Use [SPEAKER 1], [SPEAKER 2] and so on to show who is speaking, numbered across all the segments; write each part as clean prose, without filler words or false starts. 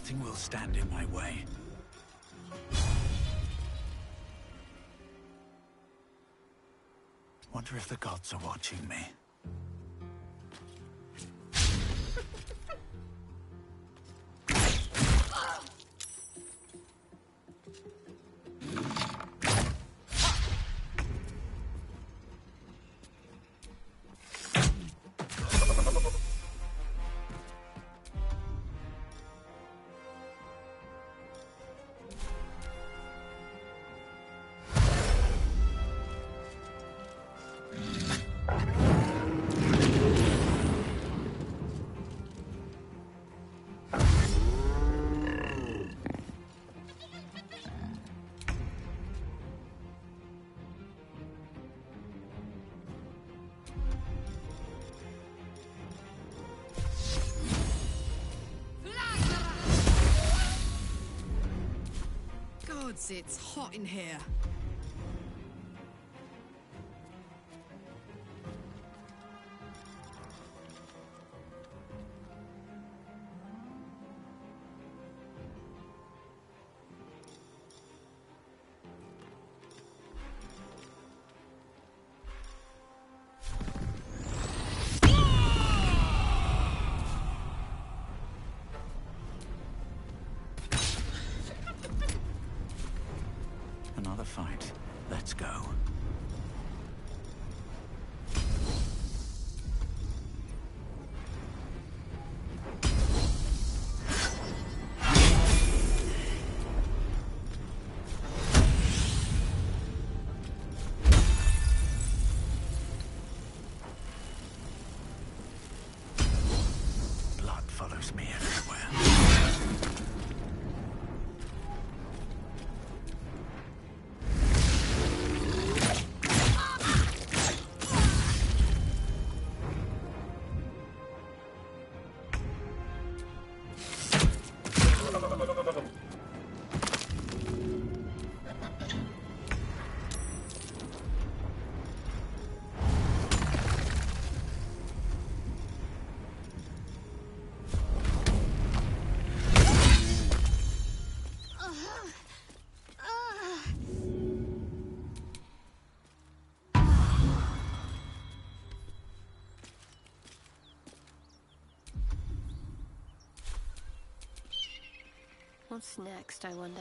[SPEAKER 1] Nothing will stand in my way. Wonder if the gods are watching me.
[SPEAKER 2] Gods, it's hot in here.
[SPEAKER 1] Another fight. Let's go. Blood follows me everywhere.
[SPEAKER 3] What's next, I wonder?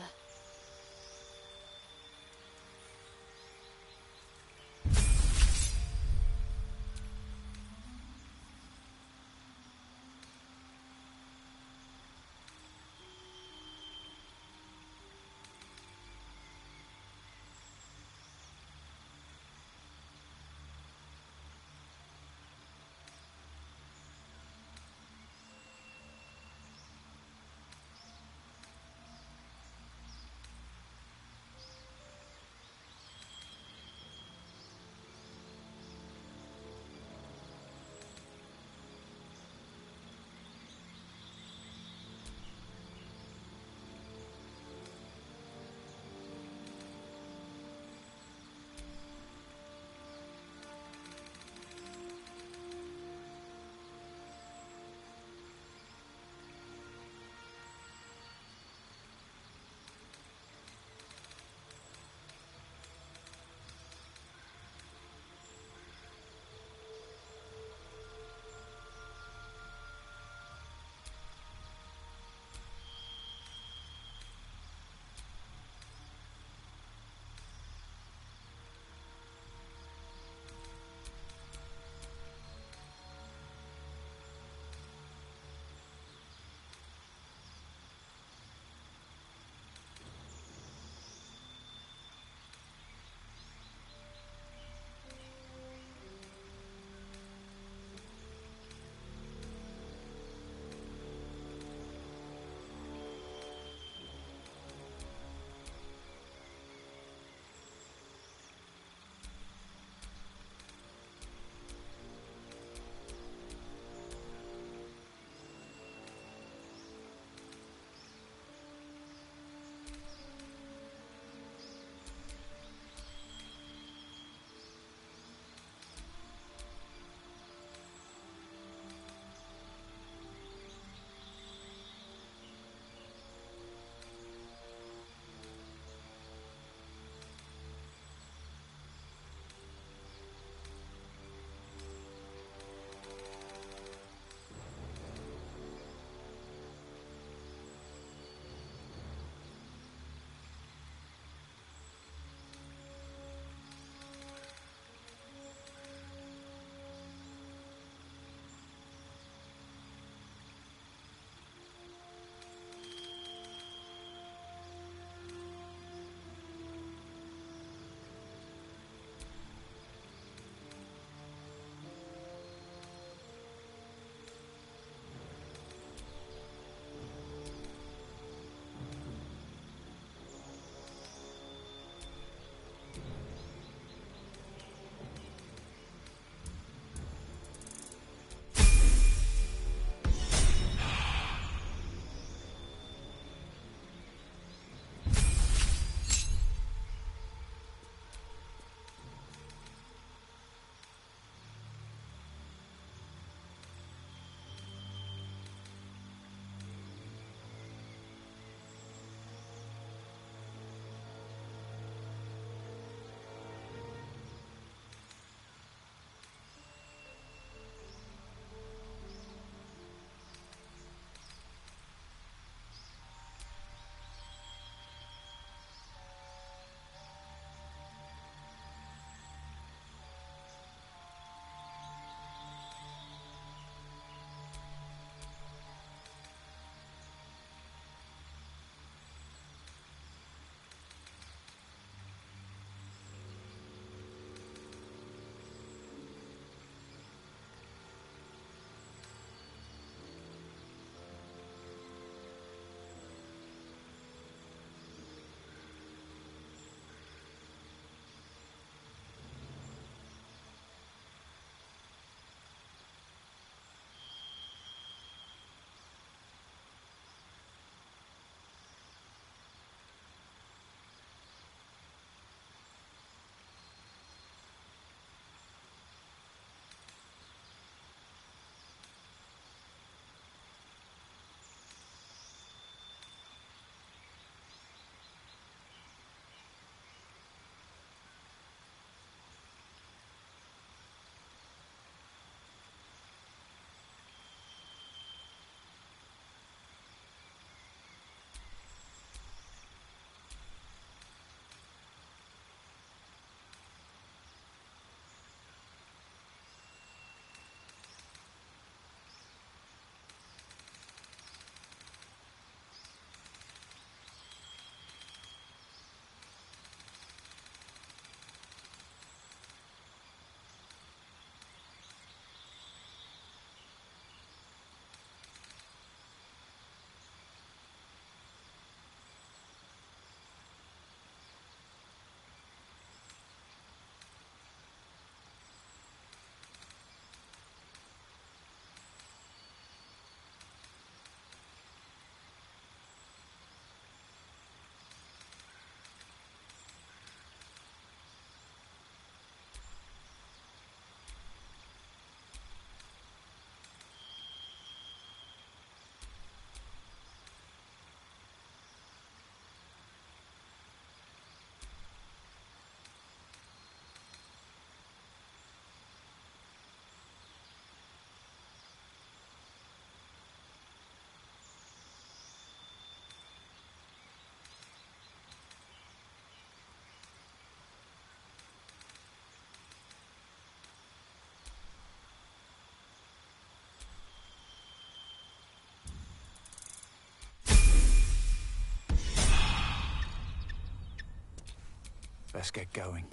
[SPEAKER 1] Let's get going.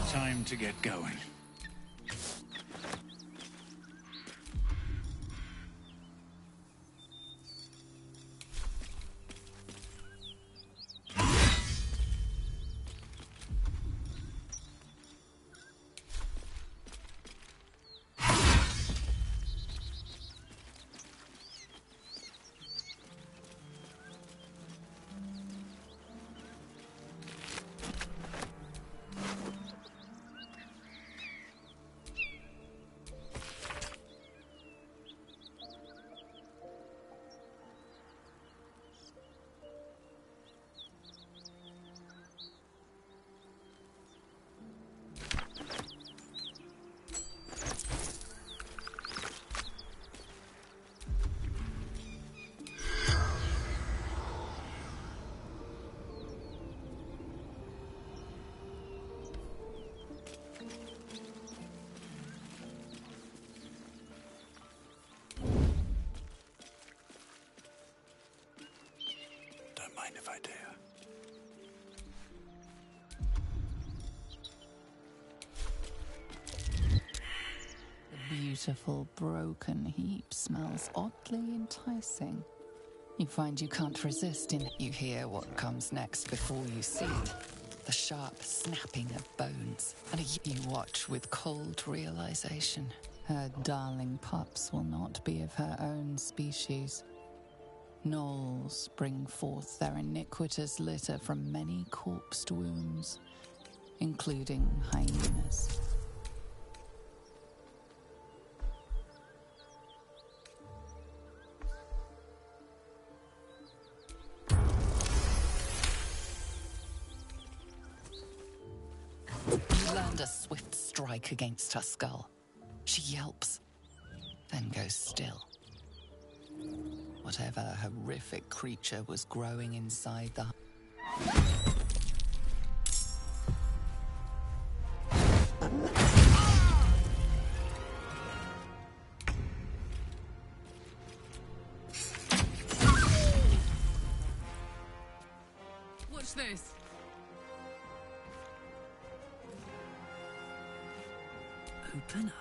[SPEAKER 1] Time to get going. Mind if I do?
[SPEAKER 2] The beautiful broken heap smells oddly enticing. You find you can't resist in you hear what comes next before you see it. The sharp snapping of bones, and you watch with cold realization. Her darling pups will not be of her own species. Gnolls bring forth their iniquitous litter from many corpsed wombs, including hyenas. You land a swift strike against her skull. She yelps, then goes still. Whatever horrific creature was growing inside the...
[SPEAKER 4] Watch this. Open up.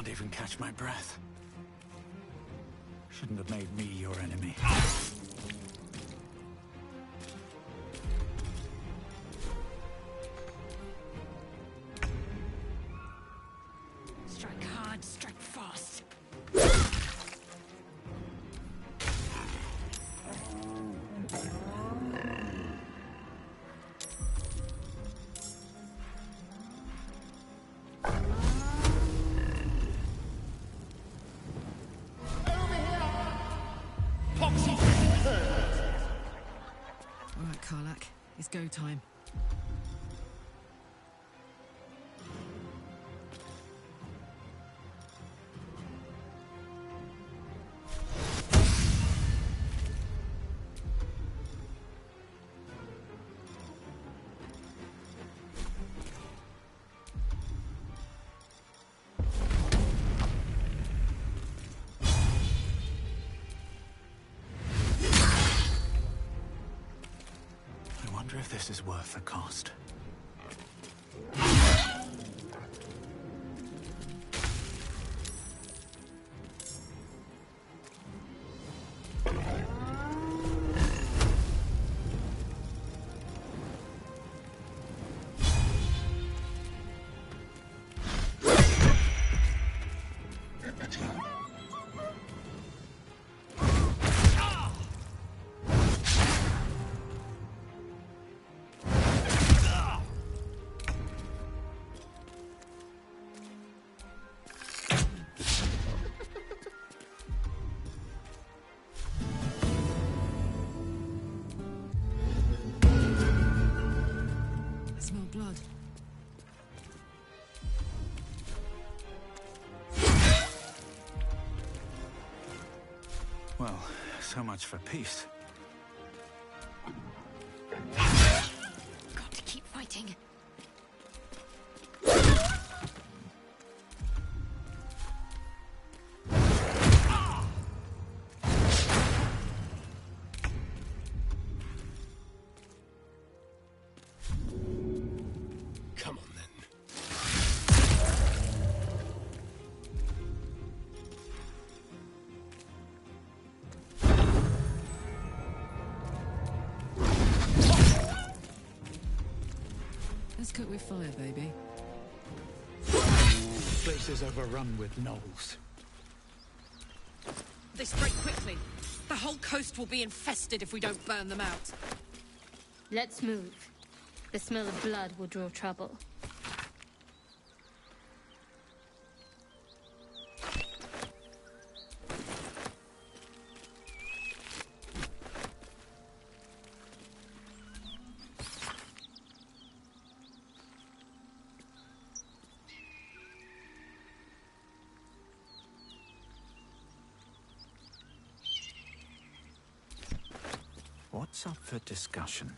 [SPEAKER 1] Even catch my breath. Shouldn't have made me your enemy.
[SPEAKER 4] Strike hard, strike fast. Alright, Karlak, it's go time.
[SPEAKER 1] I wonder if this is worth the cost. Well, so much for peace.
[SPEAKER 3] Got to keep fighting.
[SPEAKER 5] Come on then.
[SPEAKER 4] Let's cook with fire, baby.
[SPEAKER 1] Place is overrun with gnolls.
[SPEAKER 4] They spread quickly. The whole coast will be infested if we don't burn them out.
[SPEAKER 3] Let's move. The smell of blood will draw trouble.
[SPEAKER 1] What's up for discussion?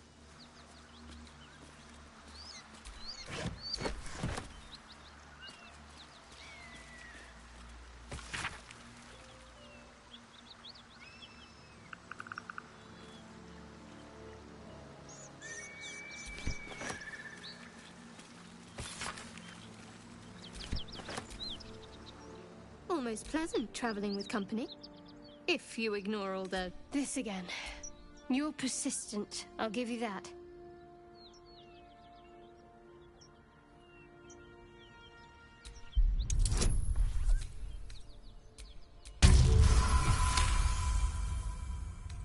[SPEAKER 3] Almost pleasant traveling with company. If you ignore all the this again. You're persistent, I'll give you that.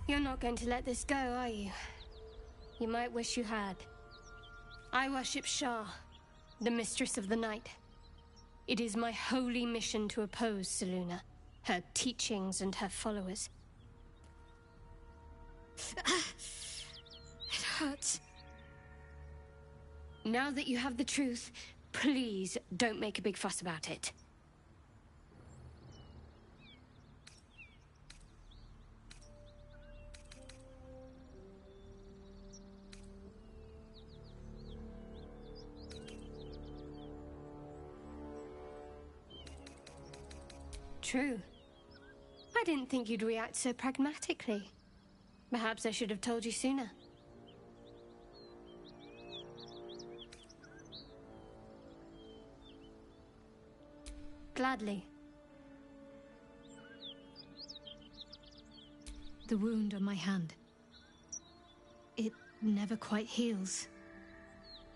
[SPEAKER 3] You're not going to let this go, are you? You might wish you had. I worship Shah, the Mistress of the Night. It is my holy mission to oppose Selûne, her teachings and her followers. It hurts. Now that you have the truth, please don't make a big fuss about it. True. I didn't think you'd react so pragmatically. Perhaps I should have told you sooner. Gladly.
[SPEAKER 6] The wound on my hand. It never quite heals.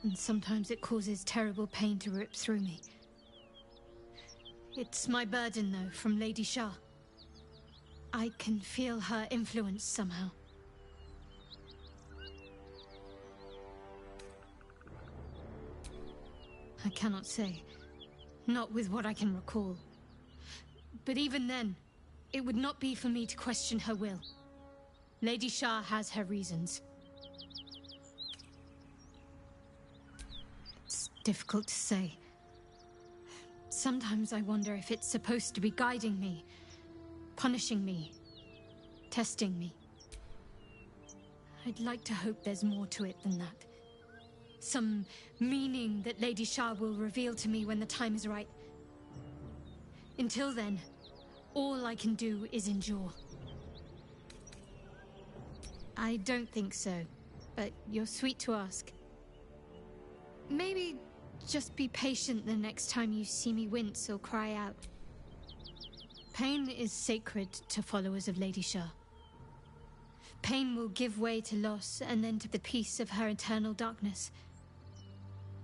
[SPEAKER 6] And sometimes it causes terrible pain to rip through me. It's my burden, though, from Lady Shah. I can feel her influence somehow. I cannot say. Not with what I can recall. But even then, it would not be for me to question her will. Lady Shah has her reasons. It's difficult to say. Sometimes I wonder if it's supposed to be guiding me, punishing me, testing me. I'd like to hope there's more to it than that. Some meaning that Lady Shah will reveal to me when the time is right. Until then, all I can do is endure. I don't think so, but you're sweet to ask. Maybe just be patient the next time you see me wince or cry out. Pain is sacred to followers of Lady Shah. Pain will give way to loss and then to the peace of her eternal darkness.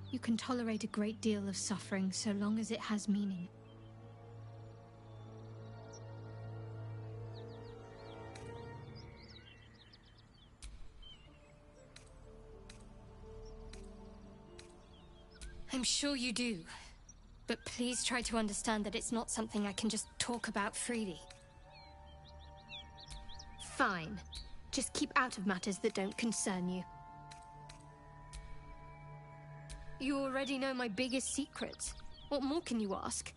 [SPEAKER 6] You can tolerate a great deal of suffering so long as it has meaning.
[SPEAKER 3] I'm sure you do. But please try to understand that it's not something I can just talk about freely. Fine. Just keep out of matters that don't concern you. You already know my biggest secrets. What more can you ask?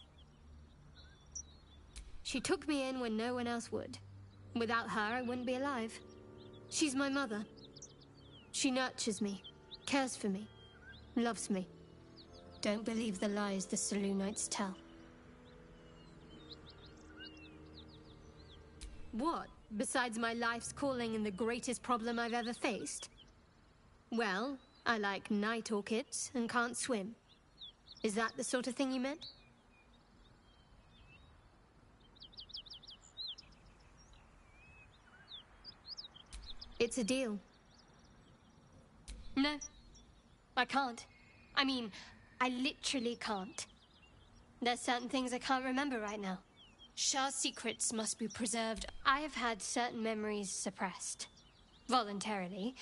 [SPEAKER 3] She took me in when no one else would. Without her, I wouldn't be alive. She's my mother. She nurtures me, cares for me, loves me. Don't believe the lies the Selûnites tell. What, besides my life's calling and the greatest problem I've ever faced? Well, I like night orchids and can't swim. Is that the sort of thing you meant? It's a deal. No, I can't. I mean, I literally can't. There's certain things I can't remember right now. Shah's secrets must be preserved. I have had certain memories suppressed, voluntarily,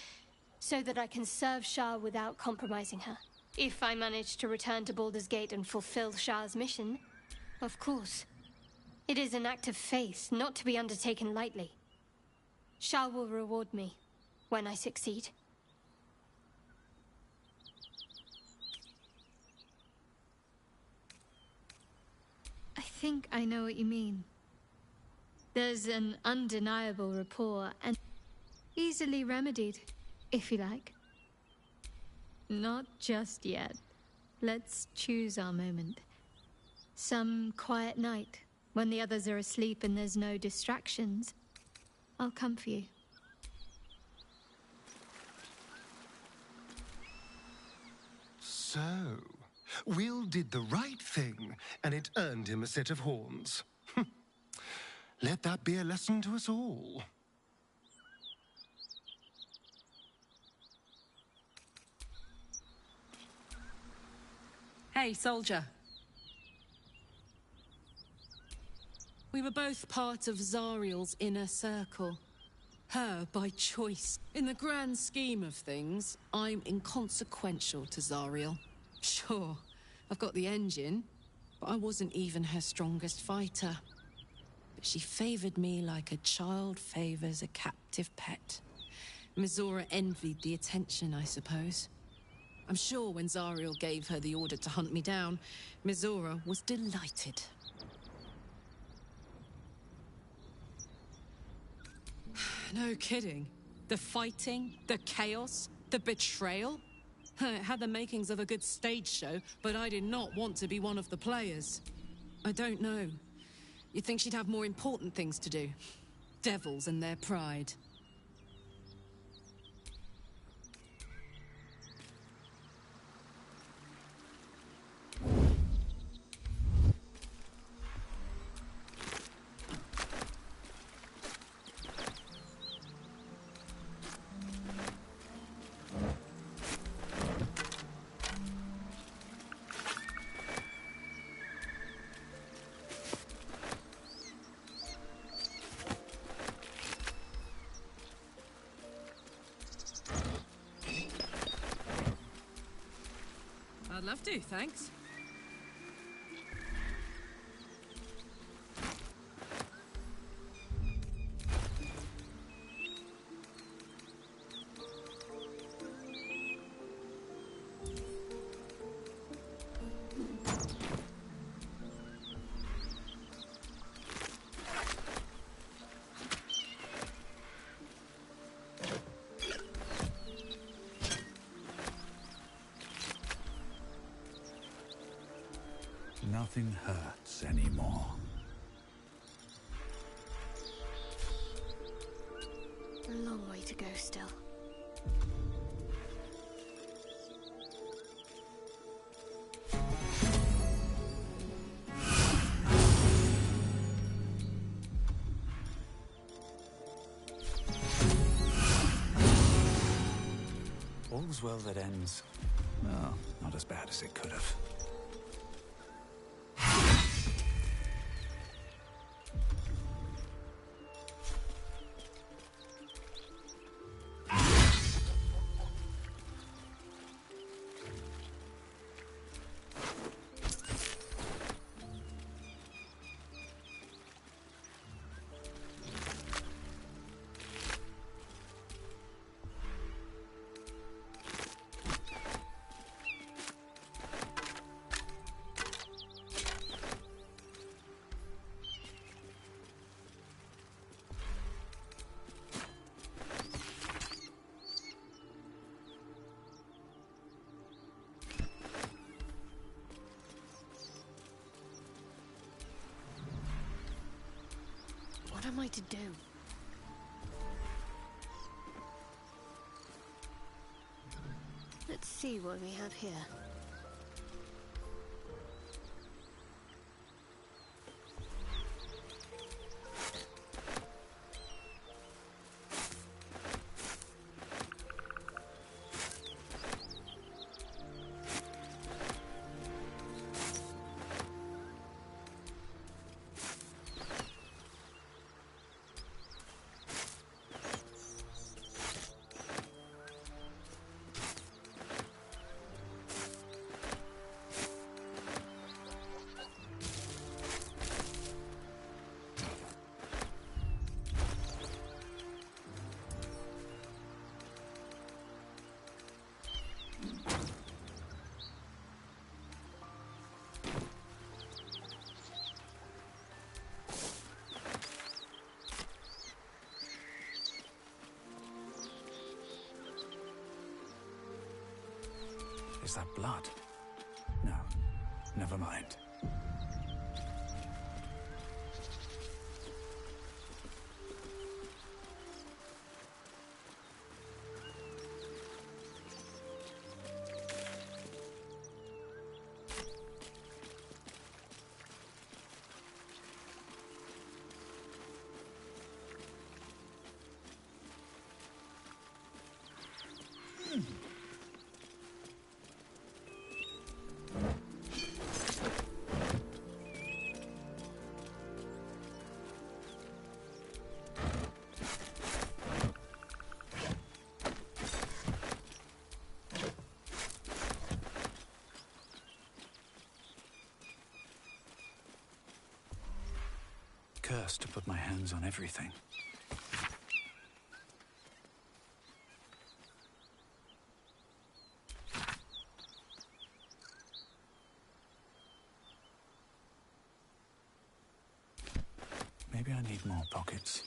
[SPEAKER 3] so that I can serve Shah without compromising her. If I manage to return to Baldur's Gate and fulfill Shah's mission, of course. It is an act of faith, not to be undertaken lightly. Shah will reward me when I succeed.
[SPEAKER 6] I think I know what you mean. There's an undeniable rapport and easily remedied, if you like. Not just yet. Let's choose our moment. Some quiet night, when the others are asleep and there's no distractions, I'll come for you.
[SPEAKER 5] So, Will did the right thing, and it earned him a set of horns. Let that be a lesson to us all.
[SPEAKER 4] Hey, soldier. We were both part of Zariel's inner circle. Her by choice. In the grand scheme of things, I'm inconsequential to Zariel. Sure, I've got the engine, but I wasn't even her strongest fighter. But she favored me like a child favors a captive pet. Mizora envied the attention, I suppose. I'm sure when Zariel gave her the order to hunt me down, Mizora was delighted. No kidding. The fighting, the chaos, the betrayal. It had the makings of a good stage show, but I did not want to be one of the players. I don't know. You'd think she'd have more important things to do. Devils and their pride. I'd love to, thanks.
[SPEAKER 1] Nothing hurts anymore.
[SPEAKER 3] A long way to go still.
[SPEAKER 1] All's well that ends. Well, not as bad as it could have.
[SPEAKER 3] I to do? Let's see what we have here.
[SPEAKER 1] Is that blood? No, never mind. Cursed to put my hands on everything. Maybe I need more pockets.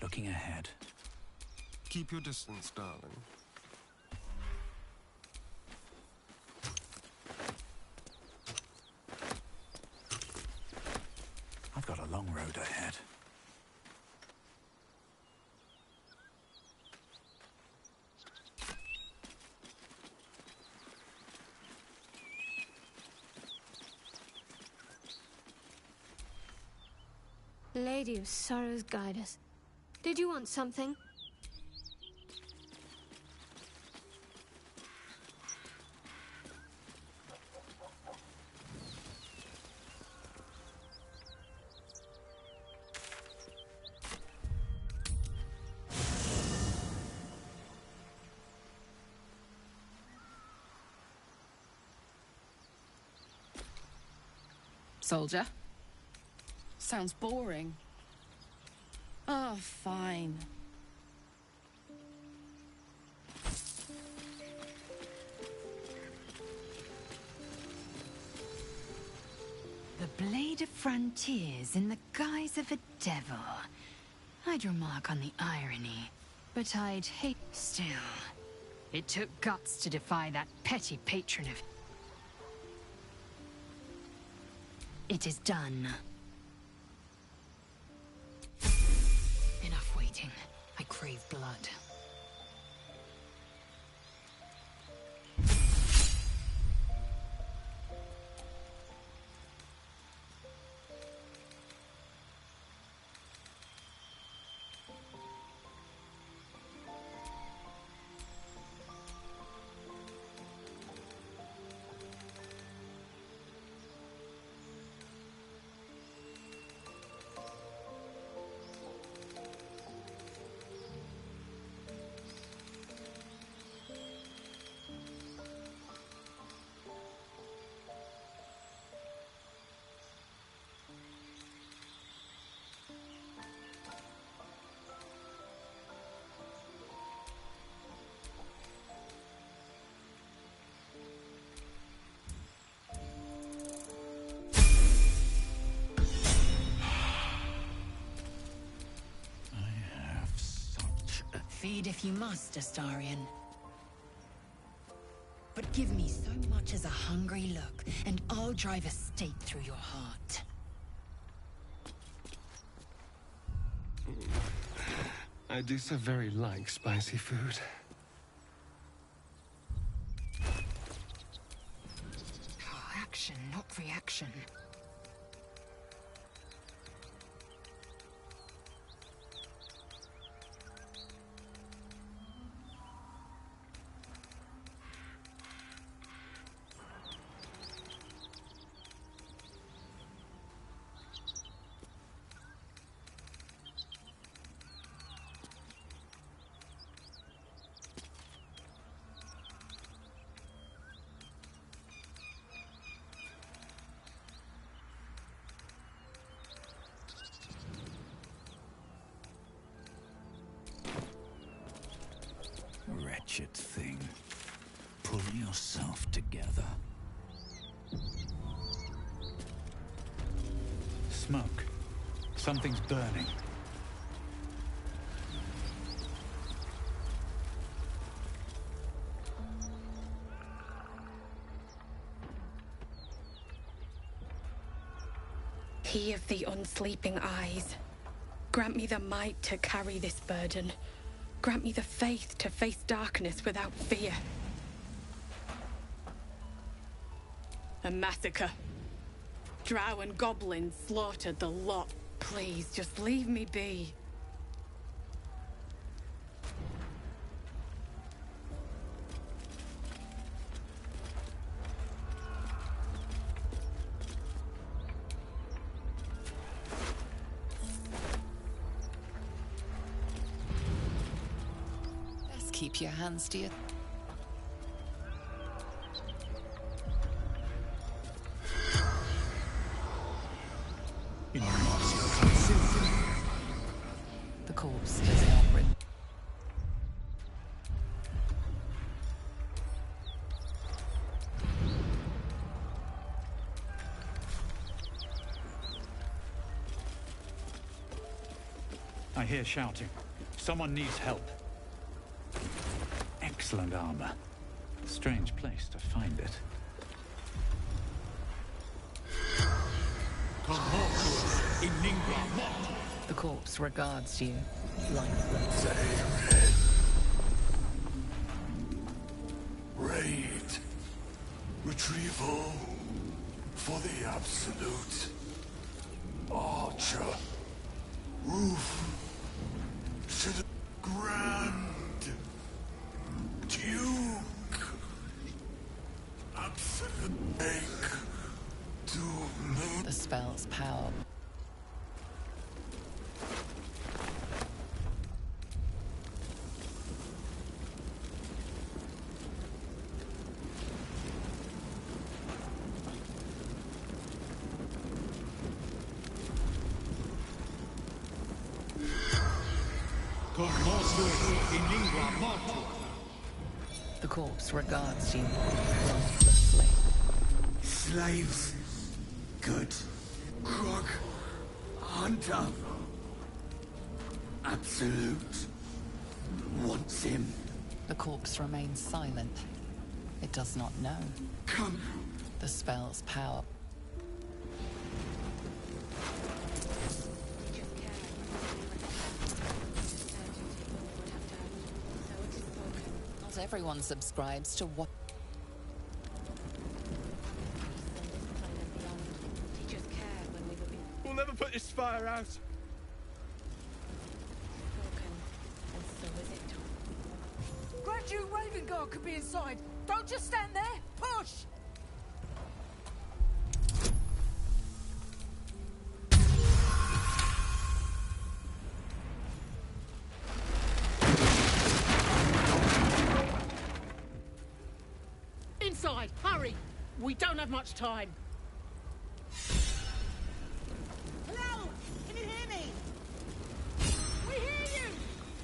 [SPEAKER 1] Looking ahead.
[SPEAKER 5] Keep your distance, darling.
[SPEAKER 1] I've got a long road ahead.
[SPEAKER 3] Lady of Sorrows, guide us. Did you want something?
[SPEAKER 4] Soldier? Sounds boring. Oh, fine.
[SPEAKER 7] The Blade of Frontiers in the guise of a devil. I'd remark on the irony, but I'd hate still. It took guts to defy that petty patron of... It is done. Enough waiting. I crave blood. Feed if you must, Astarion. But give me so much as a hungry look, and I'll drive a stake through your heart.
[SPEAKER 5] I do so very like spicy food.
[SPEAKER 7] Oh, action, not reaction.
[SPEAKER 1] Wretched thing. Pull yourself together. Smoke. Something's burning.
[SPEAKER 8] He of the unsleeping eyes, grant me the might to carry this burden. Grant me the faith to face darkness without fear. A massacre. Drow and goblins slaughtered the lot. Please, just leave me be.
[SPEAKER 2] Keep your hands to your... The corpse is not written.
[SPEAKER 1] I hear shouting. Someone needs help. Excellent armor. Strange place to find it.
[SPEAKER 2] The corpse regards you, lifeless.
[SPEAKER 9] Raid. Retrieval. For the absolute. Archer. Roof. To the Grand Duke. Absolute make. To moon.
[SPEAKER 2] The spell's power. The corpse regards you lifelessly.
[SPEAKER 9] Slaves. Good. Krog. Hunter. Absolute. Wants him.
[SPEAKER 2] The corpse remains silent. It does not know.
[SPEAKER 9] Come.
[SPEAKER 2] The spell's power. everyone subscribes to what.
[SPEAKER 8] Teachers cared when we were being
[SPEAKER 10] We'll never put this fire out.
[SPEAKER 8] broken, and so is it.
[SPEAKER 11] Graduate Raven Guard could be inside. Don't just stand there. Push!
[SPEAKER 4] Inside! Hurry! We don't have much time.
[SPEAKER 11] Hello! Can you hear me? We hear you!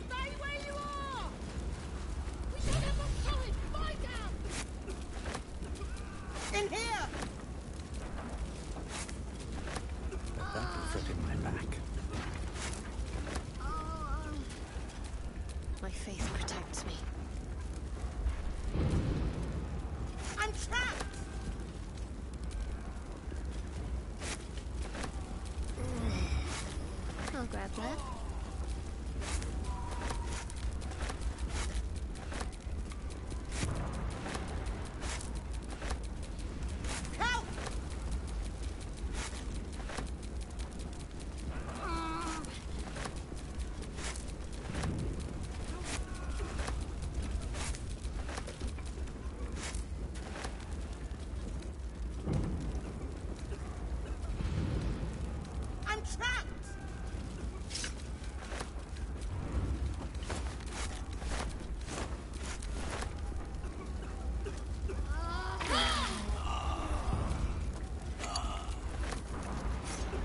[SPEAKER 11] Stay where you are! We don't have much time! Find out! In here!
[SPEAKER 1] That will fit in my back.
[SPEAKER 3] My faith protects me.
[SPEAKER 11] I'm trapped!
[SPEAKER 3] I'll grab that.
[SPEAKER 11] Help! I'm trapped!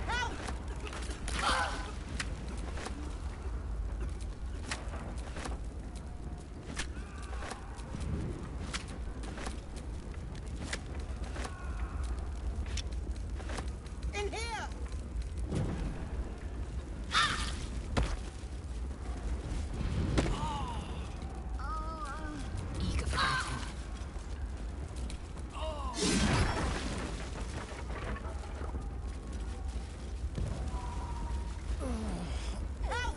[SPEAKER 11] Help! In here!
[SPEAKER 7] Eager for battle.
[SPEAKER 11] Help!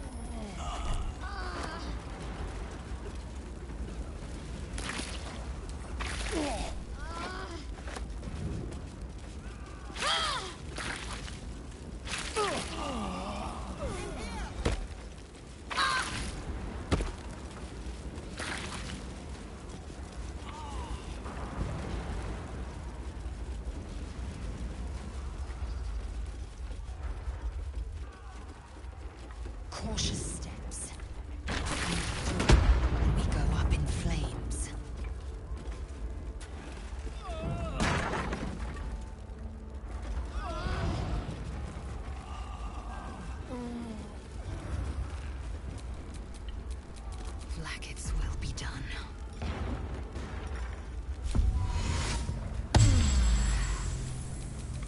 [SPEAKER 7] Cautious steps. We go up in flames. Flaggets will be done.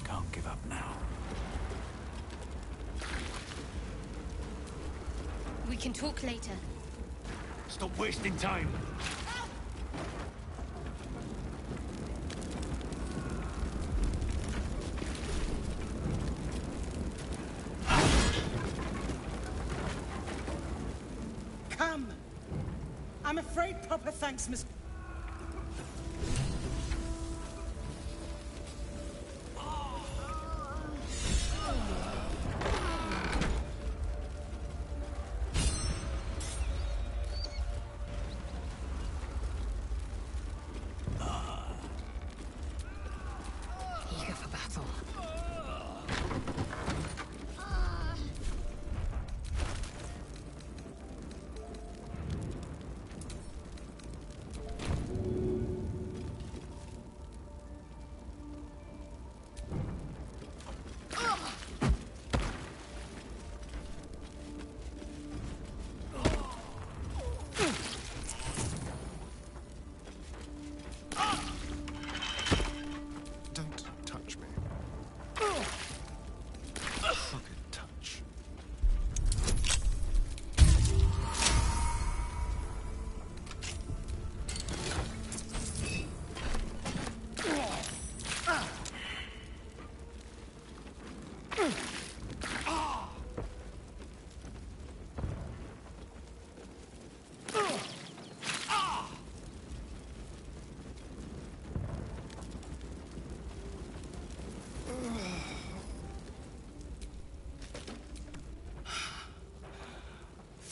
[SPEAKER 1] Can't give up now.
[SPEAKER 3] We can talk later.
[SPEAKER 10] Stop wasting time.
[SPEAKER 11] Come! I'm afraid proper thanks must...
[SPEAKER 7] Eager for battle.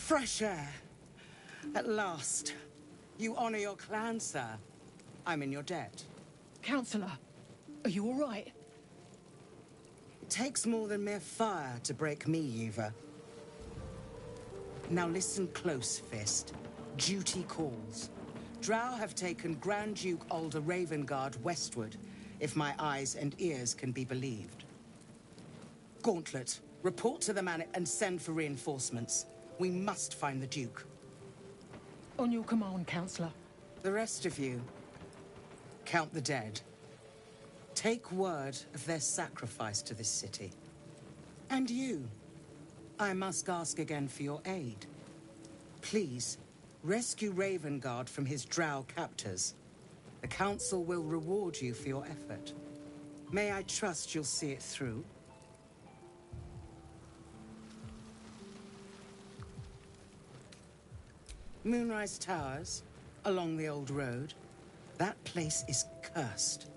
[SPEAKER 12] Fresh air. At last. You honor your clan, sir. I'm in your debt.
[SPEAKER 11] Counselor, are you all right?
[SPEAKER 12] It takes more than mere fire to break me, Yuva. Now listen close, Fist. Duty calls. Drow have taken Grand Duke Alder Ravengard westward, if my eyes and ears can be believed. Gauntlet, report to the man and send for reinforcements. We must find the Duke.
[SPEAKER 11] On your command, Counselor.
[SPEAKER 12] The rest of you, count the dead. Take word of their sacrifice to this city. And you, I must ask again for your aid. Please, rescue Ravengard from his drow captors. The Council will reward you for your effort. May I trust you'll see it through? Moonrise Towers, along the old road. That place is cursed.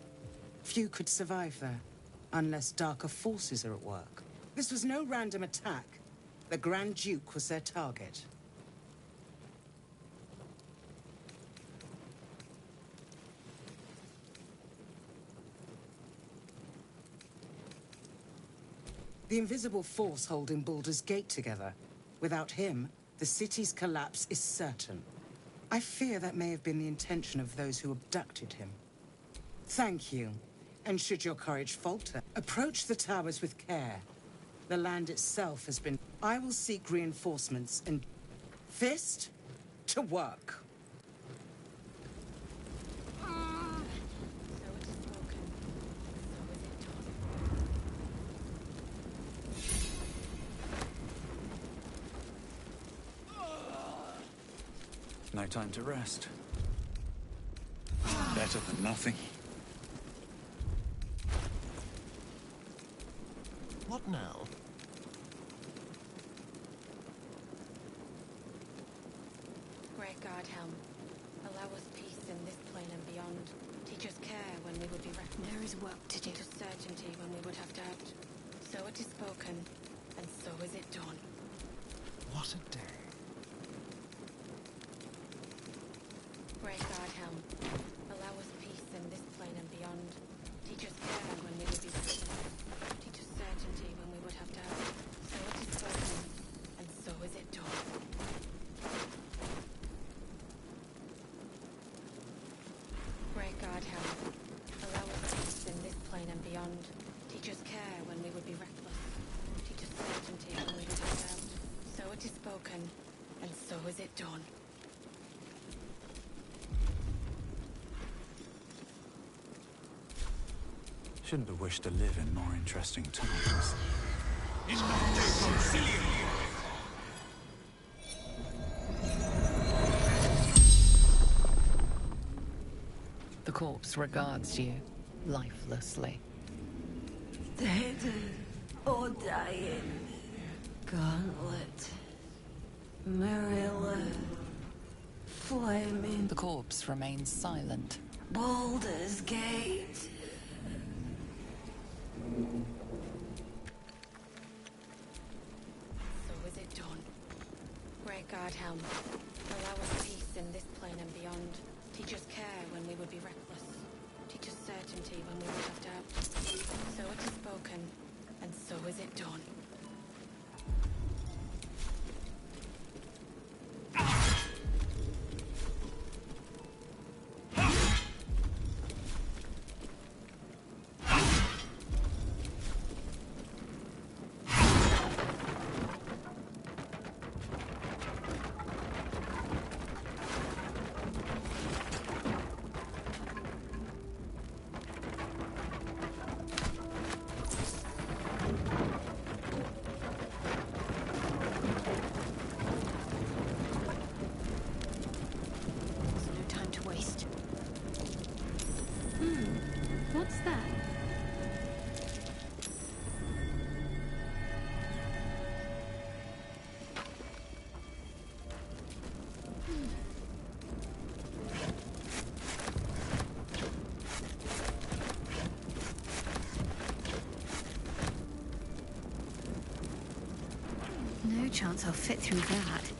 [SPEAKER 12] Few could survive there, unless darker forces are at work. This was no random attack. The Grand Duke was their target. The invisible force holding Baldur's Gate together. Without him, the city's collapse is certain. I fear that may have been the intention of those who abducted him. Thank you. And should your courage falter, approach the towers with care. The land itself has been... I will seek reinforcements and... Fist, to work.
[SPEAKER 1] No time to rest. Better than nothing.
[SPEAKER 5] What now?
[SPEAKER 8] Great God, Helm. Allow us peace in this plane and beyond. Teach us care when we would be reckless.
[SPEAKER 3] There is work to do.
[SPEAKER 8] Teach us certainty when we would have doubt. So it is spoken, and so is it done.
[SPEAKER 5] What a day.
[SPEAKER 8] Great God, Helm. Allow us peace in this plane and beyond. Teach us care when we would be reckless. Teach us certainty when we would have doubt. So it is spoken, and so is it done. Great God, Helm. Allow us peace in this plane and beyond. Teach us care when we would be reckless. Teach us certainty when we would have doubt. So it is spoken, and so is it done.
[SPEAKER 1] Shouldn't have wished to live in more interesting times.
[SPEAKER 2] The corpse regards you, lifelessly.
[SPEAKER 13] Dead or dying. Gauntlet. Marilla. Flaming.
[SPEAKER 2] The corpse remains silent.
[SPEAKER 13] Baldur's Gate.
[SPEAKER 8] So is it done. Great God, Helm. Allow us peace in this plane and beyond. Teach us care when we would be reckless. Teach us certainty when we would have doubt. So it is spoken, and so is it done.
[SPEAKER 6] What's that?
[SPEAKER 14] No chance I'll fit through that.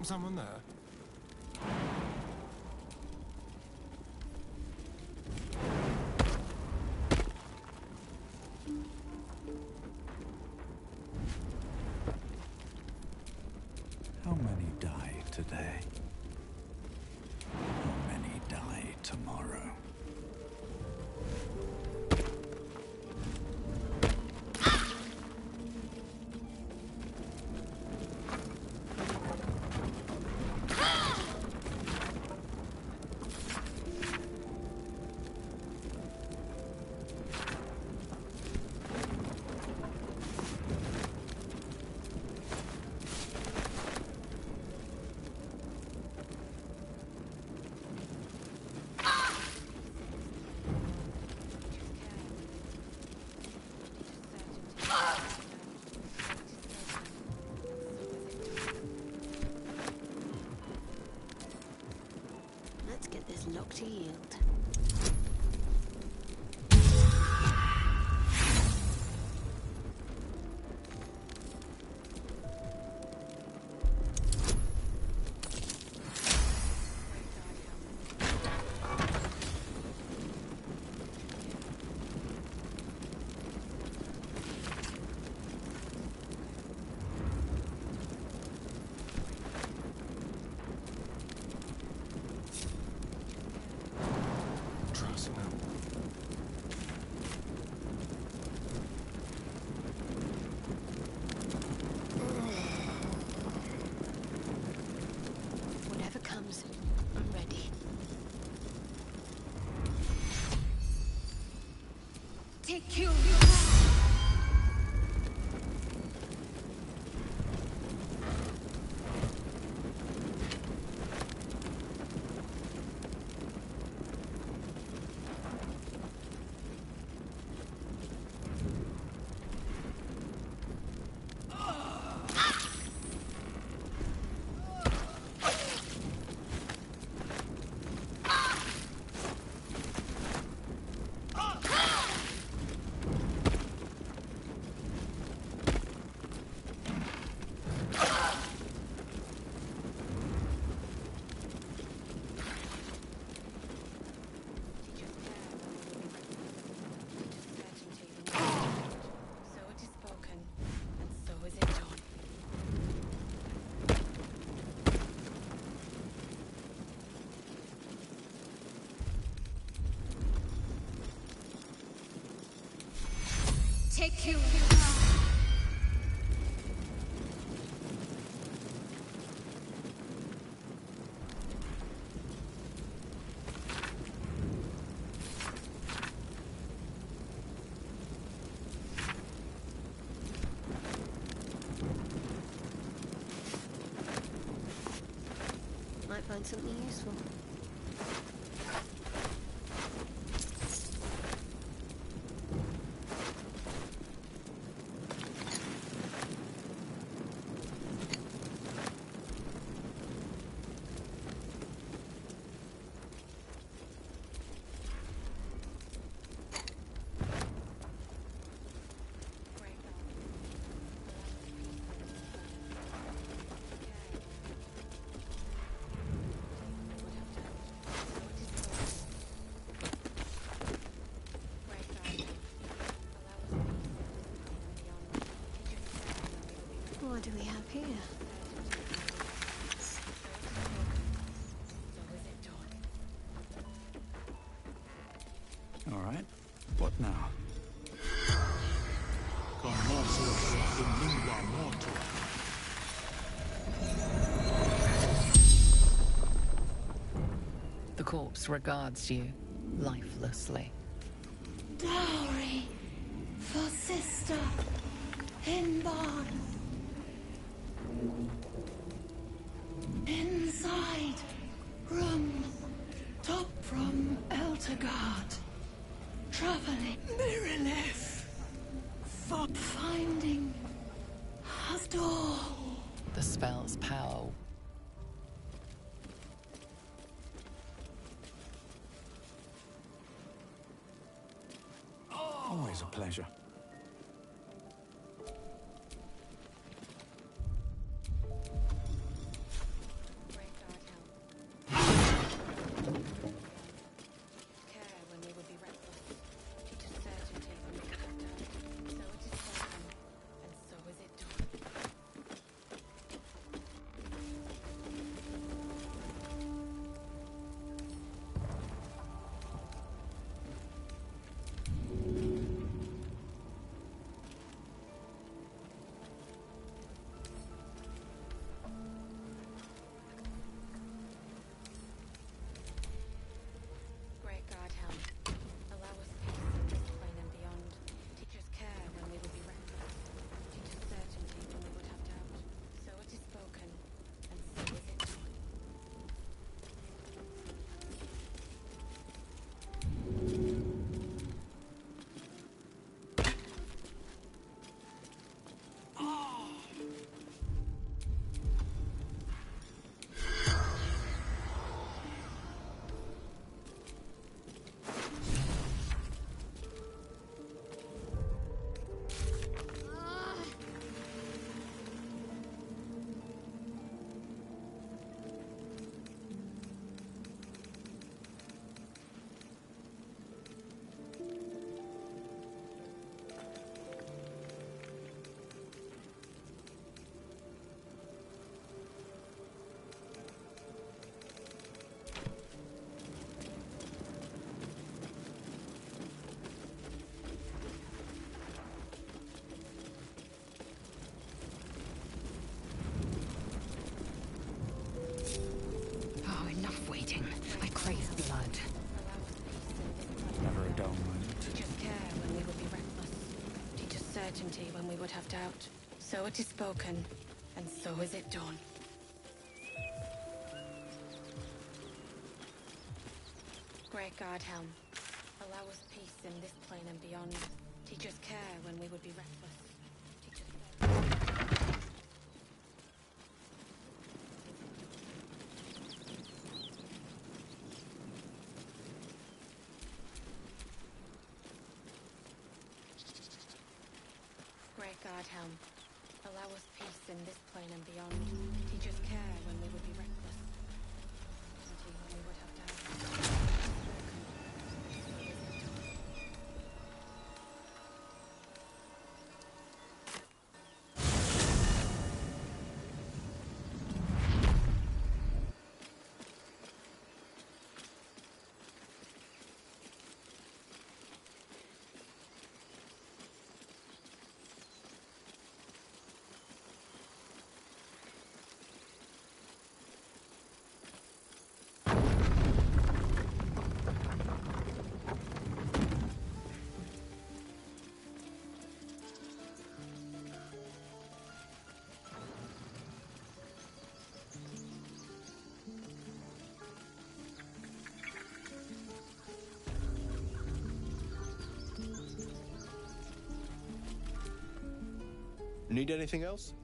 [SPEAKER 5] someone there?
[SPEAKER 1] How many die today? How many die tomorrow?
[SPEAKER 3] Let's get this lock to yield.
[SPEAKER 5] Trust now.
[SPEAKER 3] Whatever comes, I'm ready.
[SPEAKER 6] Take you.
[SPEAKER 8] So it is spoken, and so is it done.
[SPEAKER 6] Take you.
[SPEAKER 3] Might find something useful. What do we have here?
[SPEAKER 1] All right. What now?
[SPEAKER 2] The corpse regards you lifelessly.
[SPEAKER 13] Dowry for sister in barn. Inside room, top from Eltergard. Traveling Mirrorless. For finding a door.
[SPEAKER 2] The spell's power.
[SPEAKER 1] Always a pleasure.
[SPEAKER 7] bleeding. I crave blood.
[SPEAKER 1] Never a dull moment.
[SPEAKER 8] Teach us care when we would be reckless. Teach us certainty when we would have doubt. So it is spoken, and so is it done. Great God Helm, allow us peace in this plane and beyond. Teach us care when we would be reckless. Teach us... Great God Helm, allow us peace in this plane and beyond. Teach us care when we would be reckless. Certainty when we would have doubt.
[SPEAKER 14] Need anything else?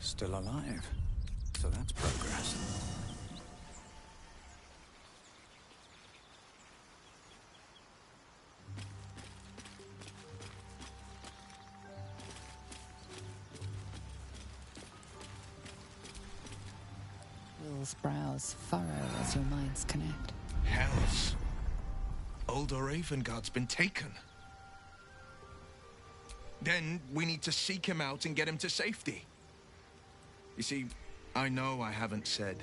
[SPEAKER 1] Still alive. So that's progress.
[SPEAKER 2] Will's brows furrow as your minds connect.
[SPEAKER 10] Hells. Old Ravengard's been taken. Then we need to seek him out and get him to safety. You see, I know I haven't said.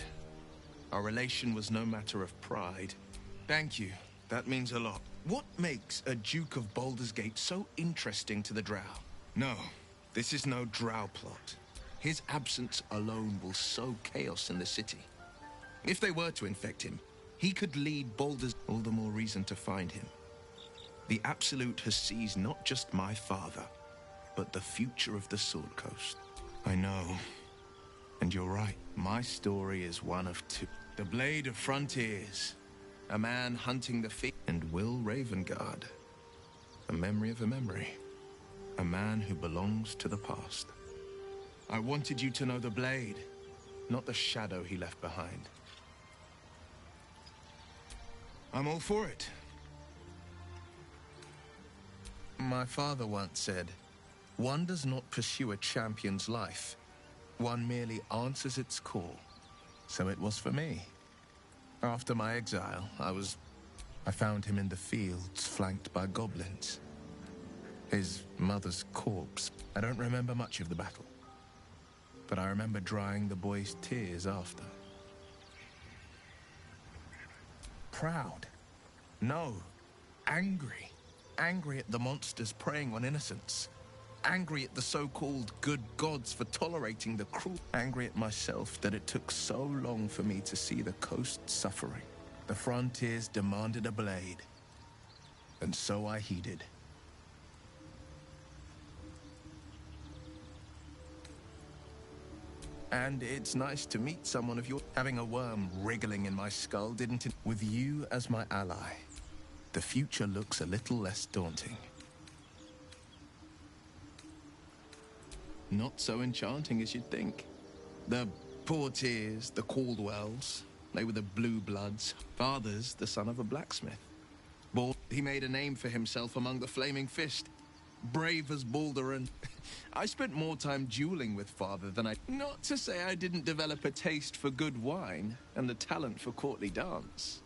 [SPEAKER 10] Our relation was no matter of pride. Thank you. That means a lot. What makes a Duke of Baldur's Gate so interesting to the Drow? No, this is no Drow plot. His absence alone will sow chaos in the city. If they were to infect him, he could lead Baldur's... All the more reason to find him. The Absolute has seized not just my father, but the future of the Sword Coast. I know. And you're right. My story is one of two. The Blade of Frontiers. A man hunting the feet. And Will Ravengard. A memory of a memory. A man who belongs to the past. I wanted you to know the Blade, not the shadow he left behind. I'm all for it. My father once said, one does not pursue a champion's life. One merely answers its call. So it was for me. After my exile, I found him in the fields, flanked by goblins. His mother's corpse. I don't remember much of the battle. But I remember drying the boy's tears after. Proud. No. Angry. Angry at the monsters preying on innocents. Angry at the so-called good gods for tolerating the cruel. Angry at myself that it took so long for me to see the coast suffering. The frontiers demanded a blade. And so I heeded. And it's nice to meet someone of your... Having a worm wriggling in my skull, didn't it? With you as my ally, the future looks a little less daunting. Not so enchanting as you'd think. The Portiers, the Caldwells, they were the Blue Bloods. Father's the son of a blacksmith. He made a name for himself among the Flaming Fist. Brave as Baldur, and I spent more time dueling with father than I... Not to say I didn't develop a taste for good wine and the talent for courtly dance.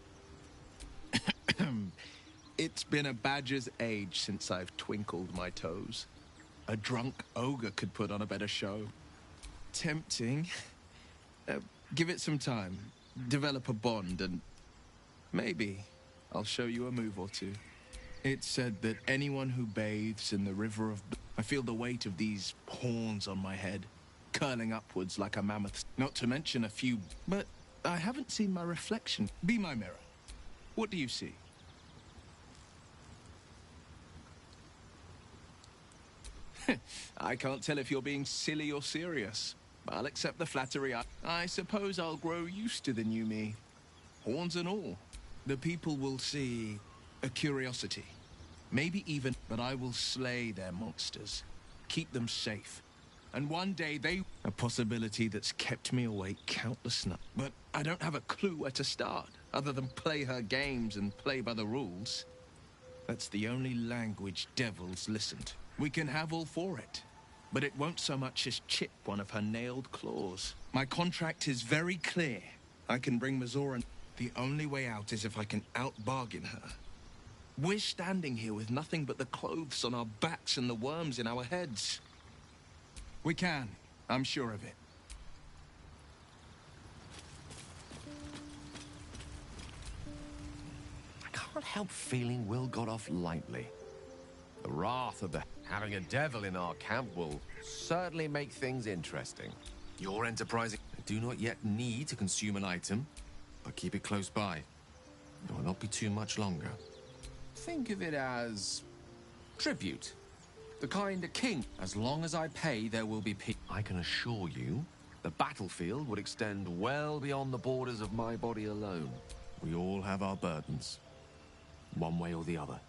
[SPEAKER 10] It's been a badger's age since I've twinkled my toes. A drunk ogre could put on a better show. Tempting. Give it some time. Develop a bond, and maybe I'll show you a move or two. It's said that anyone who bathes in the river of... I feel the weight of these horns on my head, curling upwards like a mammoth. Not to mention a few... But I haven't seen my reflection. Be my mirror. What do you see? I can't tell if you're being silly or serious. I'll accept the flattery. I suppose I'll grow used to the new me. Horns and all. The people will see a curiosity. Maybe even... But I will slay their monsters. Keep them safe. And one day they... A possibility that's kept me awake countless nights. But I don't have a clue where to start, other than play her games and play by the rules. That's the only language devils listened. We can have all for it, but it won't so much as chip one of her nailed claws. My contract is very clear. I can bring Mazoran. The only way out is if I can out-bargain her. We're standing here with nothing but the clothes on our backs and the worms in our heads. We can. I'm sure of it.
[SPEAKER 14] I can't help feeling Will got off lightly. The wrath of the... Having a devil in our camp will certainly make things interesting.
[SPEAKER 15] You're enterprising. I do not yet need to consume an item, but keep it close by. It will not be too much longer. Think of it as... tribute. The kind of king. As long as I pay, there will be peace.
[SPEAKER 14] I can assure you, the battlefield would extend well beyond the borders of my body alone.
[SPEAKER 15] We all have our burdens, one way or the other.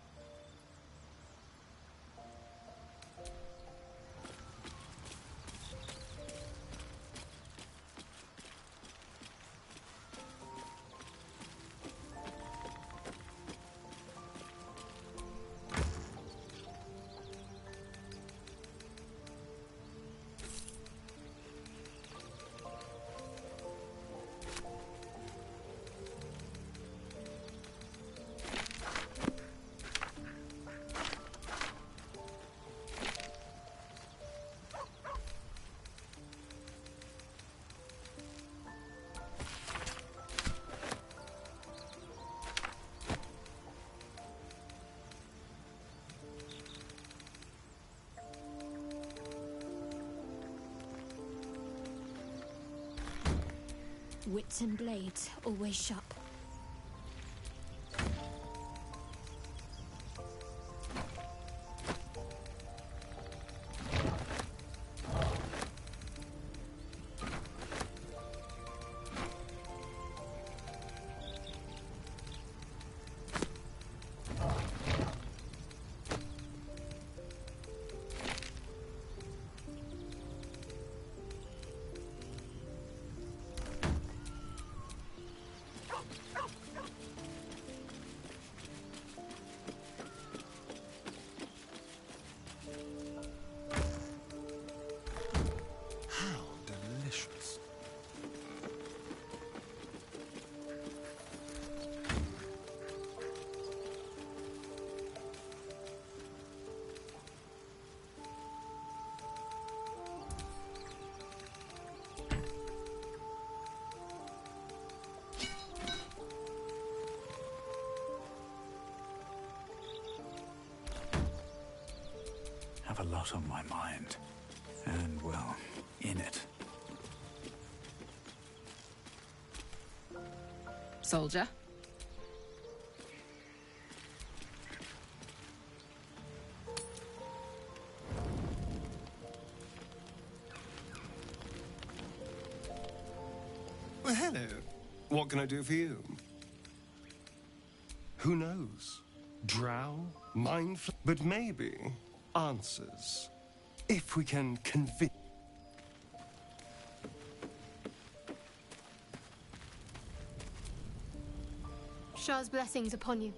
[SPEAKER 3] wits and blades, always sharp.
[SPEAKER 1] Have a lot on my mind. And, well, in it.
[SPEAKER 4] Soldier?
[SPEAKER 5] Well, hello. What can I do for you? Who knows? Drow? Mindful? But maybe answers. If we can convince...
[SPEAKER 3] Shah's blessings upon you.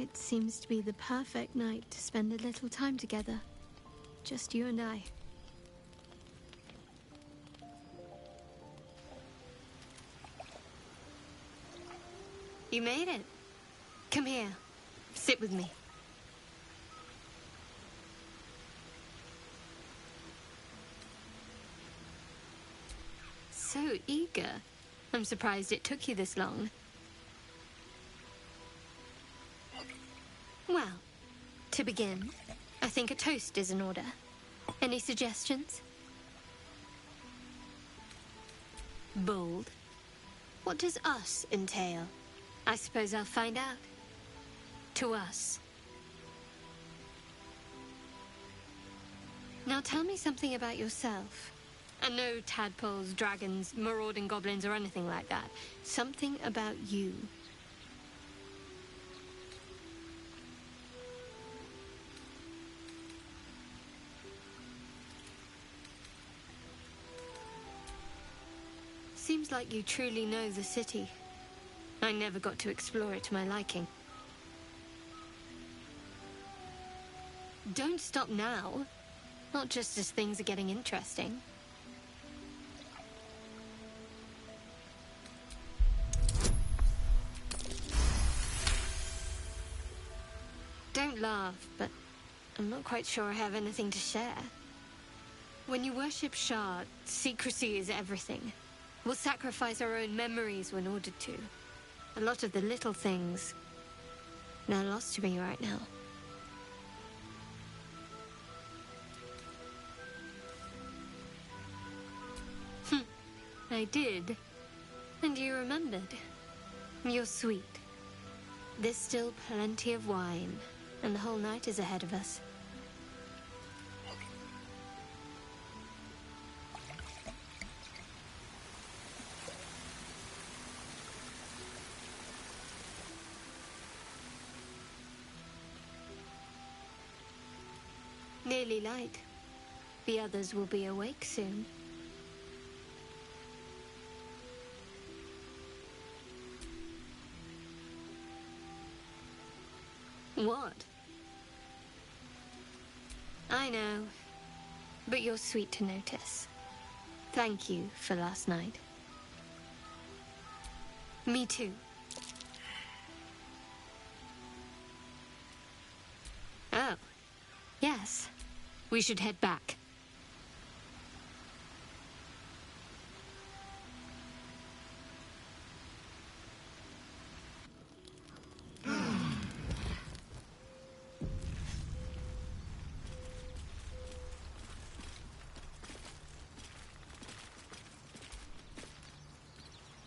[SPEAKER 3] It seems to be the perfect night to spend a little time together. Just you and I. You made it. Come here. Sit with me. So eager. I'm surprised it took you this long. Well, to begin, I think a toast is in order. Any suggestions? Bold. What does us entail? I suppose I'll find out. To us. Now tell me something about yourself. And no tadpoles, dragons, marauding goblins, or anything like that. Something about you. Seems like you truly know the city. I never got to explore it to my liking. Don't stop now. Not just as things are getting interesting. Don't laugh, but I'm not quite sure I have anything to share. When you worship Shah, secrecy is everything. We'll sacrifice our own memories when ordered to. A lot of the little things are lost to me right now. I did. And you remembered. You're sweet. There's still plenty of wine, and the whole night is ahead of us. Nearly light. The others will be awake soon. What? I know, but you're sweet to notice. Thank you for last night. Me too. Oh, yes. We should head back.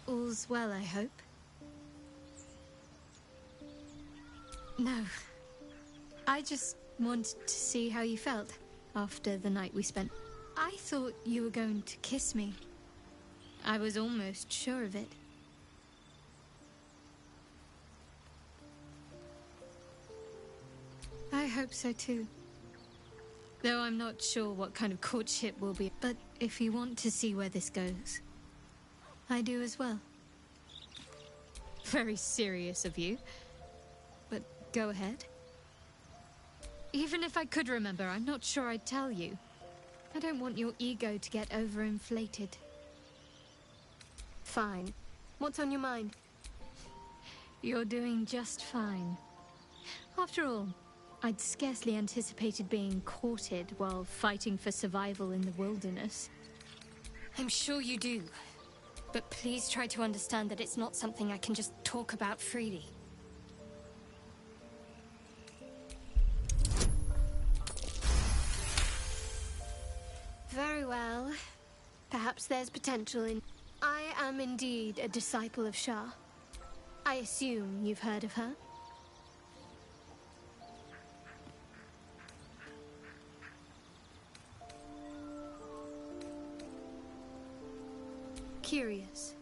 [SPEAKER 6] All's well, I hope. No. I just wanted to see how you felt after the night we spent. I thought you were going to kiss me. I was almost sure of it. I hope so too. Though I'm not sure what kind of courtship will be. But if you want to see where this goes, I do as well. Very serious of you. But go ahead. Even if I could remember, I'm not sure I'd tell you. I don't want your ego to get overinflated.
[SPEAKER 3] Fine. What's on your mind?
[SPEAKER 6] You're doing just fine. After all, I'd scarcely anticipated being courted while fighting for survival in the wilderness.
[SPEAKER 3] I'm sure you do. But please try to understand that it's not something I can just talk about freely. Very well. Perhaps there's potential in... I am indeed a disciple of Shah. I assume you've heard of her? Curious.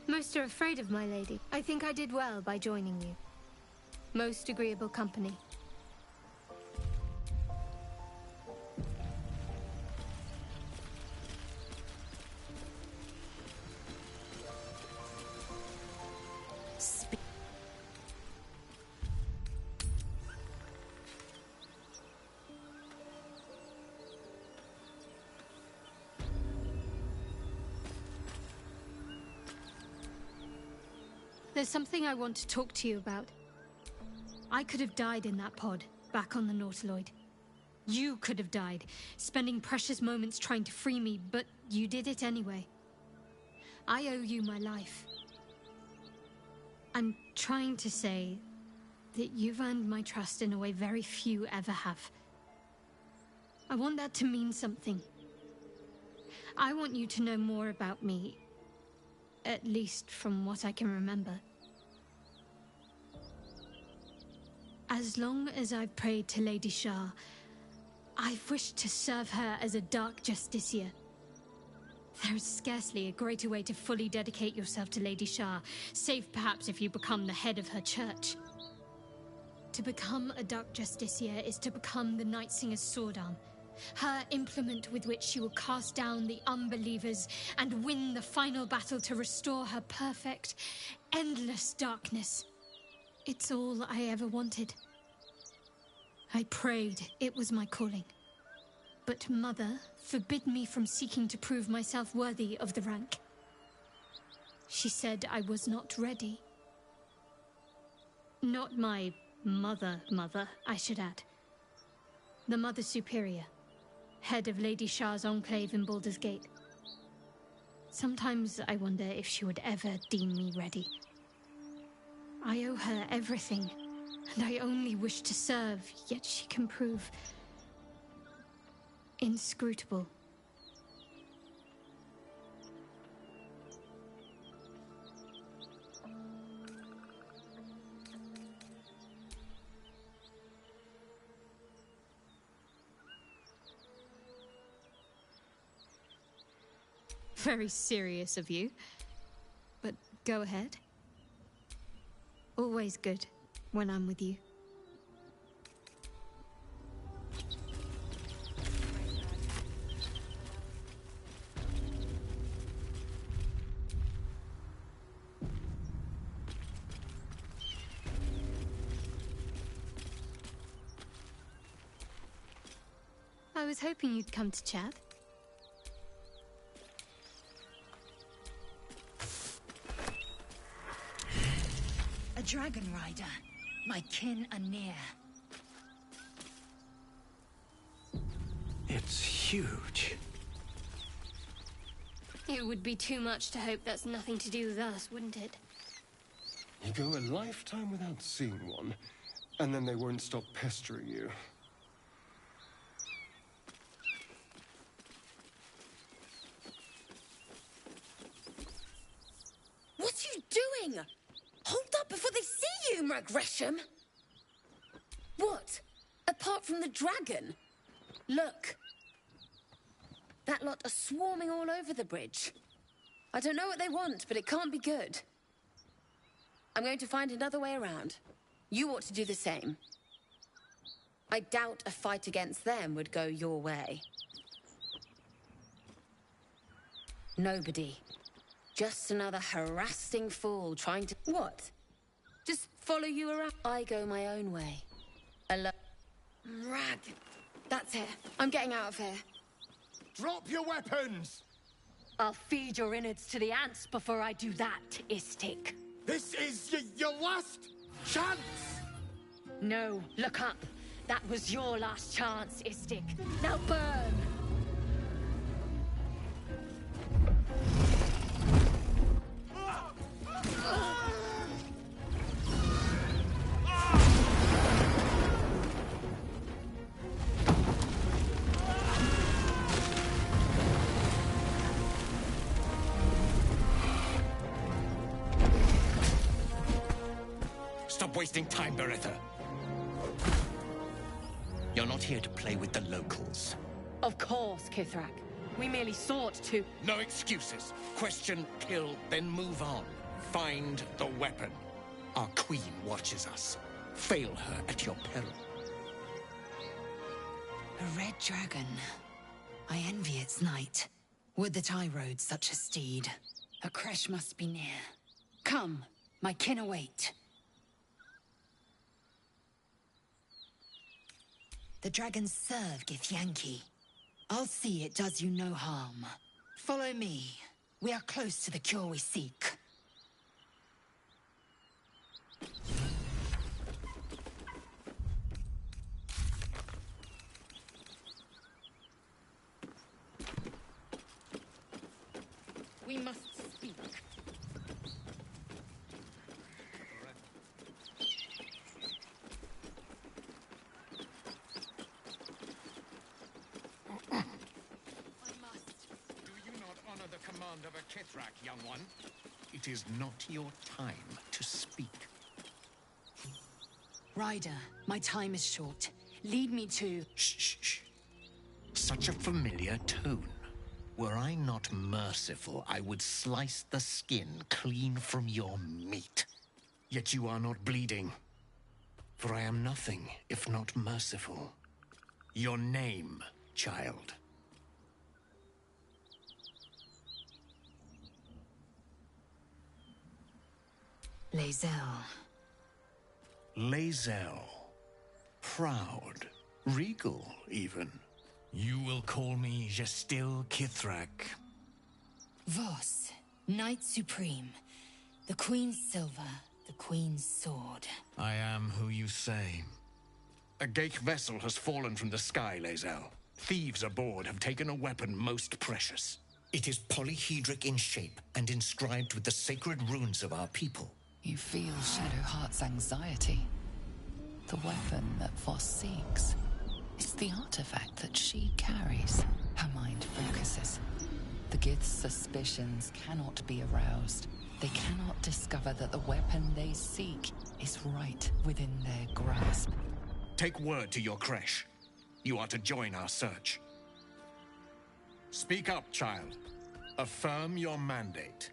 [SPEAKER 3] Most are afraid of my lady. I think I did well by joining you. Most agreeable company. There's something I want to talk to you about. I could have died in that pod, back on the Nautiloid. You could have died, spending precious moments trying to free me, but you did it anyway. I owe you my life. I'm trying to say that you've earned my trust in a way very few ever have. I want that to mean something. I want you to know more about me, at least from what I can remember. As long as I've prayed to Lady Shah, I've wished to serve her as a dark justiciar. There is scarcely a greater way to fully dedicate yourself to Lady Shah, save perhaps if you become the head of her church. To become a dark justiciar is to become the Night Singer's sword arm, her implement with which she will cast down the unbelievers and win the final battle to restore her perfect, endless darkness. It's all I ever wanted. I prayed it was my calling. But Mother forbid me from seeking to prove myself worthy of the rank. She said I was not ready. Not my mother, I should add. The Mother Superior, head of Lady Shah's enclave in Baldur's Gate. Sometimes I wonder if she would ever deem me ready. I owe her everything, and I only wish to serve, yet she can prove inscrutable. Very serious of you, but go ahead. Always good when I'm with you.
[SPEAKER 6] I was hoping you'd come to chat.
[SPEAKER 7] A dragon rider. My kin are near.
[SPEAKER 1] It's huge.
[SPEAKER 3] It would be too much to hope that's nothing to do with us, wouldn't it?
[SPEAKER 5] You go a lifetime without seeing one, and then they won't stop pestering you.
[SPEAKER 8] What are you doing? Hold up before they see you, Gresham. What? Apart from the dragon? Look. That lot are swarming all over the bridge. I don't know what they want, but it can't be good. I'm going to find another way around. You ought to do the same. I doubt a fight against them would go your way. Nobody. Just another harassing fool trying to... What? Just follow you around? I go my own way. Alone. Rag. That's it. I'm getting out of here.
[SPEAKER 9] Drop your weapons!
[SPEAKER 16] I'll feed your innards to the ants before I do that, Istik.
[SPEAKER 9] This is your last chance!
[SPEAKER 16] No, look up. That was your last chance, Istik. Now burn!
[SPEAKER 17] Stop wasting time, Beretta. You're not here to play with the locals.
[SPEAKER 16] Of course, Kithrak. We merely sought to...
[SPEAKER 17] No excuses. Question, kill, then move on. Find the weapon. Our queen watches us. Fail her at your peril.
[SPEAKER 7] A red dragon. I envy its knight. Would that I rode such a steed. A crash must be near. Come, my kin await. The dragons serve Githyanki. I'll see it does you no harm. Follow me. We are close to the cure we seek.
[SPEAKER 8] We must speak.
[SPEAKER 17] Command of a Kithrak, young one. It is not your time to speak.
[SPEAKER 7] Ryder, my time is short. Lead me to...
[SPEAKER 17] Shh, shh, shh. Such a familiar tone. Were I not merciful, I would slice the skin clean from your meat. Yet you are not bleeding. For I am nothing if not merciful. Your name, child.
[SPEAKER 7] Lae'zel.
[SPEAKER 17] Lae'zel. Proud. Regal, even. You will call me Gestil Kithrak.
[SPEAKER 7] Voss, Knight Supreme. The Queen's silver, the Queen's sword.
[SPEAKER 17] I am who you say. A Geich vessel has fallen from the sky, Lae'zel. Thieves aboard have taken a weapon most precious. It is polyhedric in shape and inscribed with the sacred runes of our people.
[SPEAKER 2] You feel Shadowheart's anxiety. The weapon that Voss seeks is the artifact that she carries. Her mind focuses. The Gith's suspicions cannot be aroused. They cannot discover that the weapon they seek is right within their grasp.
[SPEAKER 17] Take word to your creche. You are to join our search. Speak up, child. Affirm your mandate.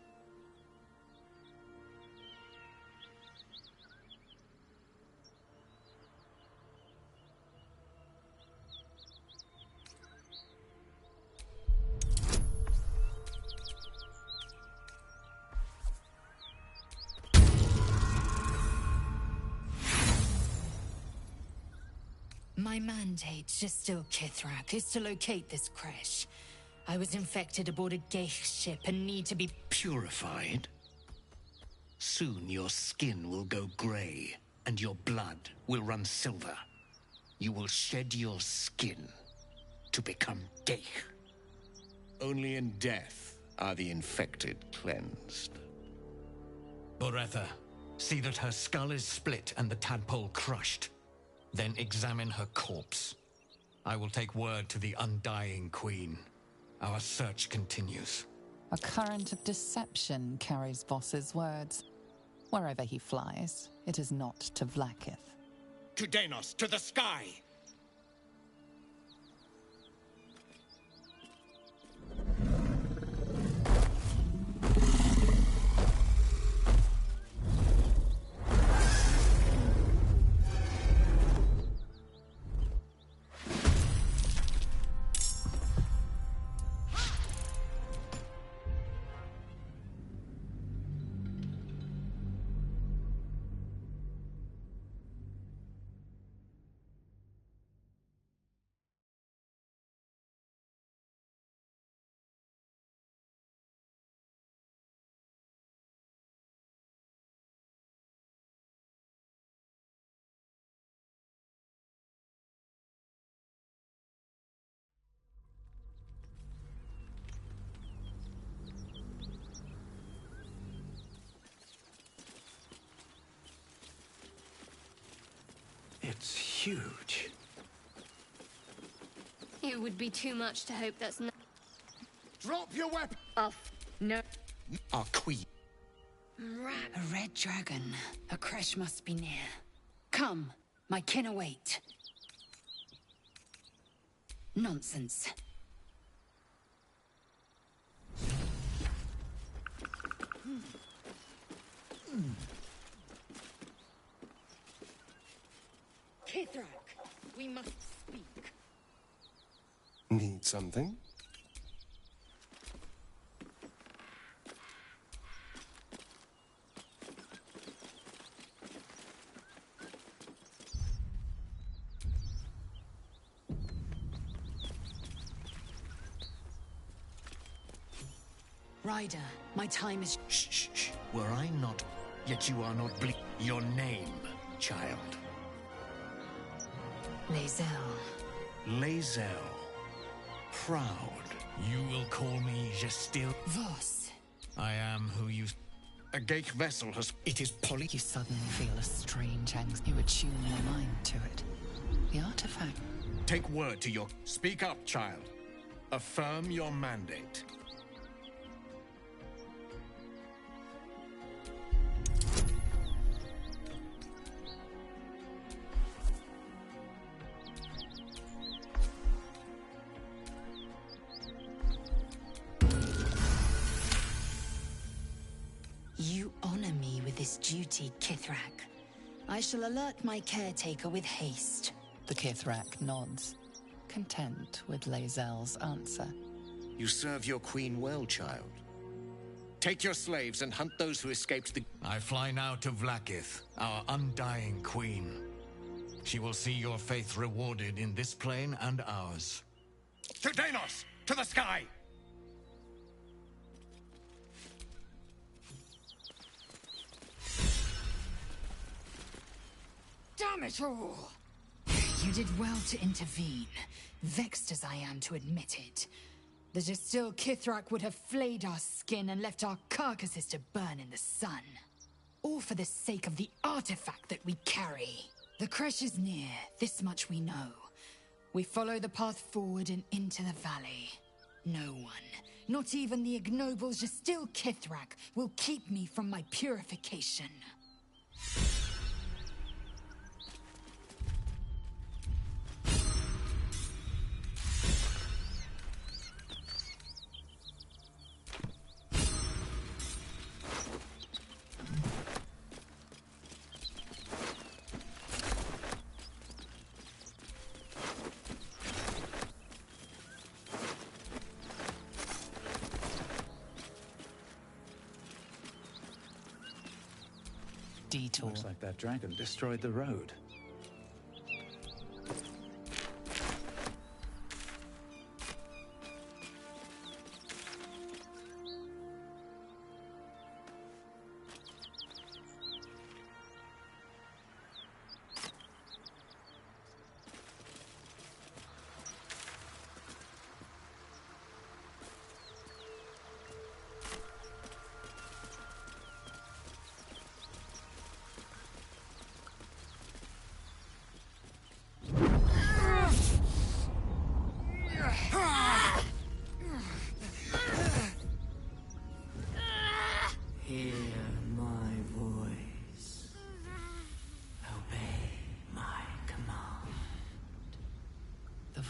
[SPEAKER 7] My mandate, just still Kithrak, is to locate this crash. I was infected aboard a Geich ship and need to be
[SPEAKER 17] purified. Soon your skin will go grey, and your blood will run silver. You will shed your skin to become Geich. Only in death are the infected cleansed. Boretha, see that her skull is split and the tadpole crushed. Then examine her corpse. I will take word to the Undying Queen. Our search continues.
[SPEAKER 2] A current of deception carries Voss's words. Wherever he flies, it is not to Vlaakith.
[SPEAKER 17] To Danos, to the sky!
[SPEAKER 1] It's huge.
[SPEAKER 3] It would be too much to hope that's not.
[SPEAKER 9] Drop your weapon!
[SPEAKER 7] No.
[SPEAKER 17] Our queen.
[SPEAKER 7] A red dragon. A crash must be near. Come, my kin await. Nonsense. Kithrak, we must speak.
[SPEAKER 5] Need something?
[SPEAKER 7] Ryder, my time is...
[SPEAKER 17] Shh, shh, shh. Were I not... Yet you are not Your name, child.
[SPEAKER 7] Lae'zel.
[SPEAKER 17] Lae'zel. Proud. You will call me Gestil.
[SPEAKER 7] Voss.
[SPEAKER 17] I am who you... A Geich vessel has... It is poly...
[SPEAKER 2] You suddenly feel a strange anxiety. You attune your mind to it. The artifact...
[SPEAKER 17] Take word to your... Speak up, child. Affirm your mandate.
[SPEAKER 7] You honor me with this duty, Kithrak. I shall alert my caretaker with haste.
[SPEAKER 2] The Kithrak nods, content with Lae'zel's answer.
[SPEAKER 17] You serve your queen well, child. Take your slaves and hunt those who escaped the... I fly now to Vlaakith, our undying queen. She will see your faith rewarded in this plane and ours. To Danos! To the sky!
[SPEAKER 7] Damn it all! You did well to intervene, vexed as I am to admit it. The Gestil Kithrak would have flayed our skin and left our carcasses to burn in the sun. All for the sake of the artifact that we carry. The crash is near, this much we know. We follow the path forward and into the valley. No one, not even the ignoble Gestil Kithrak, will keep me from my purification.
[SPEAKER 2] Detour.
[SPEAKER 1] Looks like that dragon destroyed the road.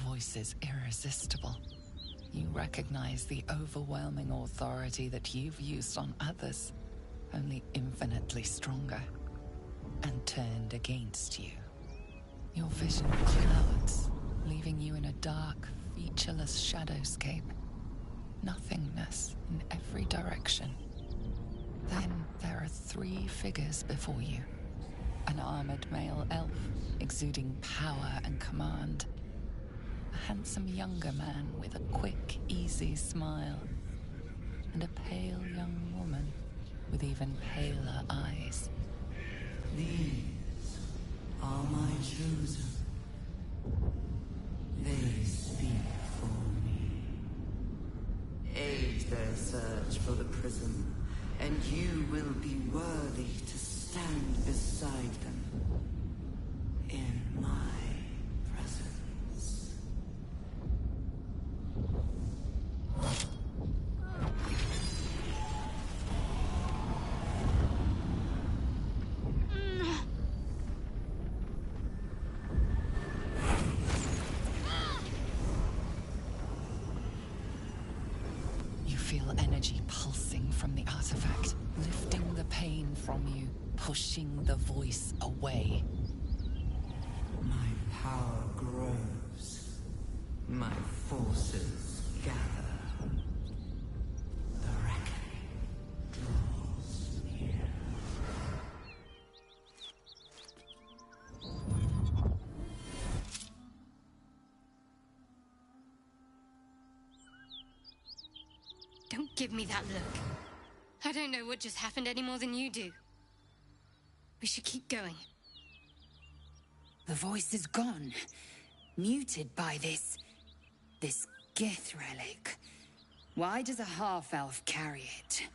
[SPEAKER 2] voice is irresistible. You recognize the overwhelming authority that you've used on others, only infinitely stronger, and turned against you. Your vision clouds, leaving you in a dark, featureless shadowscape. Nothingness in every direction. Then there are 3 figures before you. An armored male elf, exuding power and command. A handsome younger man with a quick, easy smile. And a pale young woman with even paler eyes.
[SPEAKER 13] These are my chosen. They speak for me. Aid their search for the prism, and you will be worthy to stand beside them in my presence.
[SPEAKER 2] You feel energy pulsing from the artifact, lifting the pain from you, pushing the voice away.
[SPEAKER 13] My power grows. My forces gather. The reckoning draws near.
[SPEAKER 3] Don't give me that look. I don't know what just happened any more than you do. We should keep going.
[SPEAKER 7] The voice is gone. Muted by this Gith relic. Why does a half-elf carry it?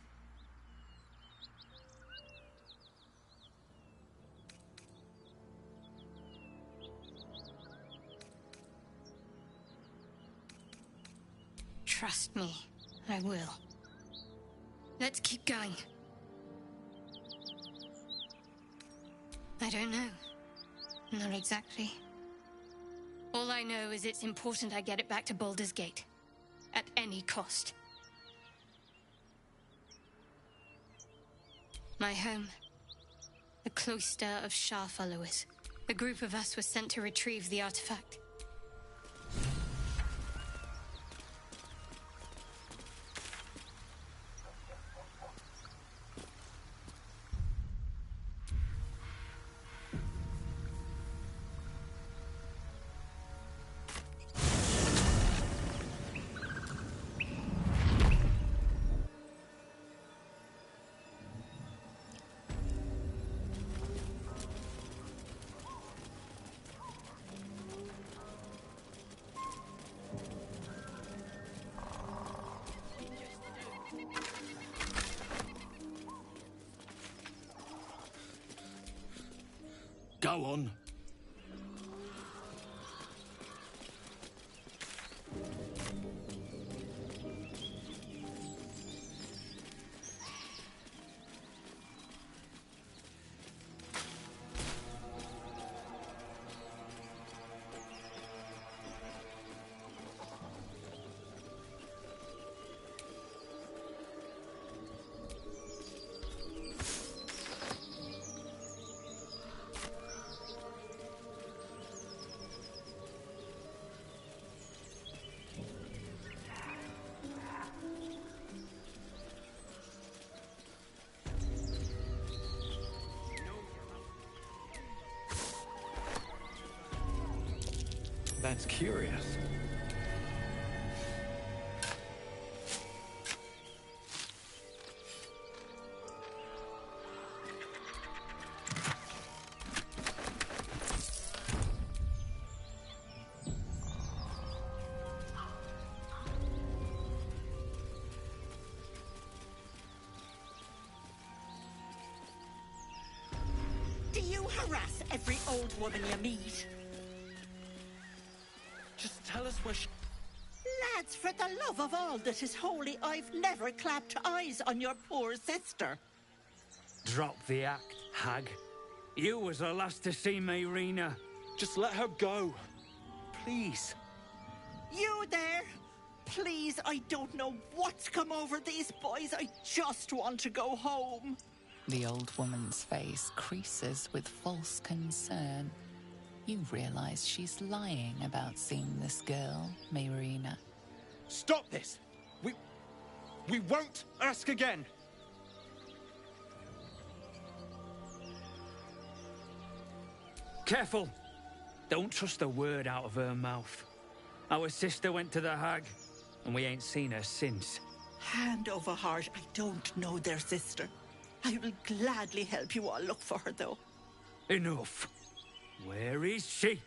[SPEAKER 3] Trust me, I will. Let's keep going. I don't know. Not exactly. All I know is it's important I get it back to Baldur's Gate. At any cost. My home. The cloister of Shah followers. A group of us was sent to retrieve the artifact.
[SPEAKER 18] Go on.
[SPEAKER 1] That's curious.
[SPEAKER 11] Do you harass every old woman you meet?
[SPEAKER 18] Just tell us where she...
[SPEAKER 11] Lads, for the love of all that is holy, I've never clapped eyes on your poor sister.
[SPEAKER 19] Drop the act, hag. You was the last to see me, Rena.
[SPEAKER 18] Just let her go. Please.
[SPEAKER 11] You there? Please, I don't know what's come over these boys. I just want to go home.
[SPEAKER 2] The old woman's face creases with false concern. You realize she's lying about seeing this girl, Mayrina.
[SPEAKER 9] Stop this! We won't ask again!
[SPEAKER 19] Careful! Don't trust a word out of her mouth. Our sister went to the hag, and we ain't seen her since.
[SPEAKER 11] Hand over heart, I don't know their sister. I will gladly help you all look for her, though.
[SPEAKER 19] Enough. Where is she?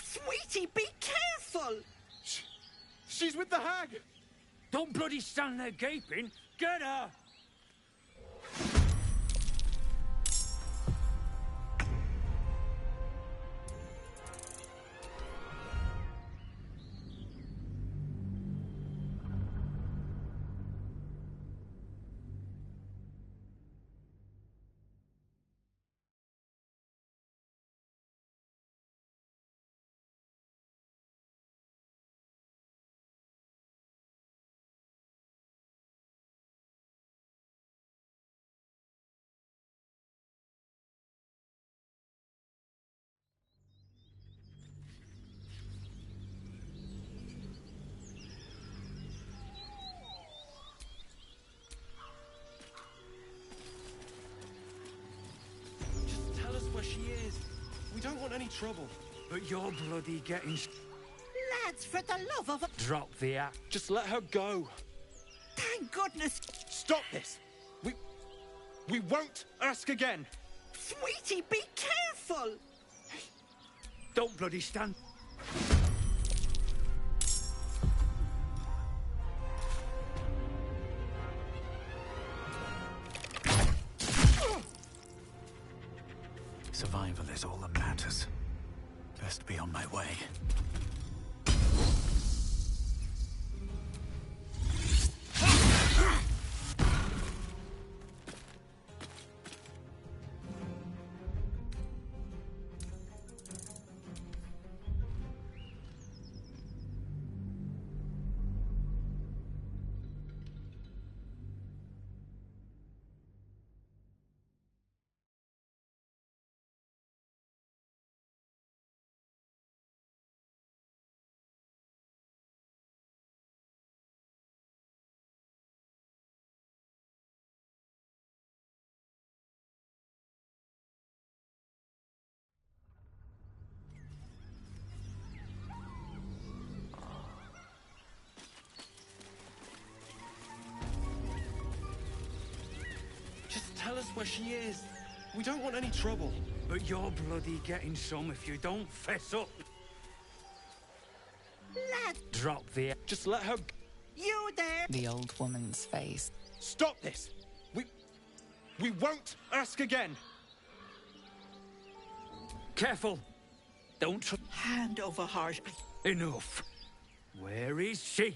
[SPEAKER 11] Sweetie, be careful!
[SPEAKER 9] She's with the hag!
[SPEAKER 19] Don't bloody stand there gaping. Get her!
[SPEAKER 9] Tell us where she is. We don't want any trouble.
[SPEAKER 19] But you're bloody getting...
[SPEAKER 11] Lads, for the love of...
[SPEAKER 19] Drop the act.
[SPEAKER 9] Just let her go.
[SPEAKER 11] Thank goodness.
[SPEAKER 9] Stop this! We won't ask again!
[SPEAKER 11] Sweetie, be careful!
[SPEAKER 19] Don't bloody stand...
[SPEAKER 1] Survival is all that matters. Best be on my way.
[SPEAKER 9] Just tell us where she is. We don't want any trouble.
[SPEAKER 19] But you're bloody getting some if you don't fess up.
[SPEAKER 11] Lad,
[SPEAKER 19] Drop the...
[SPEAKER 9] Just let her...
[SPEAKER 11] you there?
[SPEAKER 2] The old woman's face.
[SPEAKER 9] Stop this! We won't ask again!
[SPEAKER 19] Careful! Don't...
[SPEAKER 11] Hand over heart.
[SPEAKER 19] Enough. Where is she?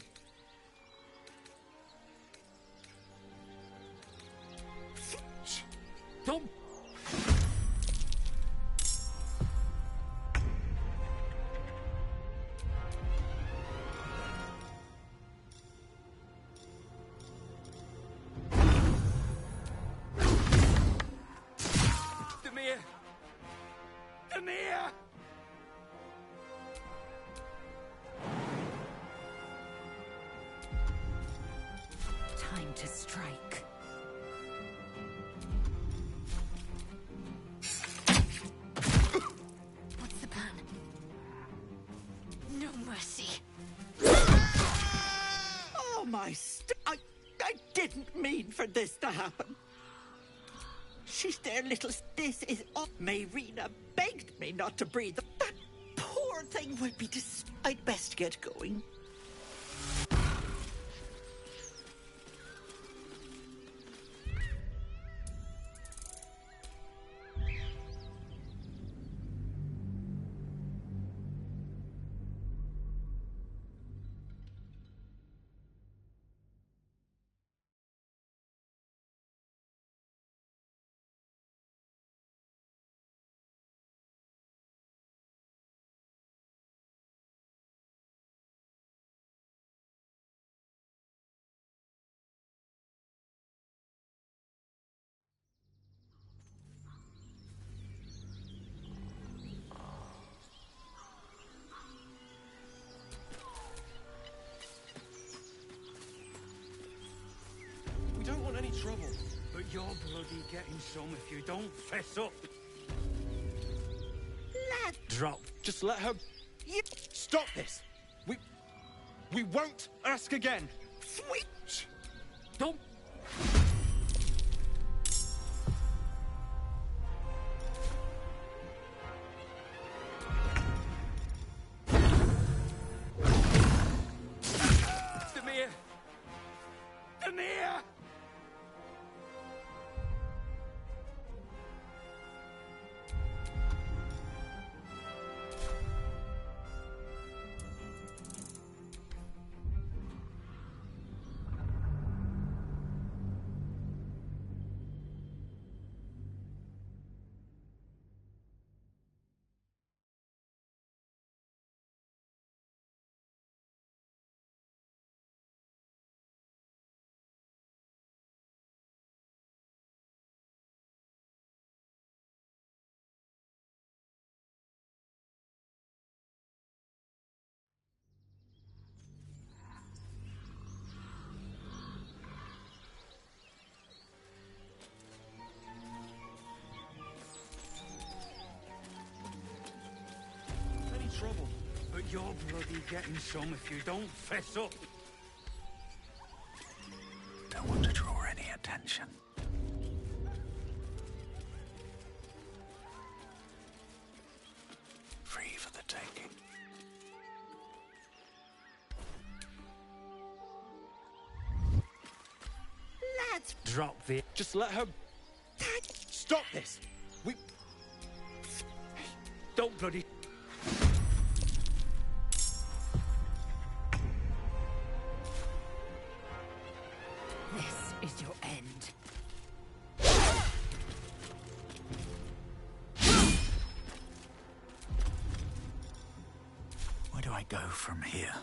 [SPEAKER 19] Don't... Demir! Demir!
[SPEAKER 7] Time to strike.
[SPEAKER 6] What's the plan? No mercy.
[SPEAKER 11] Oh, I didn't mean for this to happen. She's their little... This is... Oh, Mayrina begged me not to breathe. That poor thing will be I'd best get going.
[SPEAKER 19] You're bloody getting some if you don't fess up. Drop.
[SPEAKER 9] Just let her... Stop this! We won't ask again!
[SPEAKER 11] Sweet!
[SPEAKER 19] Don't... Demir! Demir! Trouble. But you're bloody getting some if you don't fess up.
[SPEAKER 1] Don't want to draw any attention. Free for the taking.
[SPEAKER 11] Lads!
[SPEAKER 19] Drop the...
[SPEAKER 9] Just let her... Stop this!
[SPEAKER 19] Don't bloody...
[SPEAKER 7] This is your end.
[SPEAKER 1] Where do I go from here?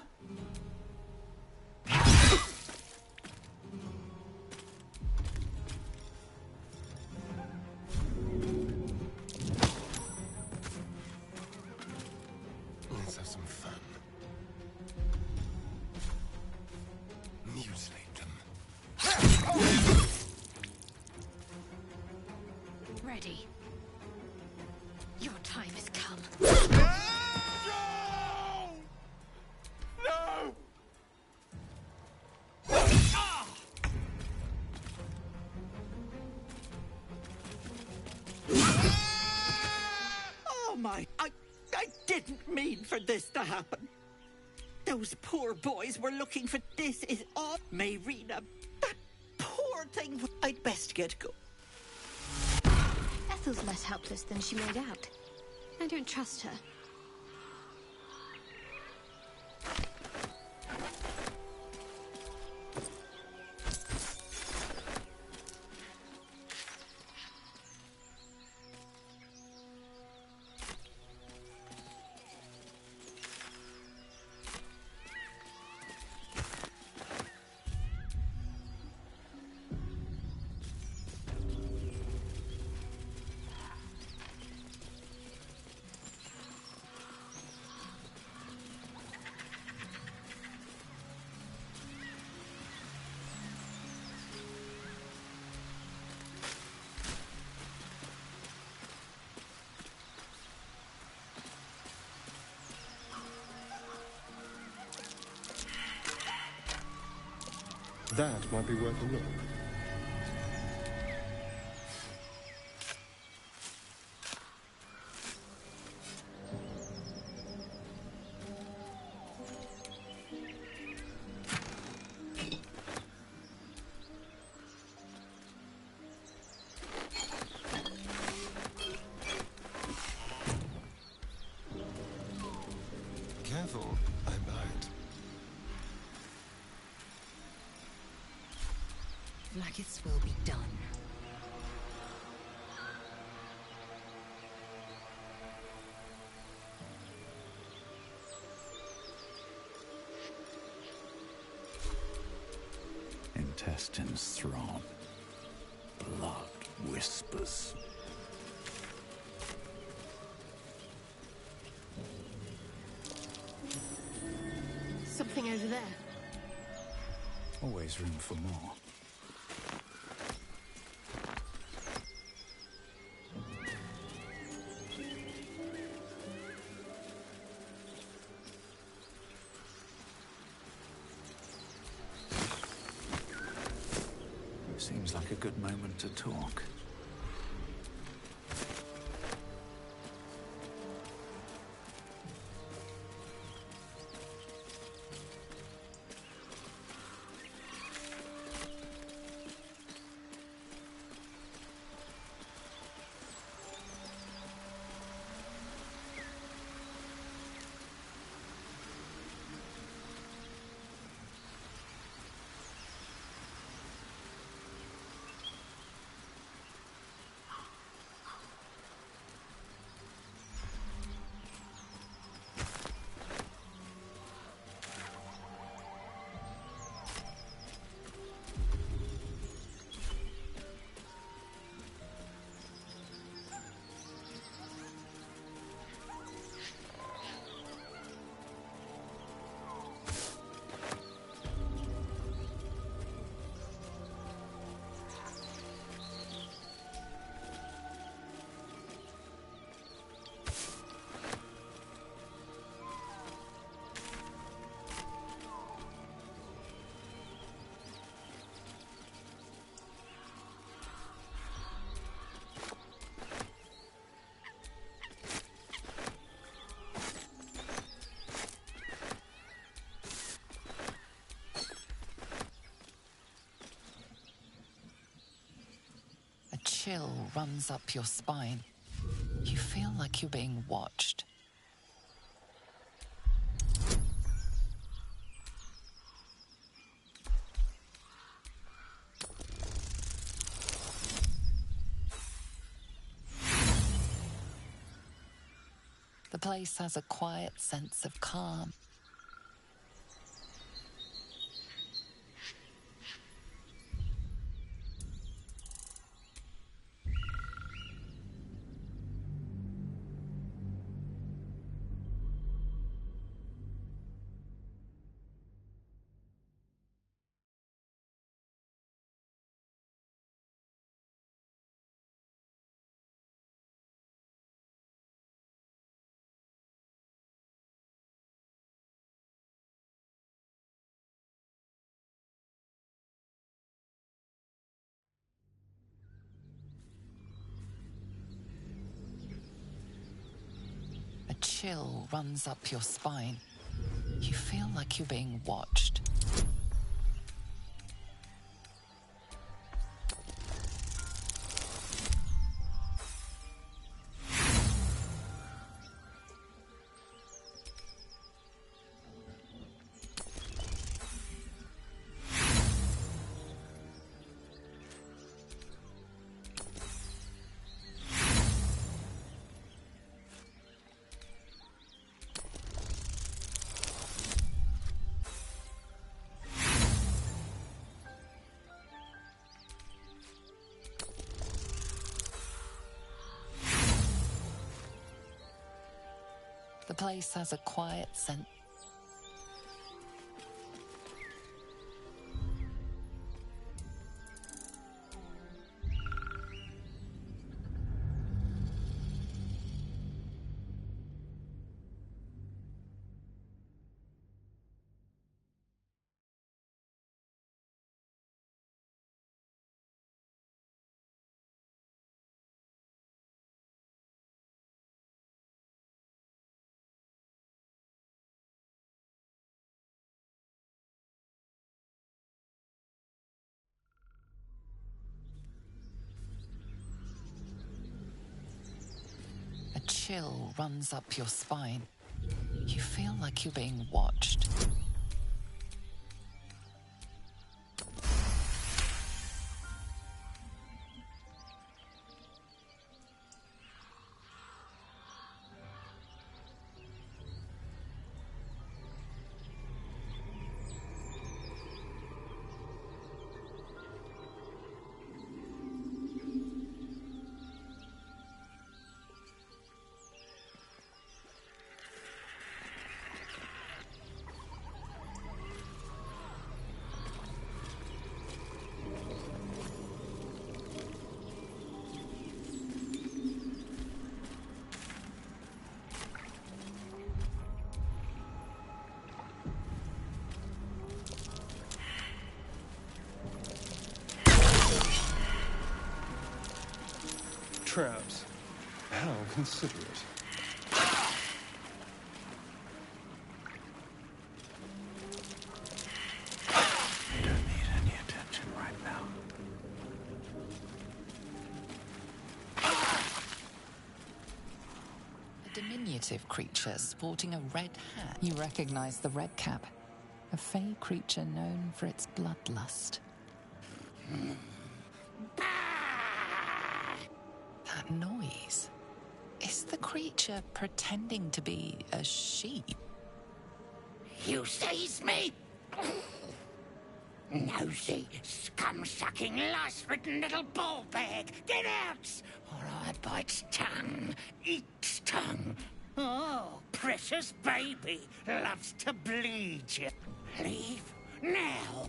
[SPEAKER 5] Let's have some fun. Mutilate them.
[SPEAKER 3] Ready. Your time has come.
[SPEAKER 9] No!
[SPEAKER 11] Oh my... I didn't mean for this to happen. Those poor boys were looking for... This is all... Mayrina, that poor thing... I'd best get go.
[SPEAKER 3] Ethel's less helpless than she made out. I don't trust her.
[SPEAKER 5] That might be worth a look. Careful, I bite.
[SPEAKER 7] Blackets will be done.
[SPEAKER 1] Intestines throb. Blood whispers.
[SPEAKER 3] Something over there.
[SPEAKER 1] Always room for more. a good moment to talk.
[SPEAKER 2] Chill runs up your spine. You feel like you're being watched. The place has a quiet sense of calm. A chill runs up your spine. You feel like you're being watched. The place has a quiet sense. A chill runs up your spine. You feel like you're being watched.
[SPEAKER 9] traps. How considerate.
[SPEAKER 1] You don't need any attention right now.
[SPEAKER 2] A diminutive creature sporting a red hat. You recognize the red cap, a fey creature known for its bloodlust. That noise. Is the creature pretending to be a sheep?
[SPEAKER 11] You seize me? Nosy, scum-sucking, lice-ridden little ball bag! Get out! Or I bite tongue, eat tongue. Oh, precious baby loves to bleed you. Leave now.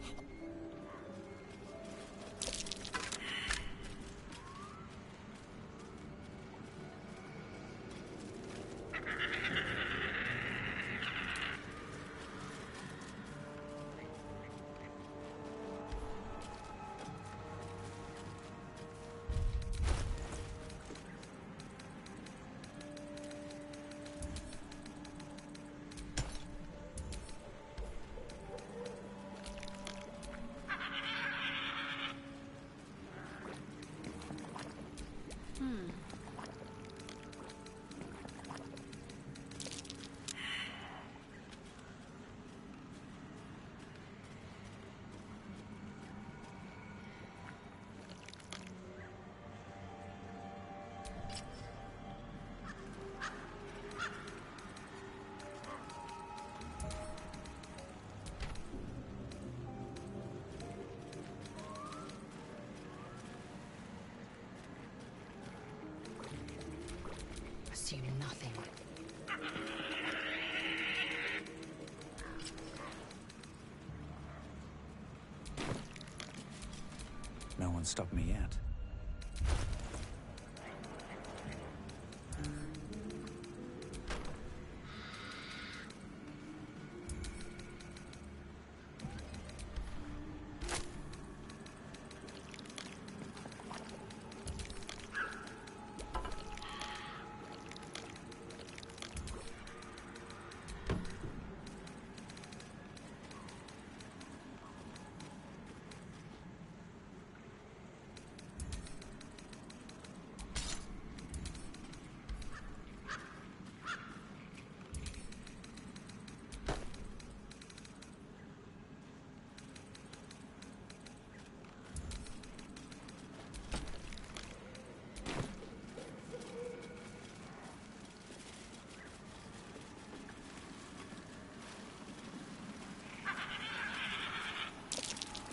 [SPEAKER 7] Assume nothing.
[SPEAKER 1] No one stopped me yet.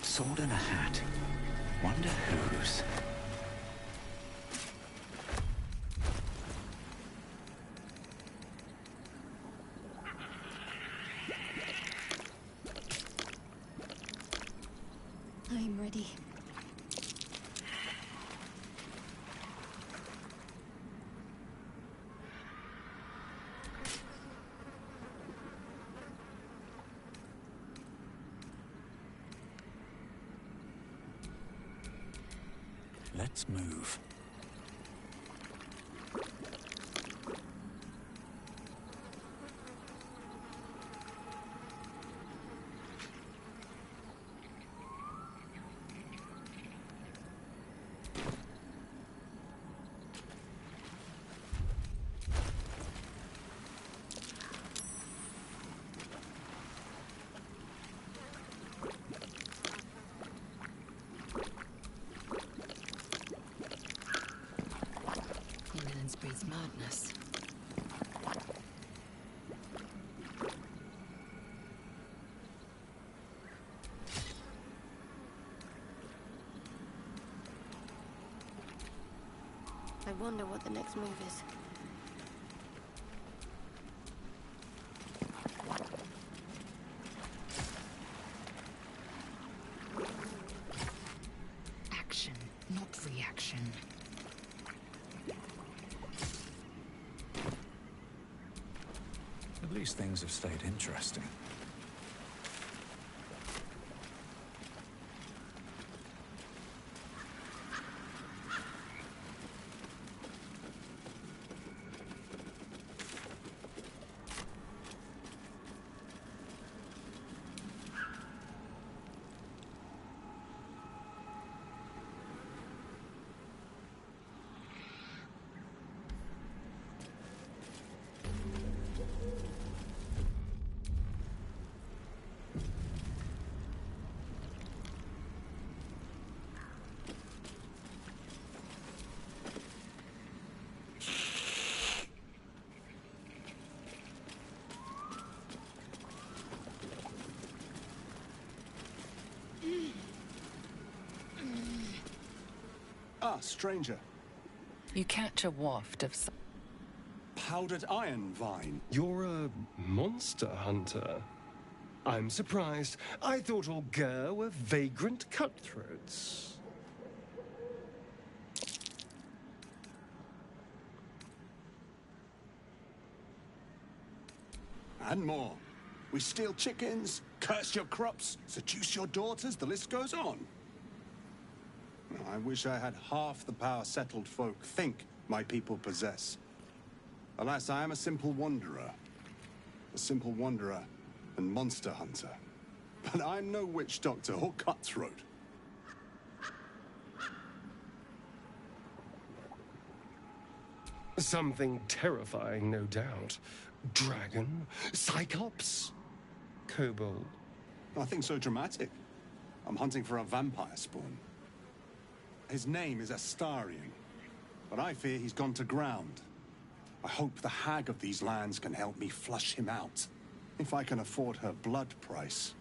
[SPEAKER 1] Sword and a hat. Wonder whose.
[SPEAKER 6] I'm ready.
[SPEAKER 1] Let's move.
[SPEAKER 7] Ignorance breeds madness.
[SPEAKER 3] I wonder what the next move is.
[SPEAKER 7] Action, not reaction.
[SPEAKER 1] At least things have stayed interesting. Ah, stranger.
[SPEAKER 2] You catch a waft of...
[SPEAKER 1] Powdered iron vine.
[SPEAKER 5] You're a monster hunter. I'm surprised. I thought all Gur were vagrant cutthroats.
[SPEAKER 1] And more. We steal chickens, curse your crops, seduce your daughters, the list goes on. I wish I had half the power settled folk think my people possess. Alas, I am a simple wanderer. A simple wanderer and monster hunter. But I'm no witch doctor or cutthroat.
[SPEAKER 5] Something terrifying, no doubt. Dragon? Cyclops? Kobold?
[SPEAKER 1] Nothing so dramatic. I'm hunting for a vampire spawn. His name is Astarion, but I fear he's gone to ground. I hope the hag of these lands can help me flush him out, if I can afford her blood price.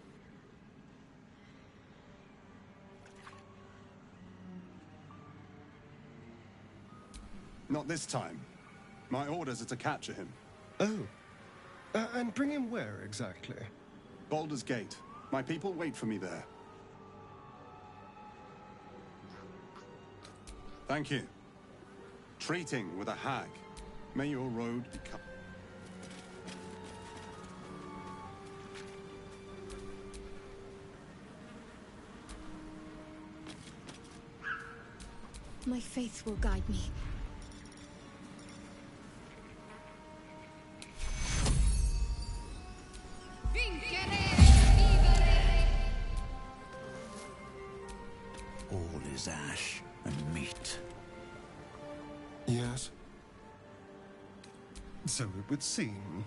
[SPEAKER 1] Not this time. My orders are to capture him.
[SPEAKER 5] Oh. And bring him where, exactly?
[SPEAKER 1] Baldur's Gate. My people wait for me there. Thank you. Treating with a hag. May your road become...
[SPEAKER 6] My faith will guide me.
[SPEAKER 1] All is ash and meat.
[SPEAKER 5] Yes. So it would seem.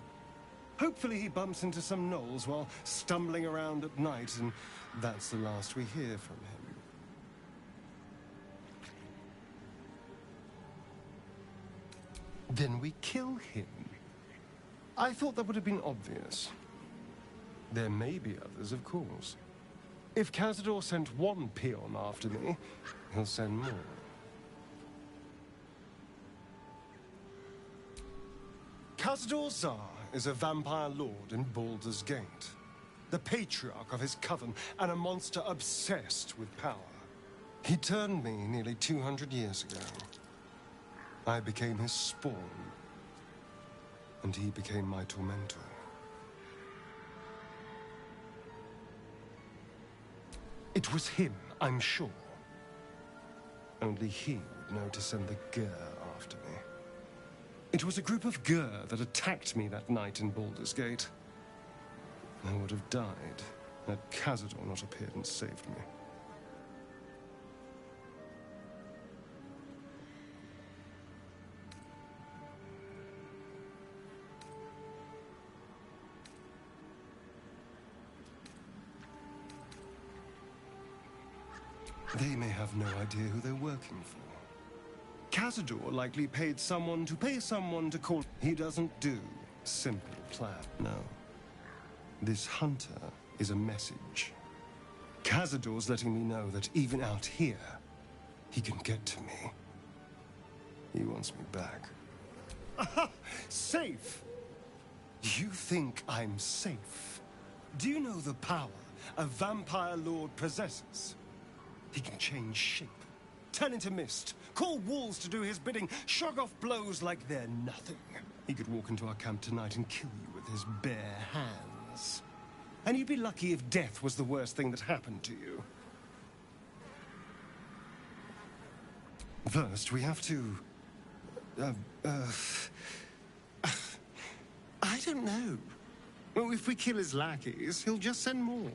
[SPEAKER 5] Hopefully he bumps into some gnolls while stumbling around at night, and that's the last we hear from him. Then we kill him. I thought that would have been obvious. There may be others, of course. If Cazador sent one peon after me, he'll send more. Cazador Zar is a vampire lord in Baldur's Gate, the patriarch of his coven and a monster obsessed with power. He turned me nearly 200 years ago. I became his spawn, and he became my tormentor. It was him, I'm sure. Only he would know to send the Gur after me. It was a group of Gur that attacked me that night in Baldur's Gate. I would have died had Cazador not appeared and saved me. They may have no idea who they're working for. Cazador likely paid someone to pay someone to call. He doesn't do simple plan, no. This hunter is a message. Cazador's letting me know that even out here, he can get to me. He wants me back. Aha! Safe! You think I'm safe? Do you know the power a vampire lord possesses? He can change shape, turn into mist, call wolves to do his bidding, shrug off blows like they're nothing. He could walk into our camp tonight and kill you with his bare hands. And you'd be lucky if death was the worst thing that happened to you. First, we have to... I don't know. Well, if we kill his lackeys, he'll just send more.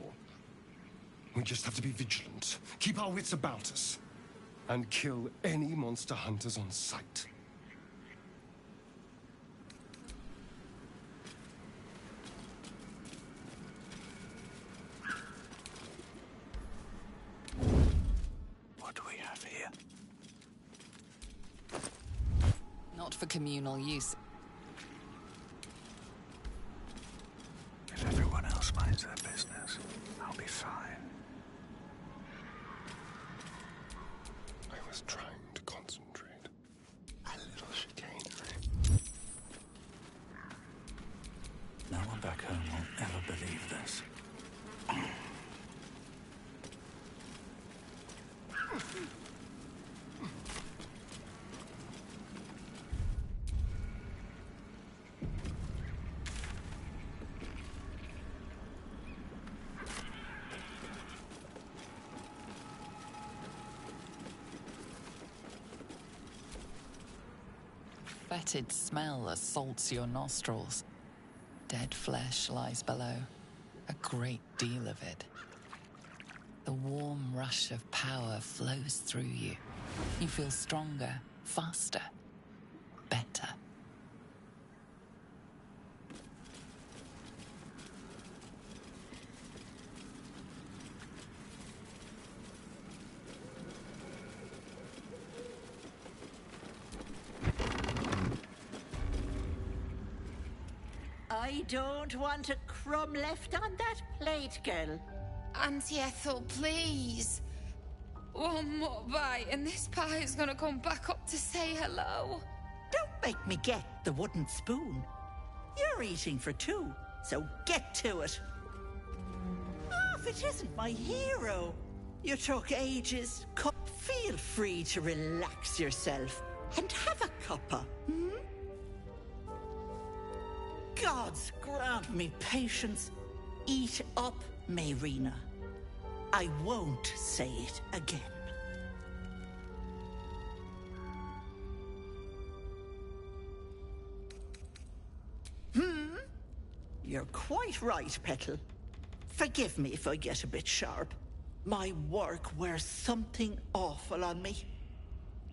[SPEAKER 5] We just have to be vigilant, keep our wits about us, and kill any monster hunters on sight.
[SPEAKER 1] What do we have here?
[SPEAKER 2] Not for communal use.
[SPEAKER 1] If everyone else minds their business, I'll be fine.
[SPEAKER 5] I was trying to
[SPEAKER 18] back home will ever believe this.
[SPEAKER 2] Fetid smell assaults your nostrils. Dead flesh lies below, a great deal of it. The warm rush of power flows through you. You feel stronger, faster, better.
[SPEAKER 11] I don't want a crumb left on that plate, girl.
[SPEAKER 20] Auntie Ethel, please. One more bite and this pie is gonna come back up to say hello.
[SPEAKER 11] Don't make me get the wooden spoon. You're eating for two, so get to it. Oh, if it isn't my hero. You took ages. Feel free to relax yourself and have a cuppa, hmm? Gods grant me patience. Eat up, Mayrina. I won't say it again. You're quite right, Petal. Forgive me if I get a bit sharp. My work wears something awful on me.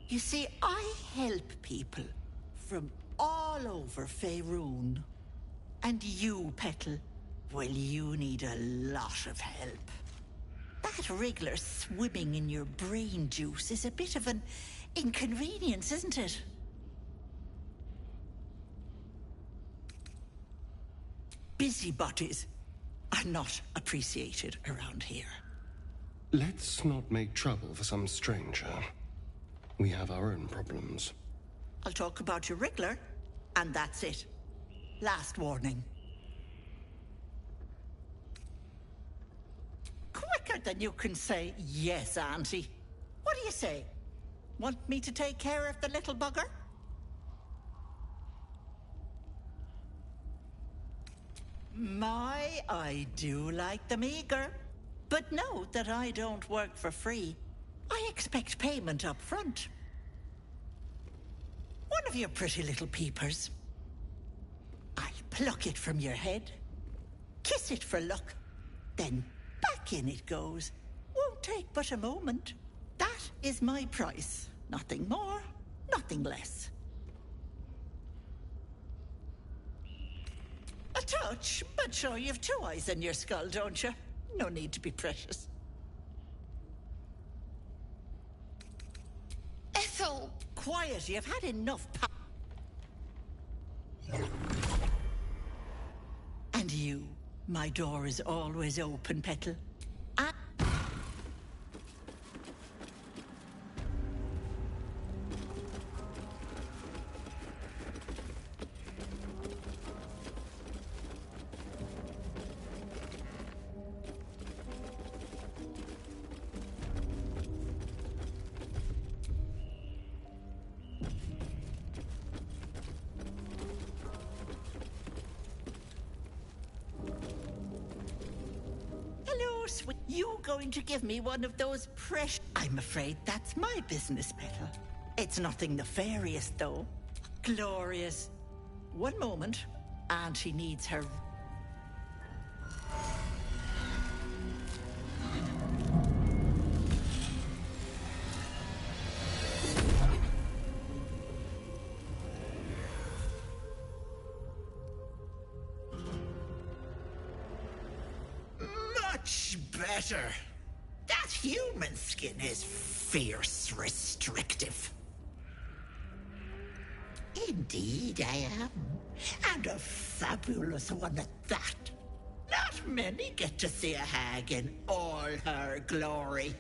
[SPEAKER 11] You see, I help people from all over Faerun. And you, Petal, well, you need a lot of help. That wriggler swimming in your brain juice is a bit of an inconvenience, isn't it? Busybodies are not appreciated around here.
[SPEAKER 5] Let's not make trouble for some stranger. We have our own problems.
[SPEAKER 11] I'll talk about your wriggler, and that's it. Last warning. Quicker than you can say yes, Auntie. What do you say? Want me to take care of the little bugger? I do like them eager. But note that I don't work for free. I expect payment up front. One of your pretty little peepers. I'll pluck it from your head, kiss it for luck, then back in it goes. Won't take but a moment. That is my price. Nothing more, nothing less. A touch, but sure you've two eyes in your skull, don't you? No need to be precious.
[SPEAKER 20] Ethel!
[SPEAKER 11] Quiet, you've had enough And you, my door is always open, Petal. You going to give me one of those precious... I'm afraid that's my business, Petal. It's nothing nefarious, though. Glorious. One moment. Auntie needs her... Much better. That human skin is fierce restrictive. Indeed I am. And a fabulous one at that. Not many get to see a hag in all her glory.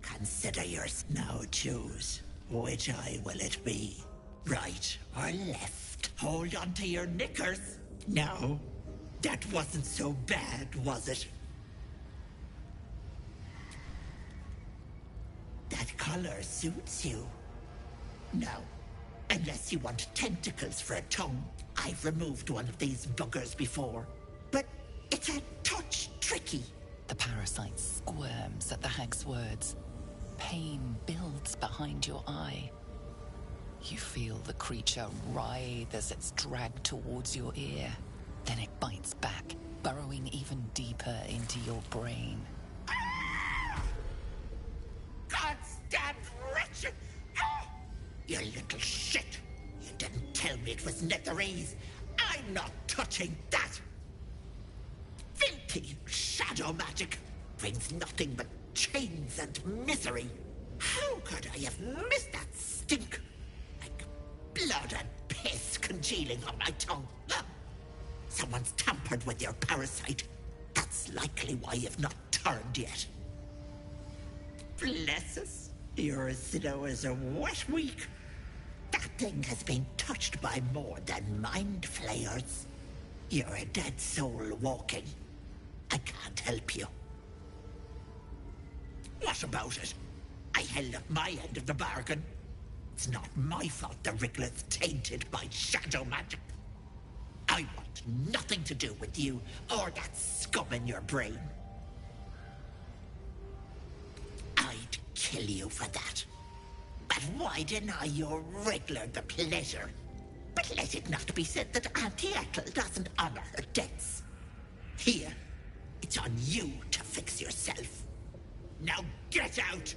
[SPEAKER 11] Consider yours. Now choose. Which eye will it be? Right or left? Hold on to your knickers. No. that wasn't so bad, was it? That color suits you. No, unless you want tentacles for a tongue. I've removed one of these buggers before, but it's a touch tricky.
[SPEAKER 2] The parasite squirms at the hag's words. Pain builds behind your eye. You feel the creature writhe as it's dragged towards your ear. Then it bites back, burrowing even deeper into your brain.
[SPEAKER 11] Goddamn wretched! You little shit! You didn't tell me it was Netherese. I'm not touching that! Filthy shadow magic brings nothing but chains and misery. How could I have missed that stink? Like blood and piss congealing on my tongue. Someone's tampered with your parasite. That's likely why you've not turned yet. Bless us, you're as slow as a wet week. That thing has been touched by more than mind flayers. You're a dead soul walking. I can't help you. What about it? I held up my end of the bargain. It's not my fault the Wriggler's tainted by shadow magic. I want nothing to do with you or that scum in your brain. I'd kill you for that. But why deny your Wriggler the pleasure? But let it not be said that Auntie Ethel doesn't honor her debts. Here, it's on you to fix yourself. Now get out!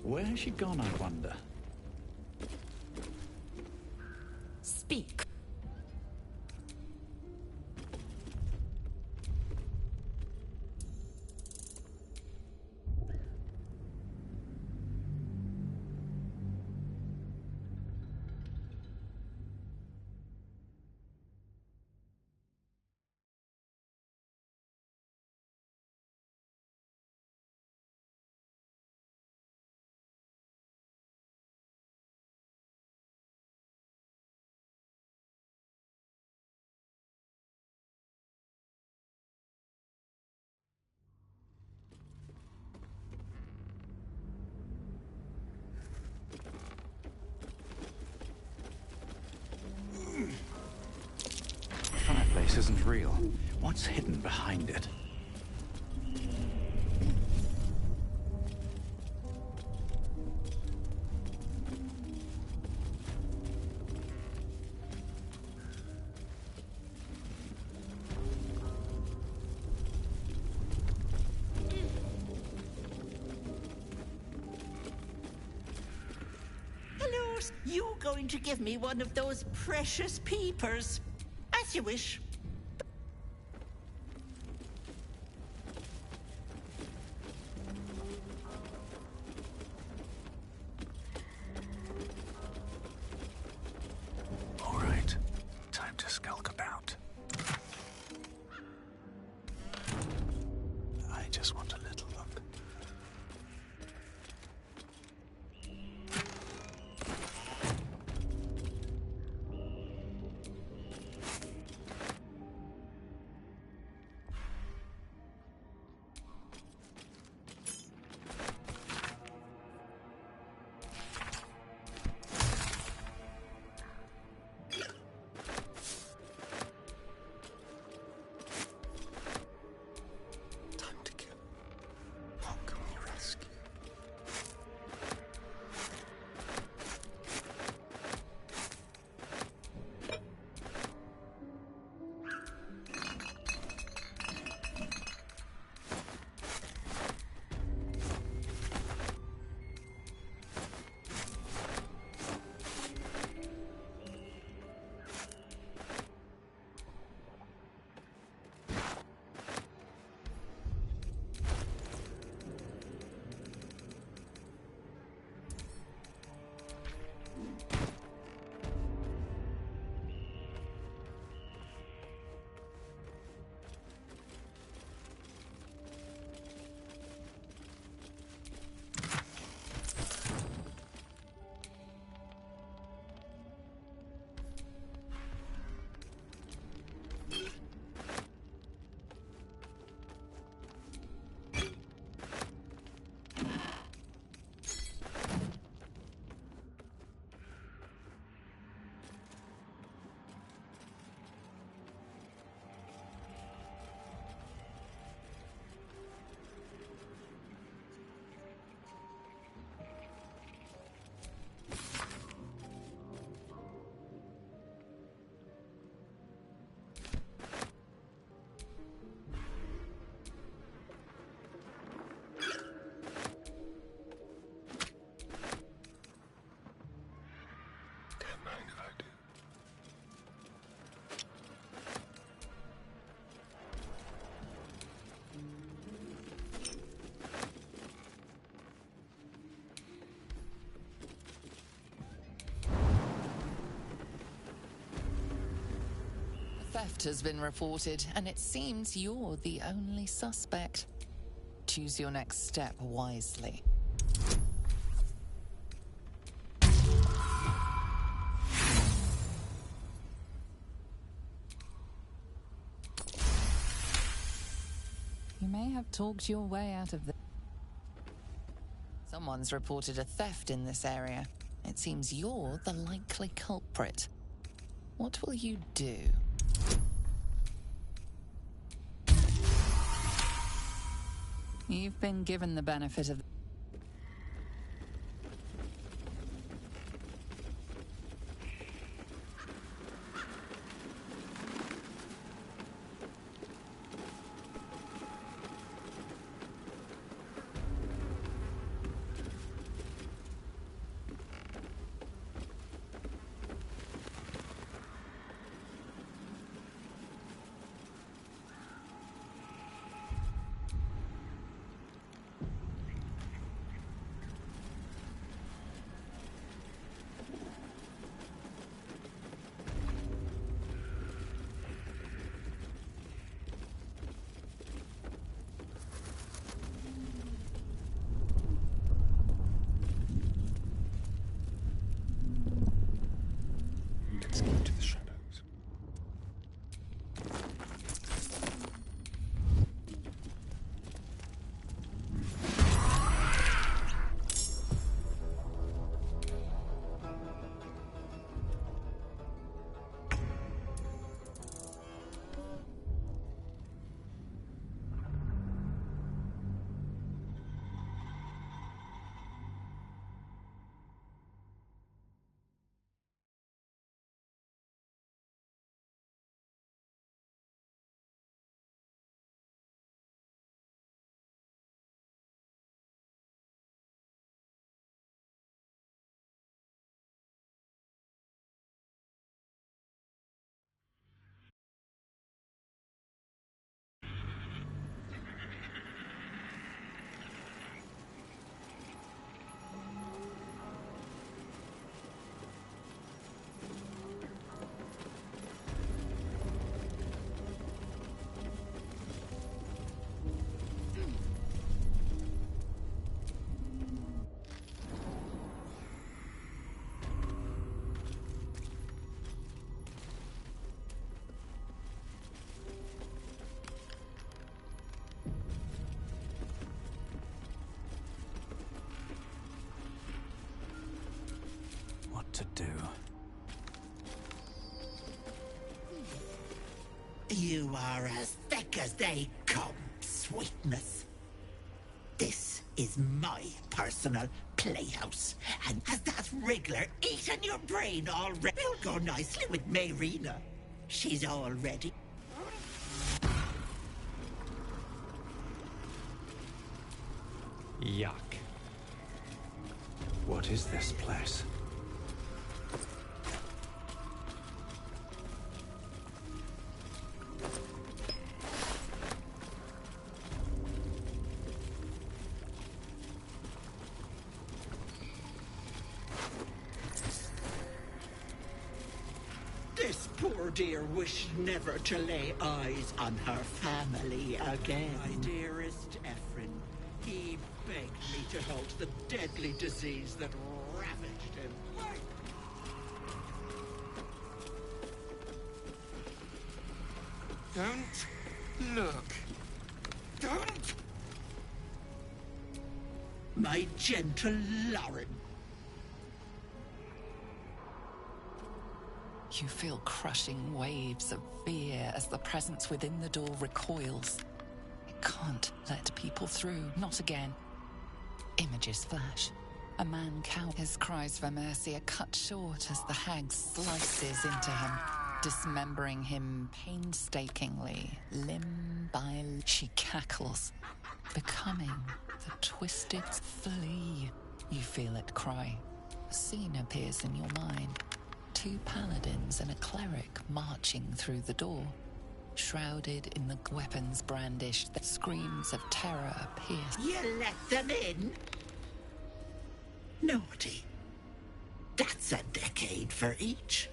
[SPEAKER 21] Where has she gone, I wonder?
[SPEAKER 7] Speak.
[SPEAKER 21] Fireplace isn't real. What's hidden behind it?
[SPEAKER 11] Hello, you going to give me one of those precious peepers? As you wish.
[SPEAKER 21] All right, time to skulk about. I just want a little look.
[SPEAKER 2] theft has been reported, and it seems you're the only suspect. Choose your next step wisely. You may have talked your way out of the... Someone's reported a theft in this area. It seems you're the likely culprit. What will you do? You've been given the benefit of...
[SPEAKER 5] Escape to the shadows.
[SPEAKER 21] To do.
[SPEAKER 11] You are as thick as they come, sweetness. This is my personal playhouse, and has that wriggler eaten your brain already? It'll go nicely with Mayrina. She's all ready.
[SPEAKER 21] Yuck. What is this place?
[SPEAKER 11] This poor dear wished never to lay eyes on her family again. My dearest Ephraim, he begged me to halt the deadly disease that ravaged him.
[SPEAKER 10] Don't look. Don't!
[SPEAKER 11] My gentle Lauren.
[SPEAKER 2] You feel crushing waves of fear as the presence within the door recoils. It can't let people through, not again. Images flash. A man his cries for mercy are cut short as the hag slices into him, dismembering him painstakingly, limb by limb. She cackles, becoming the twisted flea. You feel it cry. A scene appears in your mind. 2 paladins and a cleric marching through the door, shrouded in the weapons brandished. The screams of terror pierce.
[SPEAKER 11] You let them in? Naughty. That's a decade for each.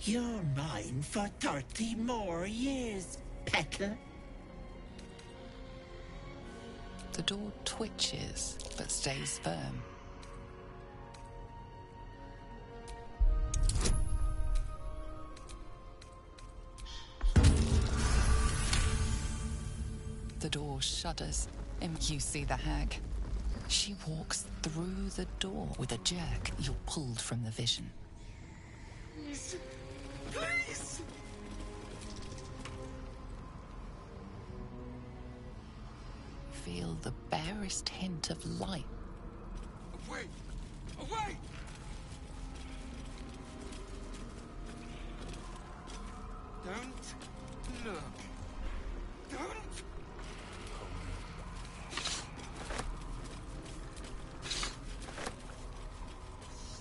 [SPEAKER 11] You're mine for 30 more years, petal.
[SPEAKER 2] The door twitches, but stays firm. The door shudders, and you see the hag. She walks through the door. With a jerk, you're pulled from the vision.
[SPEAKER 11] Please. Please.
[SPEAKER 2] Feel the barest hint of light.
[SPEAKER 9] Away! Away! Don't look. Don't!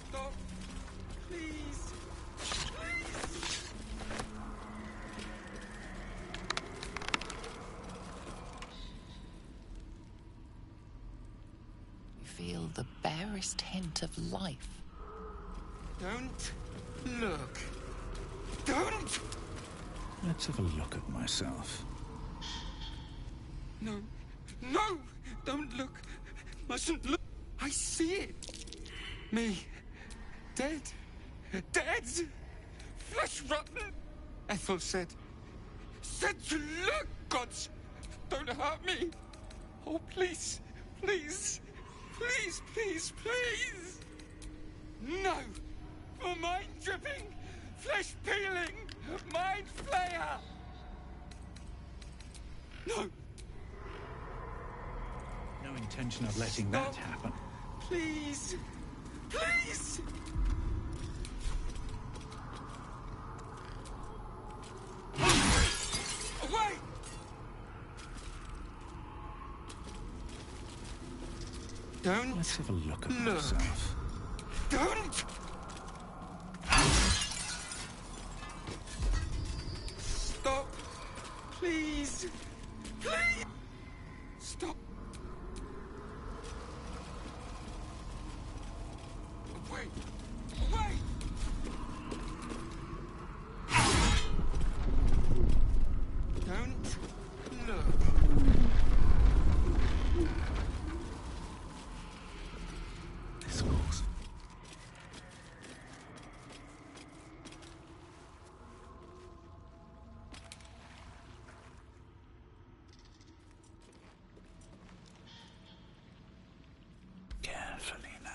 [SPEAKER 9] Stop! Please! Please!
[SPEAKER 2] You feel the barest hint of life.
[SPEAKER 9] Don't look. Don't!
[SPEAKER 18] Let's have a look at myself.
[SPEAKER 9] No. No! Don't look. Mustn't look. I see it. Me. Dead. Dead! Flesh rotten! Ethel said. Said to look, gods! Don't hurt me! Oh, please. Please. Please, please, please! No! For mind dripping, flesh peeling, mind flayer! No!
[SPEAKER 18] No intention of letting that happen.
[SPEAKER 9] Please! Please! Away! Don't
[SPEAKER 18] Let's have a look at myself.
[SPEAKER 9] Don't! Stop! Please! Please! Stop! Away! Away! Don't look.
[SPEAKER 18] This calls. Carefully now.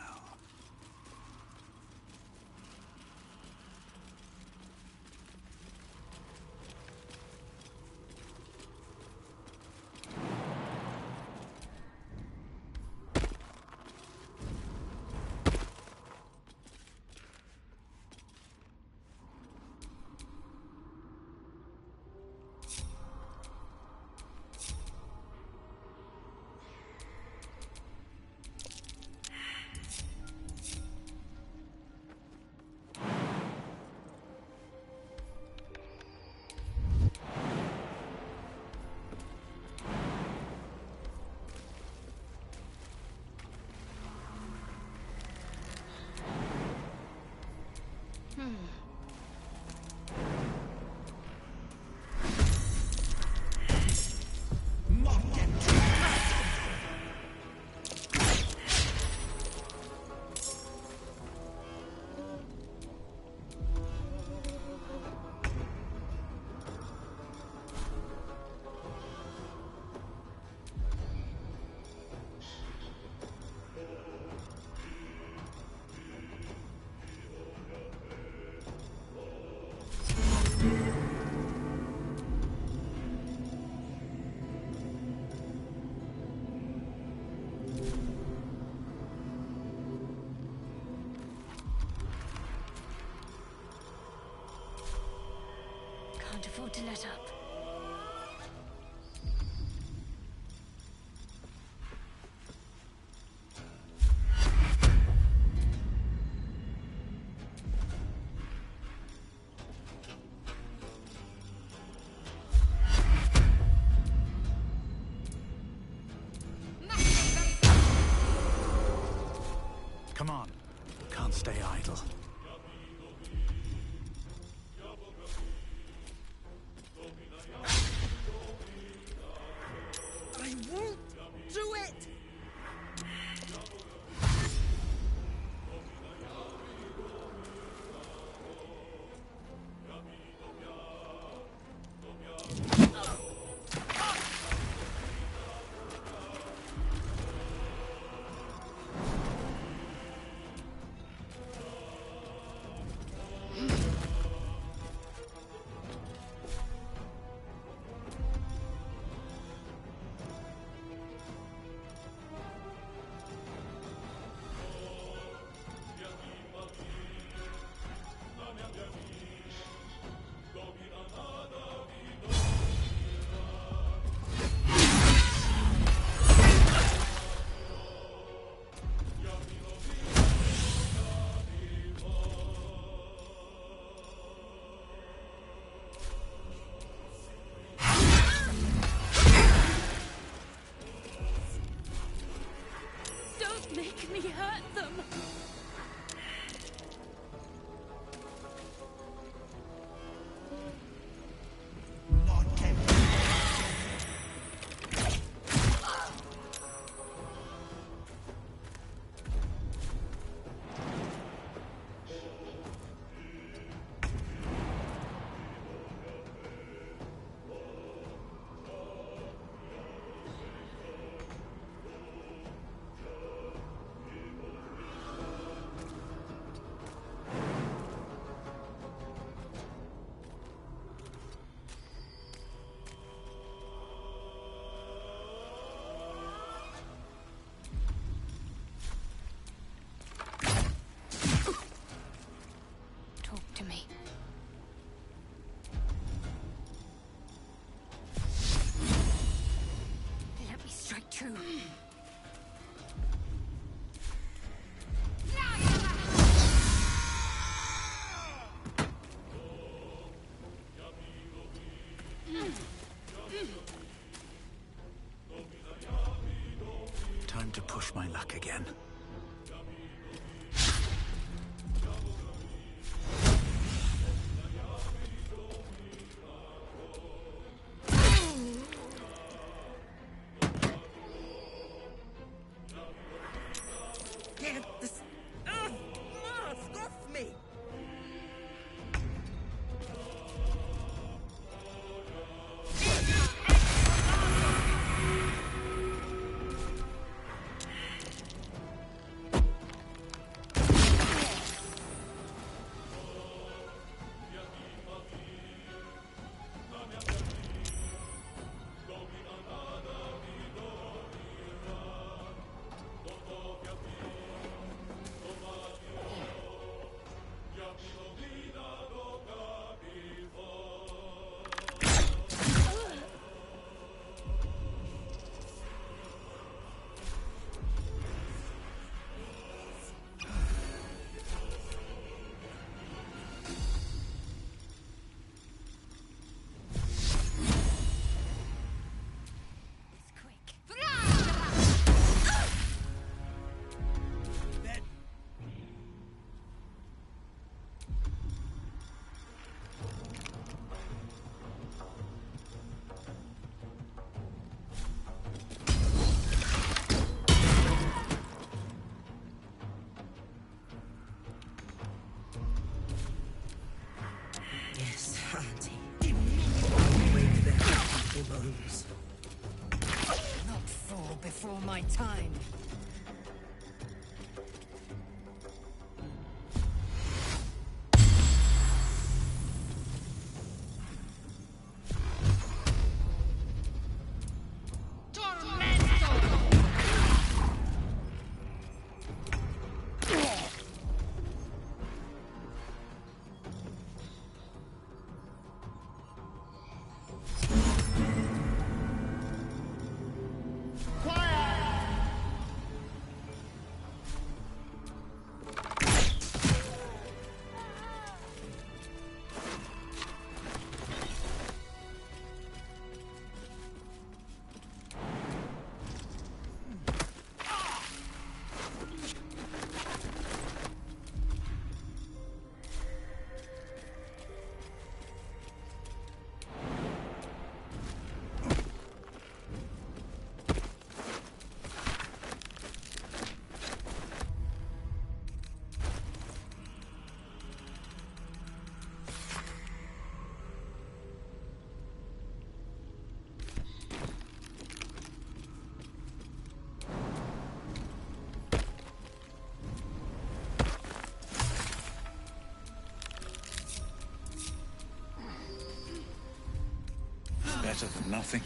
[SPEAKER 3] Can't afford to let up.
[SPEAKER 18] Come on. Can't stay idle. push my luck again.
[SPEAKER 11] Get this mask off me!
[SPEAKER 7] Not fall before my time.
[SPEAKER 18] Better than nothing.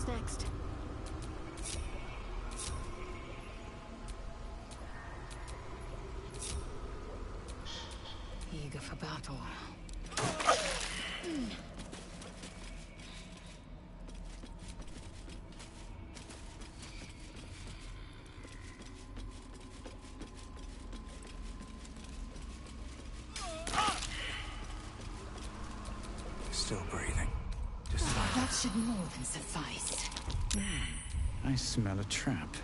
[SPEAKER 3] What's next?
[SPEAKER 7] Eager for battle.
[SPEAKER 21] Still breathing.
[SPEAKER 7] That should more than suffice.
[SPEAKER 21] I smell a trap.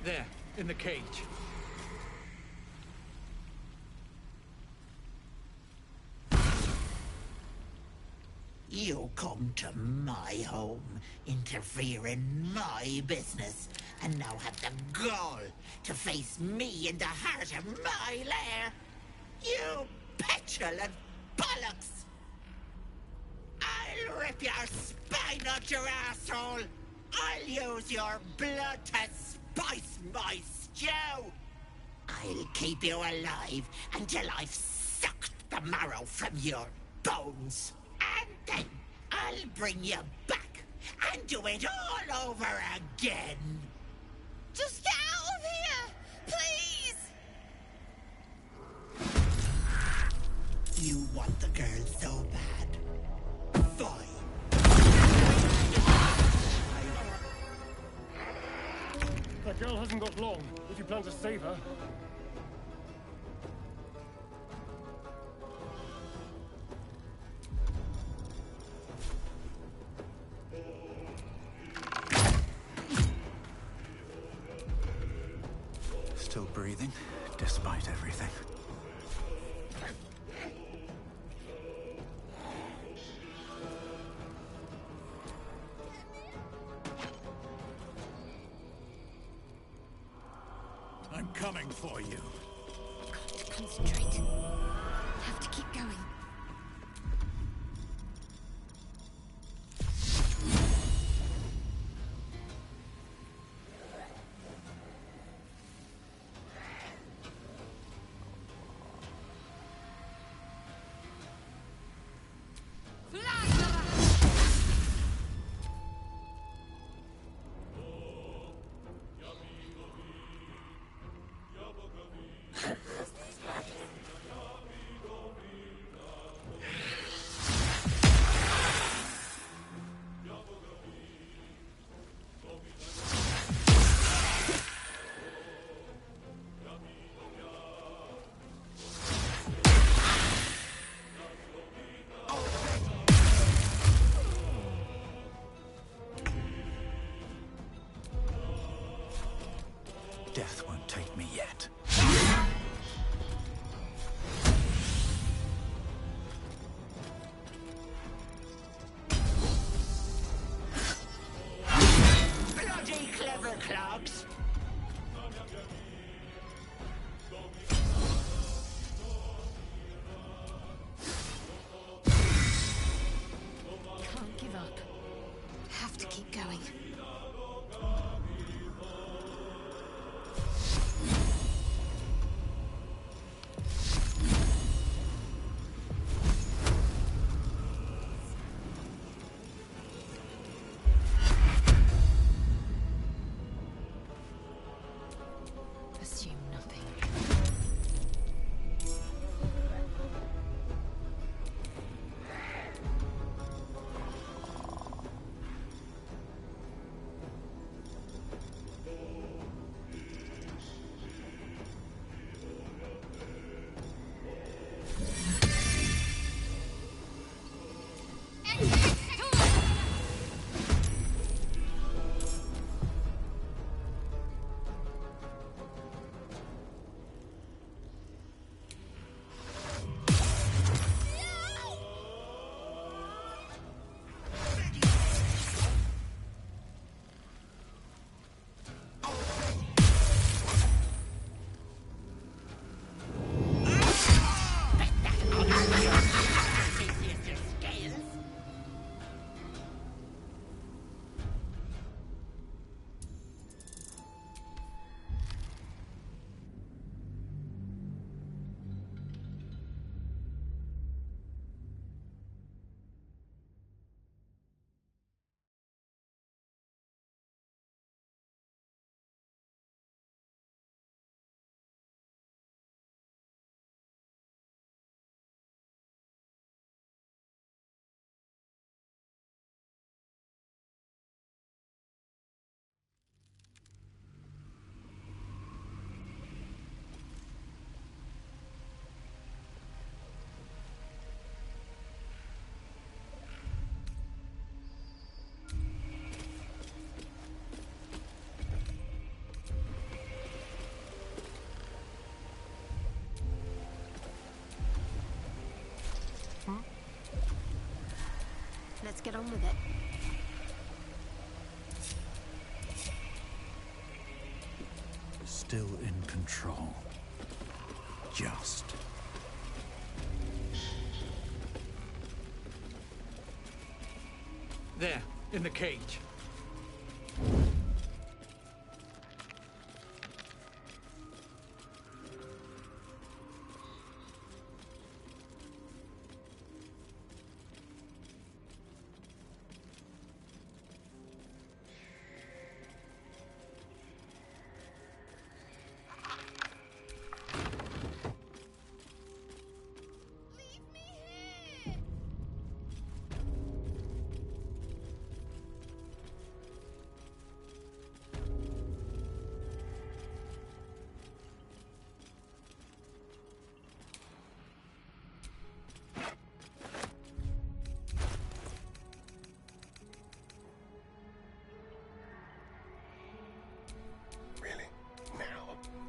[SPEAKER 19] There, in the cage.
[SPEAKER 11] You come to my home, interfere in my business, and now have the gall to face me in the heart of my lair. You petulant bollocks! I'll rip your spine out your asshole! I'll use your blood to spice my stew! I'll keep you alive until I've sucked the marrow from your bones. And then I'll bring you back and do it all over again.
[SPEAKER 20] Just get out of here! Please!
[SPEAKER 11] You want the girl so bad. Fine.
[SPEAKER 5] That girl hasn't got long, if you plan to save her.
[SPEAKER 21] Still breathing, despite everything.
[SPEAKER 18] I'm coming for you.
[SPEAKER 20] Concentrate. Have to keep going.
[SPEAKER 3] let's get on with it.
[SPEAKER 18] Still in control. Just.
[SPEAKER 19] There, in the cage.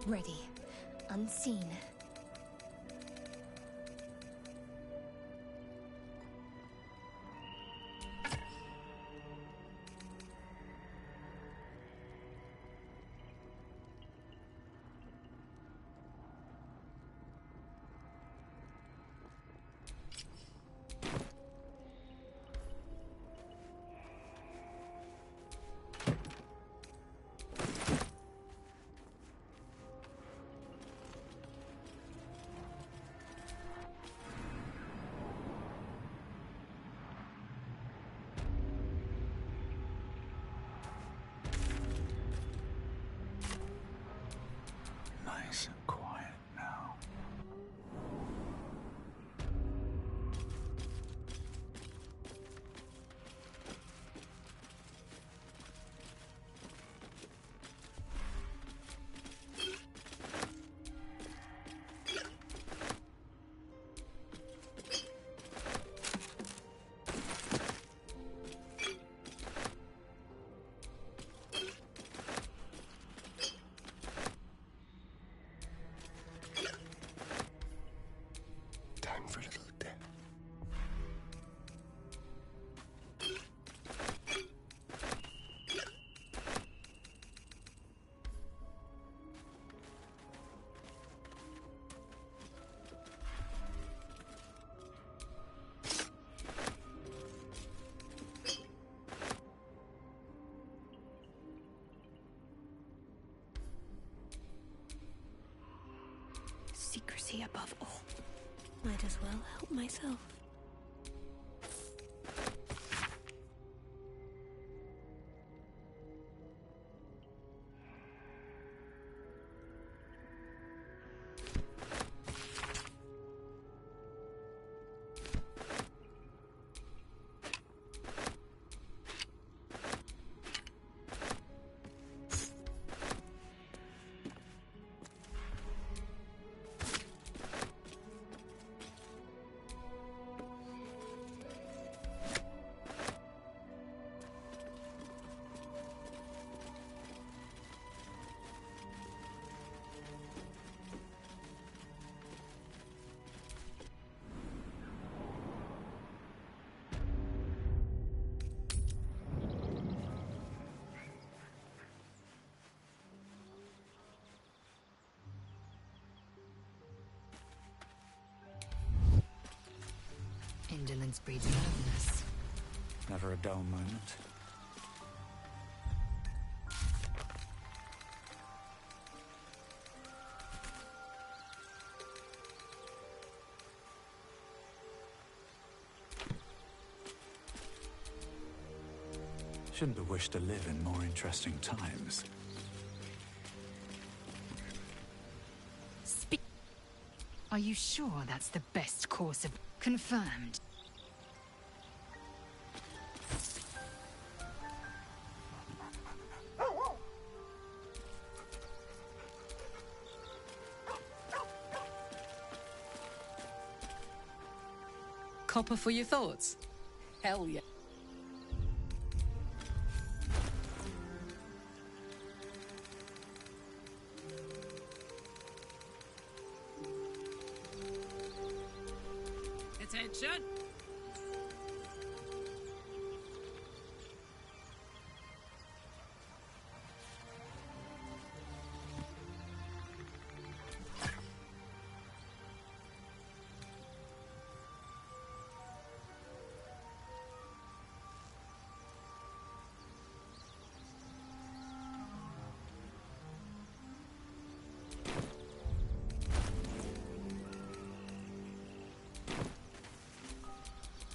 [SPEAKER 3] Ready. Unseen.
[SPEAKER 18] Nice and quiet now.
[SPEAKER 5] Time for a little death.
[SPEAKER 3] Secrecy above all. Might as well help myself.
[SPEAKER 7] Indolence breeds madness.
[SPEAKER 18] Never a dull moment. Shouldn't have wished to live in more interesting times.
[SPEAKER 7] Are you sure that's the best course of... Confirmed.
[SPEAKER 4] Copper for your thoughts? Hell yeah. Attention!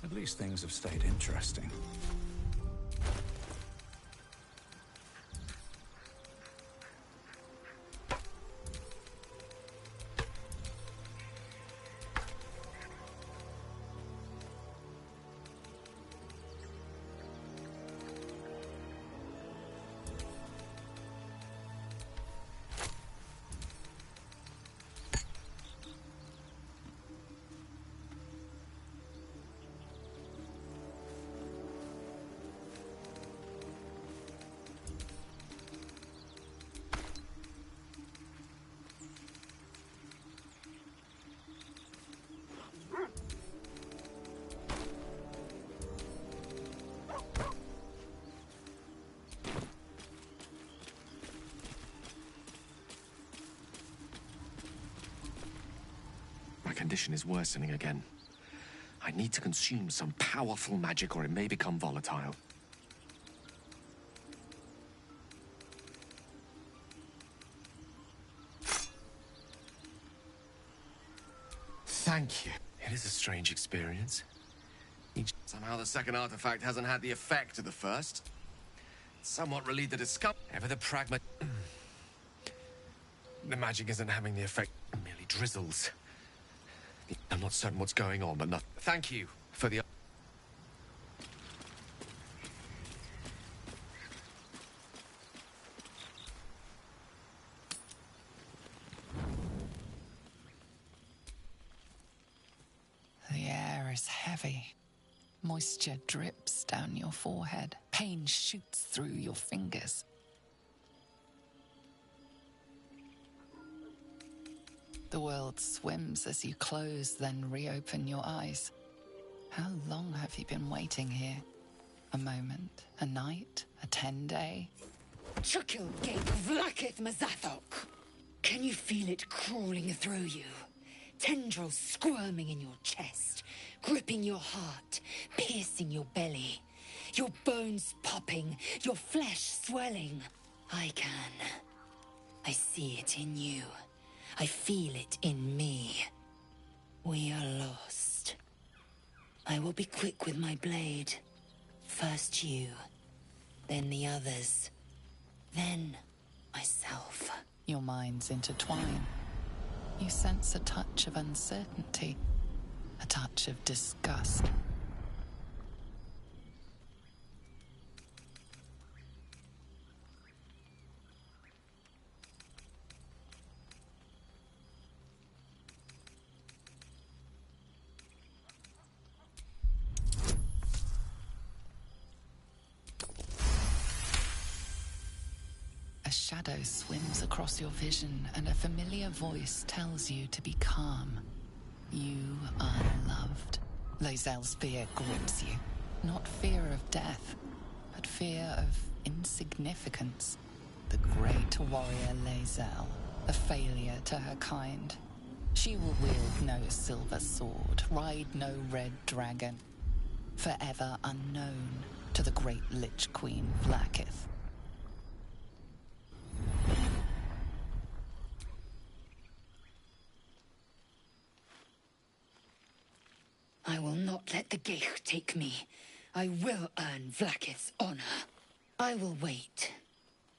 [SPEAKER 18] At least things have stayed interesting.
[SPEAKER 14] My condition is worsening again. I need to consume some powerful magic or it may become volatile. Thank you. It is a strange experience. Somehow the second artifact hasn't had the effect of the first. It's somewhat relieved the discovery. Ever the pragma... The magic isn't having the effect. It merely drizzles. I'm not certain what's going on, but no. Thank you for the...
[SPEAKER 2] The air is heavy. Moisture drips down your forehead. Pain shoots through your fingers. The world swims as you close, then reopen your eyes. How long have you been waiting here? A moment? A night? A 10-day?
[SPEAKER 7] Chukil Gate Vlakith Mazathok! Can you feel it crawling through you? Tendrils squirming in your chest, gripping your heart, piercing your belly. Your bones popping, your flesh swelling. I can. I see it in you. I feel it in me. We are lost. I will be quick with my blade. First you, then the others, then myself.
[SPEAKER 2] Your minds intertwine. You sense a touch of uncertainty, a touch of disgust. A shadow swims across your vision, and a familiar voice tells you to be calm. You are loved. Lae'zel's fear grips you. Not fear of death, but fear of insignificance. The great warrior Lae'zel, a failure to her kind. She will wield no silver sword, ride no red dragon. Forever unknown to the great Lich Queen Vlakith.
[SPEAKER 7] I will not let the Geich take me. I will earn Vlakith's honor. I will wait.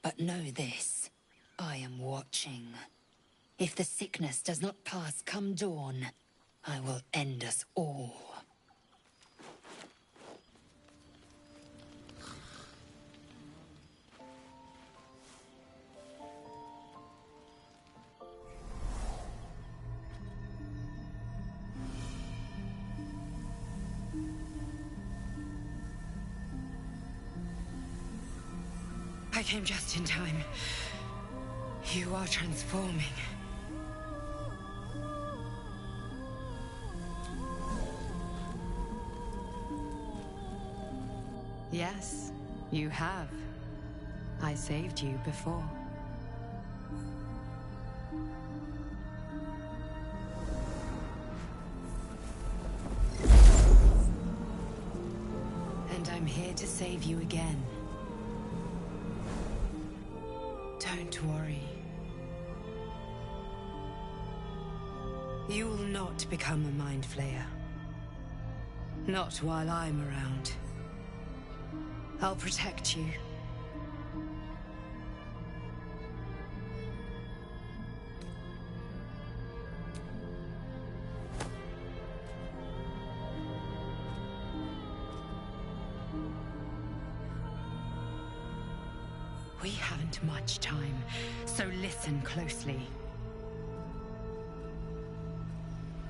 [SPEAKER 7] But know this. I am watching. If the sickness does not pass come dawn, I will end us all. I came just in time. You are transforming.
[SPEAKER 12] Yes, you have. I saved you before. And I'm here to save you again. Don't worry. You will not become a Mind Flayer. Not while I'm around. I'll protect you. We haven't much time, so listen closely.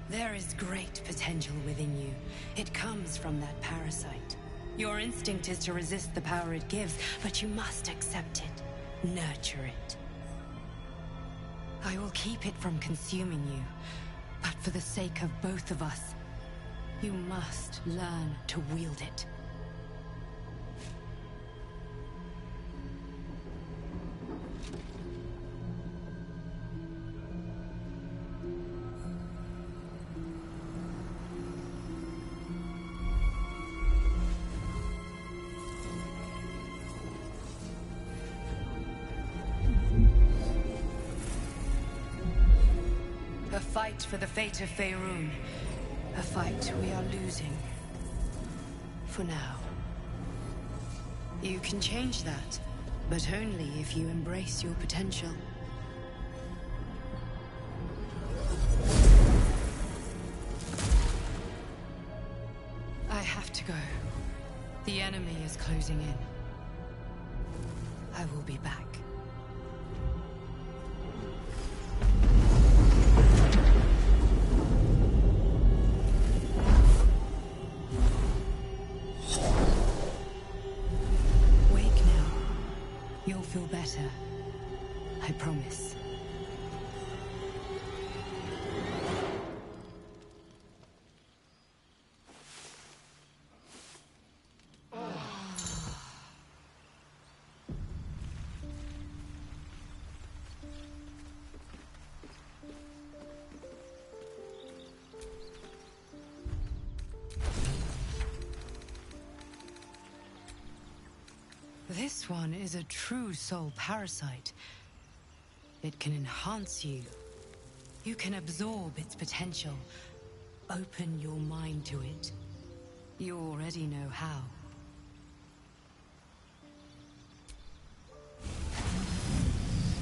[SPEAKER 12] There is great potential within you. It comes from that parasite. Your instinct is to resist the power it gives, but you must accept it. Nurture it. I will keep it from consuming you, but for the sake of both of us, you must learn to wield it. A fight for the fate of Faerun. A fight we are losing. For now. You can change that, but only if you embrace your potential. I have to go. The enemy is closing in. I will be back. You'll feel better. I promise. This one is a true soul parasite. It can enhance you. You can absorb its potential. Open your mind to it. You already know how.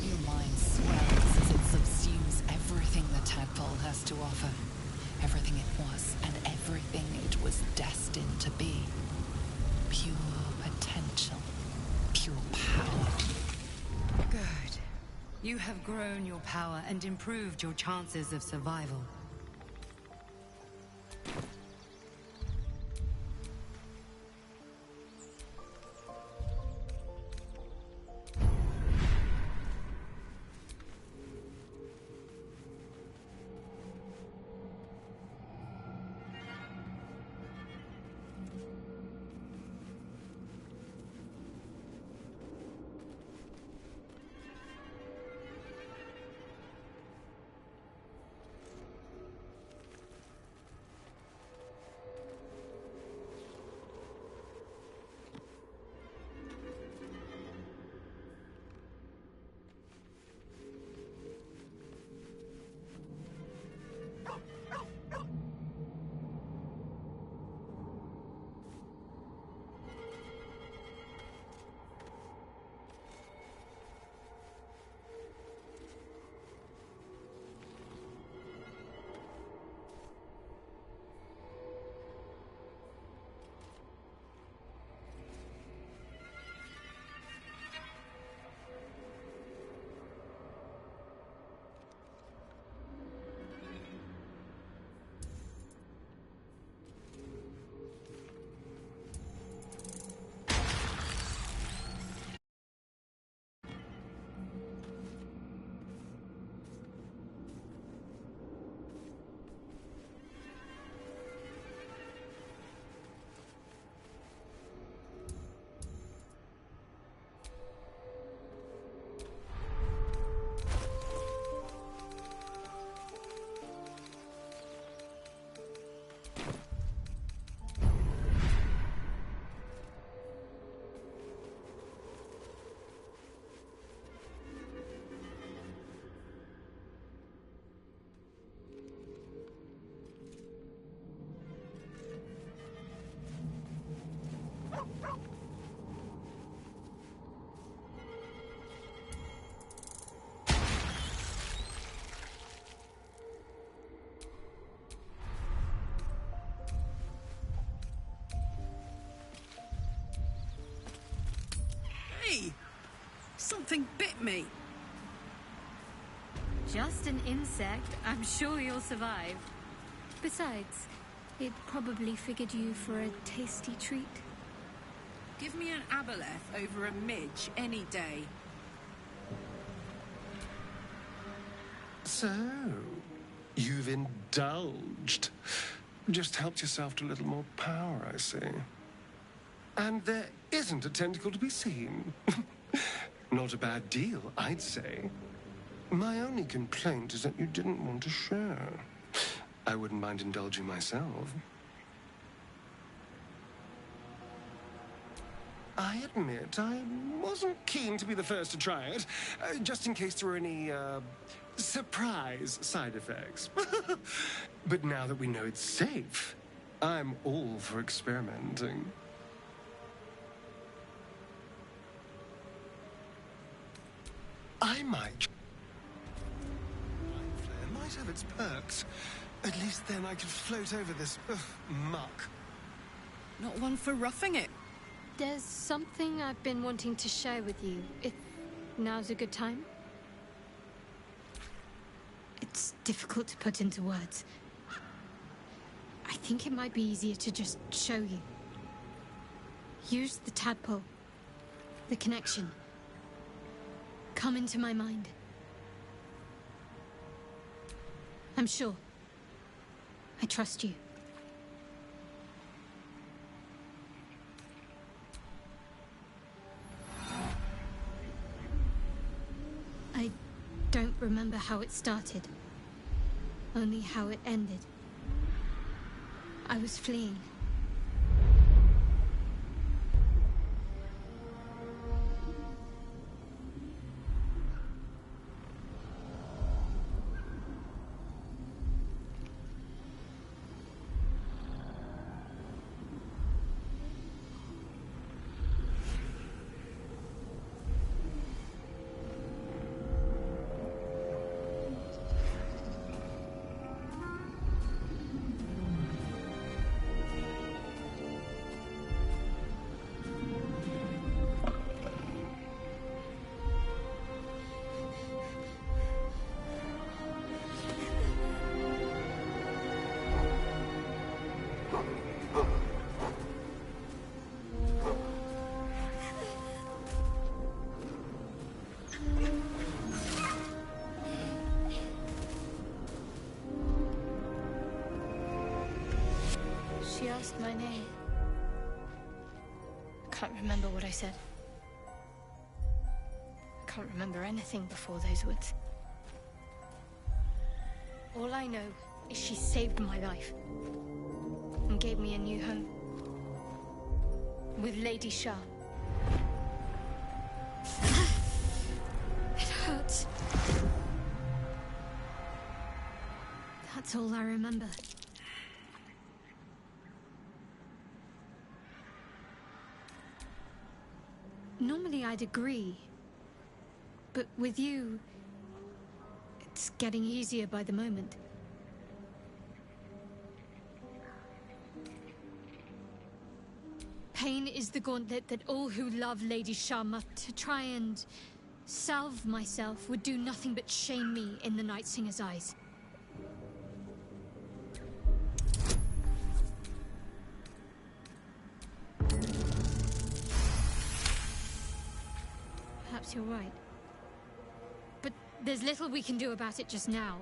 [SPEAKER 2] Your mind swells as it subsumes everything the tadpole has to offer. Everything it was and everything it was destined to be. Pure potential. Pure power.
[SPEAKER 12] Good. You have grown your power and improved your chances of survival.
[SPEAKER 4] Something bit me.
[SPEAKER 3] Just an insect. I'm sure you'll survive. Besides, it probably figured you for a tasty treat.
[SPEAKER 4] Give me an aboleth over a midge any day.
[SPEAKER 5] So, you've indulged. Just helped yourself to a little more power, I see. And there isn't a tentacle to be seen. Not a bad deal, I'd say. My only complaint is that you didn't want to share. I wouldn't mind indulging myself. I admit, I wasn't keen to be the first to try it, just in case there were any, surprise side effects. But now that we know it's safe, I'm all for experimenting. I might have its perks. At least then I could float over this muck.
[SPEAKER 4] Not one for roughing it.
[SPEAKER 3] There's something I've been wanting to share with you, if now's a good time. It's difficult to put into words. I think it might be easier to just show you. Use the tadpole. The connection. Come into my mind. I'm sure. I trust you. I don't remember how it started. Only how it ended. I was fleeing. She asked my name. I can't remember what I said. I can't remember anything before those words. All I know is she saved my life and gave me a new home with Lady Shah. It hurts. That's all I remember. Normally I'd agree, but with you, it's getting easier by the moment. Pain is the gauntlet that all who love Lady Shah must. To try and salve myself would do nothing but shame me in the Night Singer's eyes. Perhaps you're right. But there's little we can do about it just now.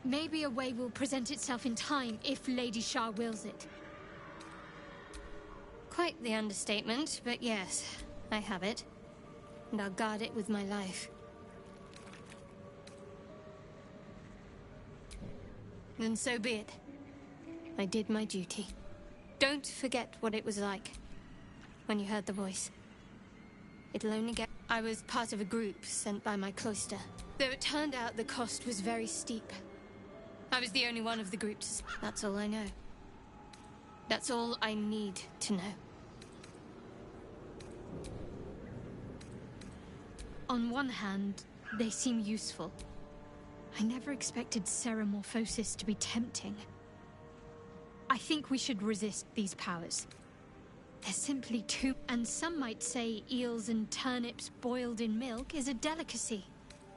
[SPEAKER 3] Maybe a way will present itself in time if Lady Shah wills it. Quite the understatement, but yes, I have it. And I'll guard it with my life. Then so be it. I did my duty. Don't forget what it was like when you heard the voice. It'll only get... I was part of a group sent by my cloister. Though it turned out the cost was very steep. I was the only one of the group to... That's all I know. That's all I need to know. On one hand, they seem useful. I never expected Ceramorphosis to be tempting. I think we should resist these powers.
[SPEAKER 6] They're simply too... And some might say eels and turnips boiled in milk is a delicacy.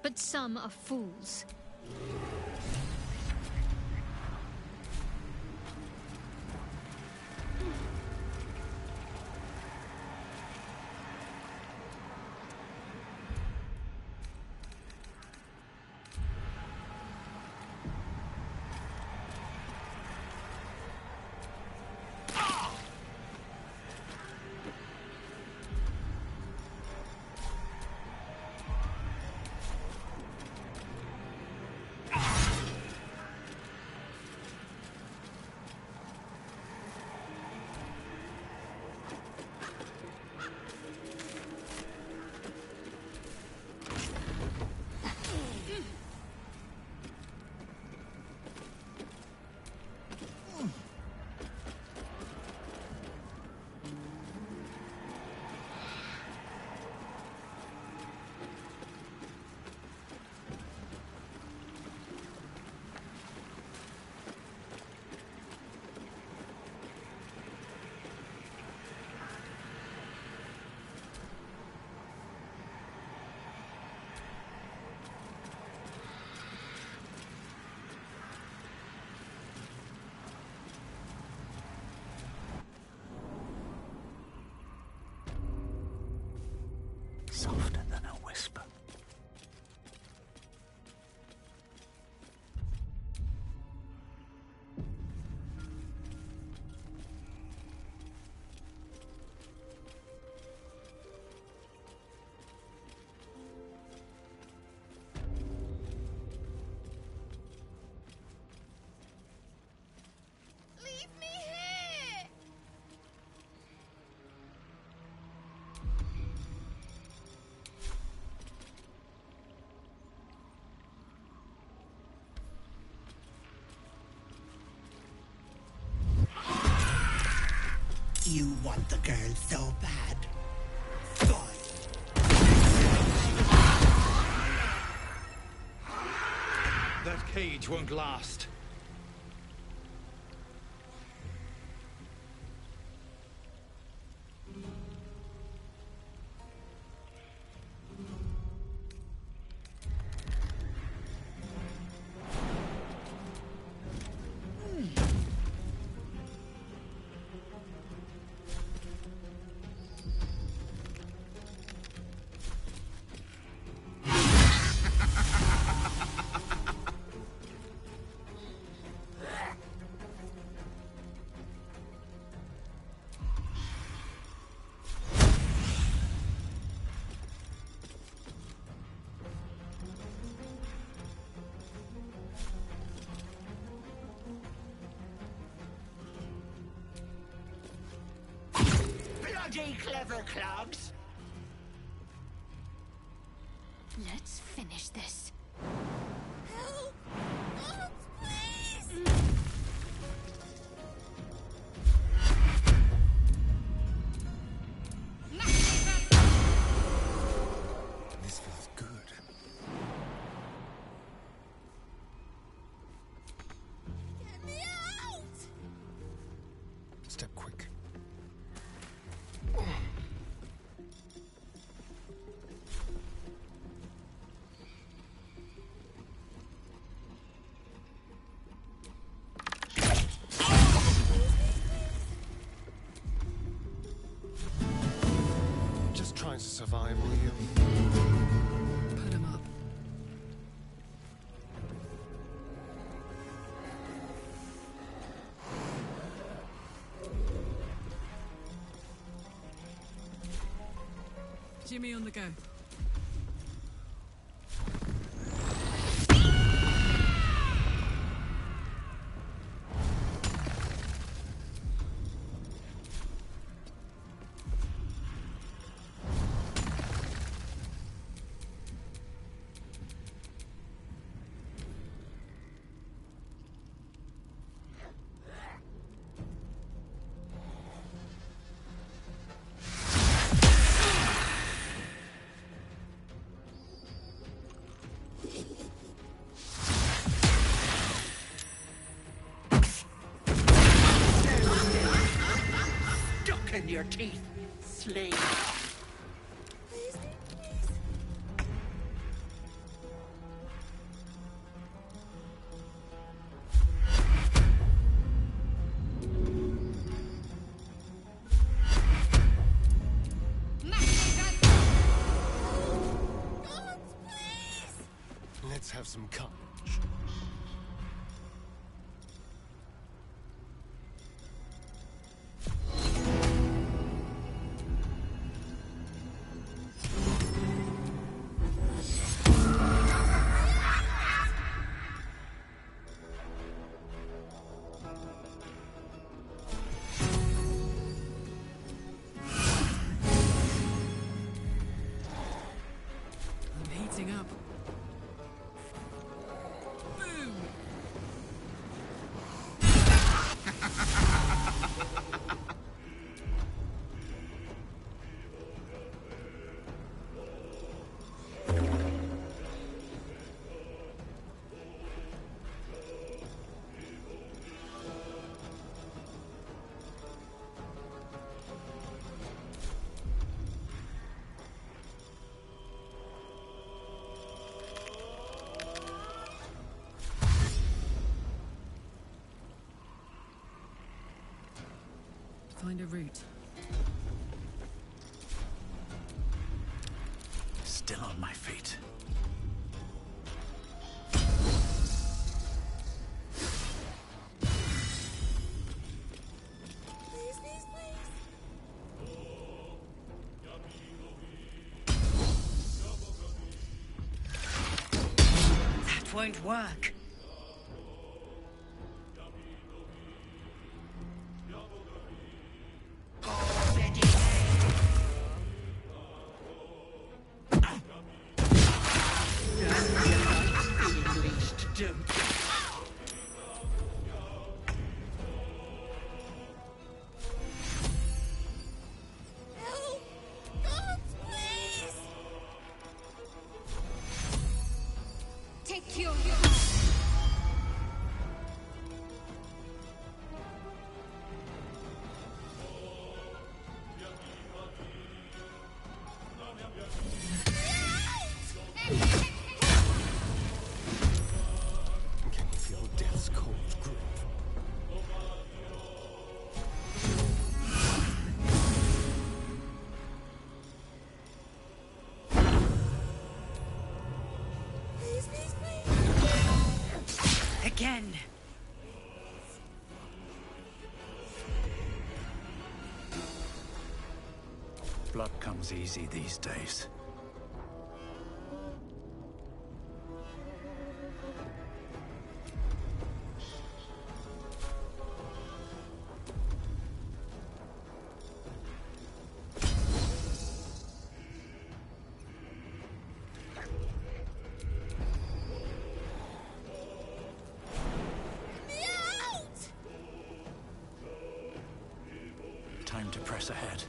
[SPEAKER 6] But some are fools.
[SPEAKER 18] Softer than a whisper.
[SPEAKER 20] Leave me here!
[SPEAKER 11] You want the girl so bad.
[SPEAKER 19] That cage won't last.
[SPEAKER 11] Bloody clever clogs!
[SPEAKER 6] Let's finish this.
[SPEAKER 20] Help! Help, please!
[SPEAKER 9] This feels good.
[SPEAKER 20] Get me out!
[SPEAKER 9] Step quick. Just trying to survive, will you?
[SPEAKER 4] Put him up. Jimmy on the go.
[SPEAKER 11] in your teeth, slave.
[SPEAKER 5] Let's have some courage.
[SPEAKER 4] I'm heating up. Boom! Find a route.
[SPEAKER 18] Still on my feet.
[SPEAKER 12] That won't work.
[SPEAKER 3] Take your...
[SPEAKER 5] Can you feel death's cold grip?
[SPEAKER 12] Again.
[SPEAKER 18] Blood comes easy these days. Time to press ahead.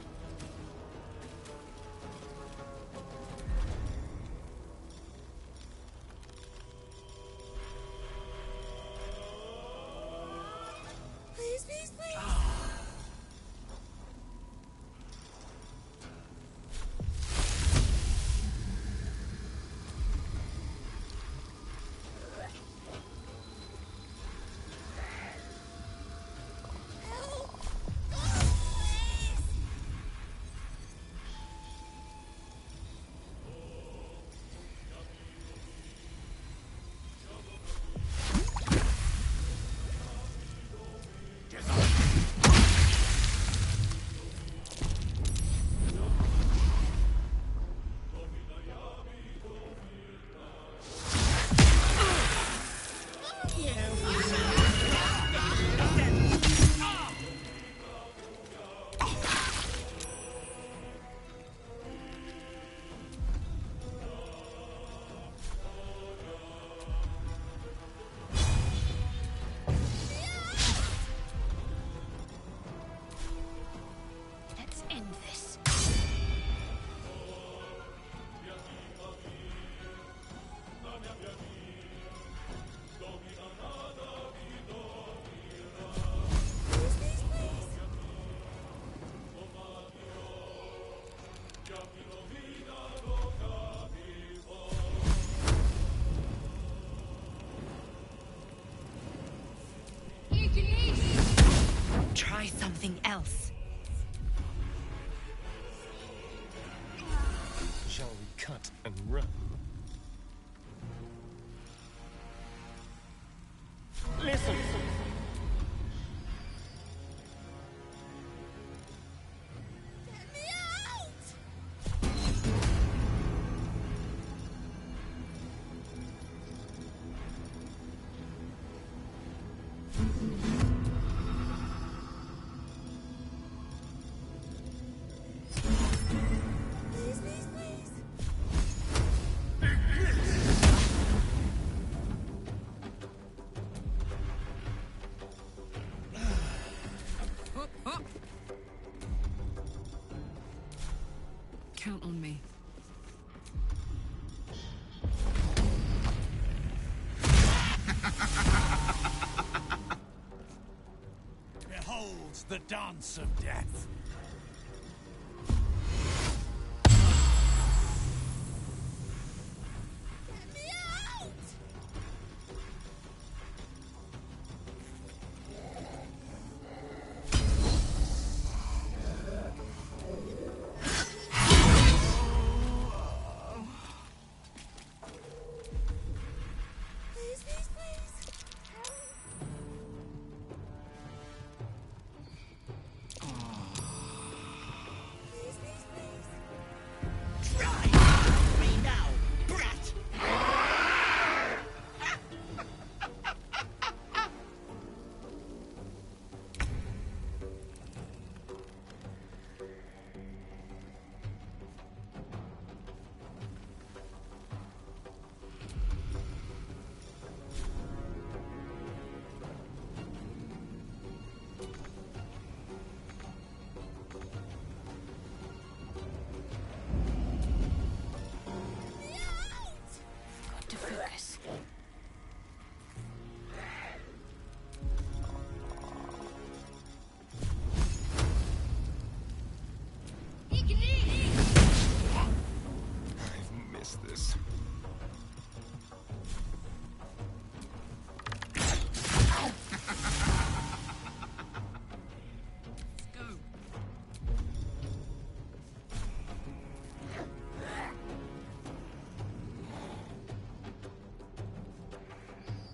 [SPEAKER 3] Please, please, please.
[SPEAKER 12] Try something else.
[SPEAKER 5] Shall we cut and run?
[SPEAKER 11] Listen.
[SPEAKER 4] Count on me.
[SPEAKER 15] Behold the dance of death.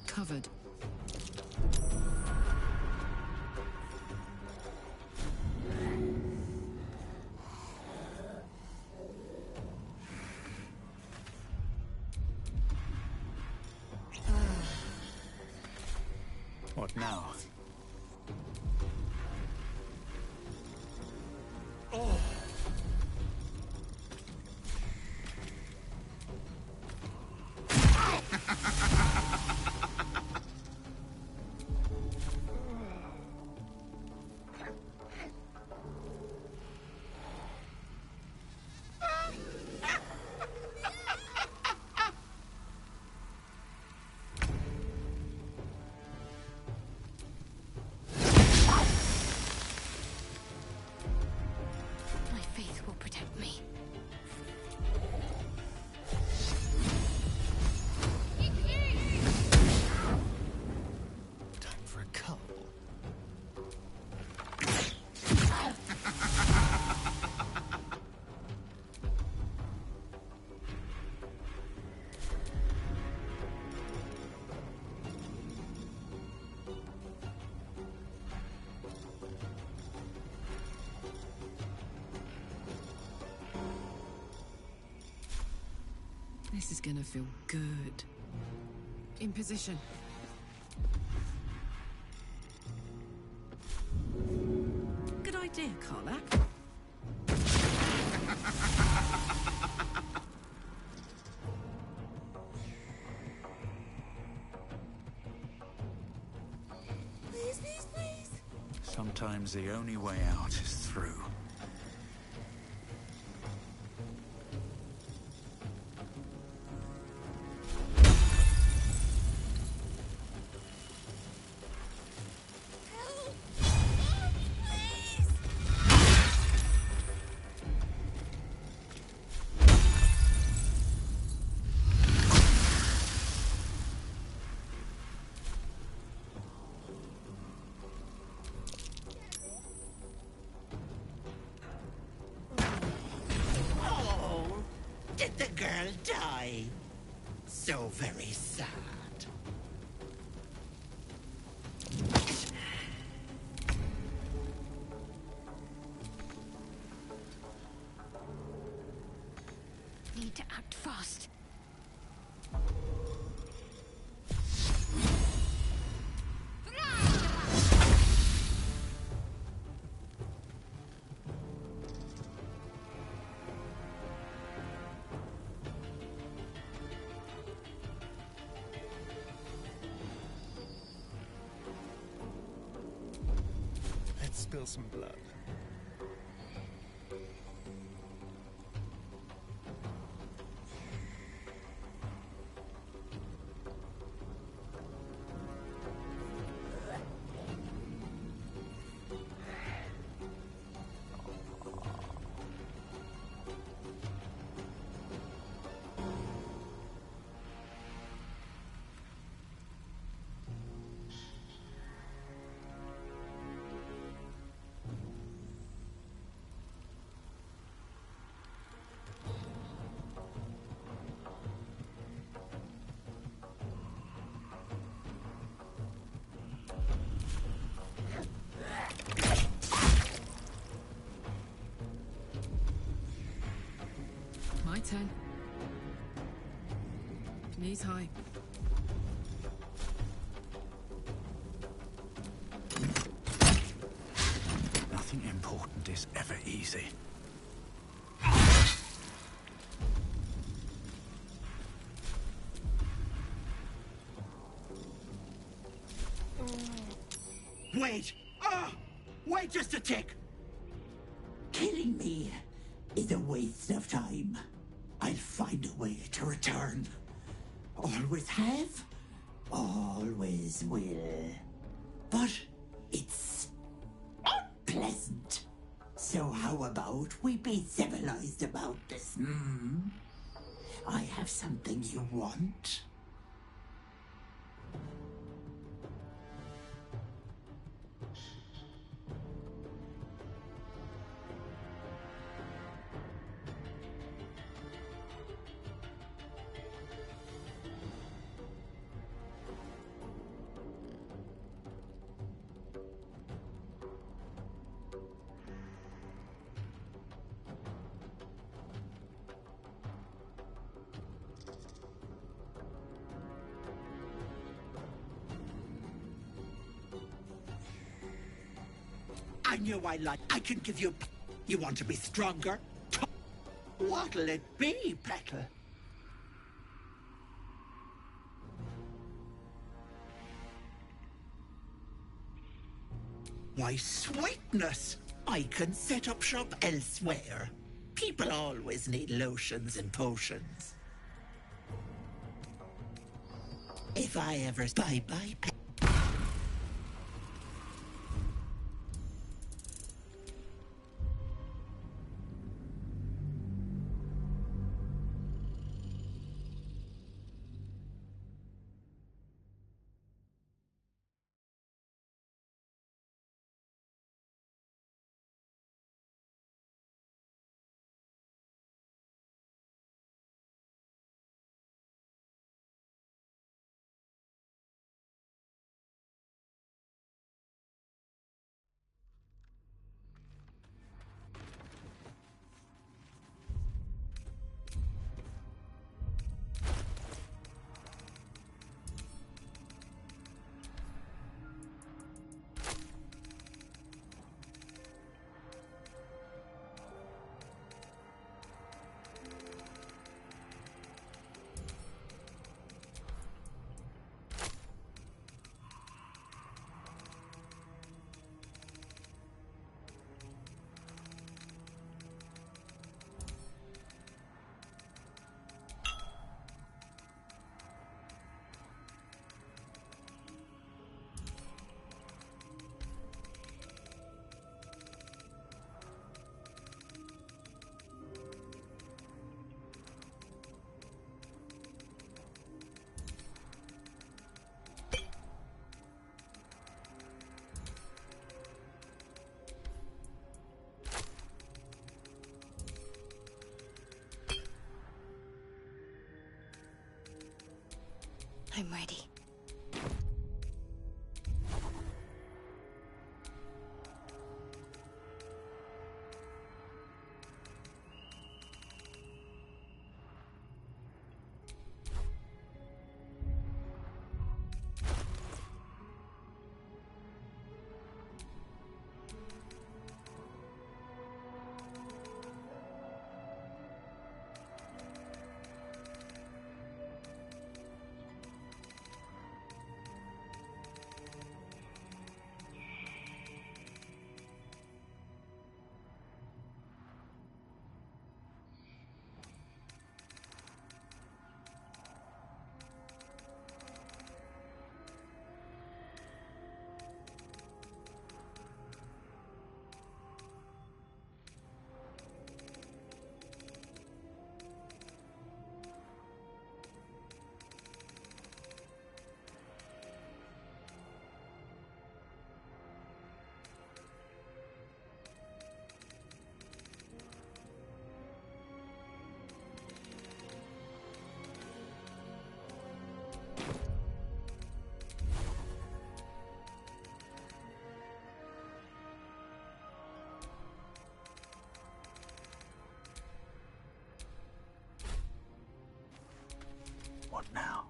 [SPEAKER 4] Covered.
[SPEAKER 18] What now?
[SPEAKER 15] Oh.
[SPEAKER 6] My faith will protect me.
[SPEAKER 5] Time for a cull.
[SPEAKER 4] This is gonna feel good. In position. Good idea, Carla.
[SPEAKER 6] Please, please, please.
[SPEAKER 18] Sometimes the only way out is through.
[SPEAKER 11] girl die. So very sad.
[SPEAKER 3] Need to act fast.
[SPEAKER 5] Let's spill some blood.
[SPEAKER 4] My turn. Knees high.
[SPEAKER 18] Nothing important is ever easy.
[SPEAKER 11] Wait! Ah! Wait just a tick! Killing me is a waste of time. I'll find a way to return. Always have, always will. But it's unpleasant. So how about we be civilized about this, hmm? I have something you want. I knew I can give you... You want to be stronger? What'll it be, Petal? Why, sweetness! I can set up shop elsewhere. People always need lotions and potions. If I ever... Bye-bye, Petal.
[SPEAKER 3] I'm ready.
[SPEAKER 18] What now?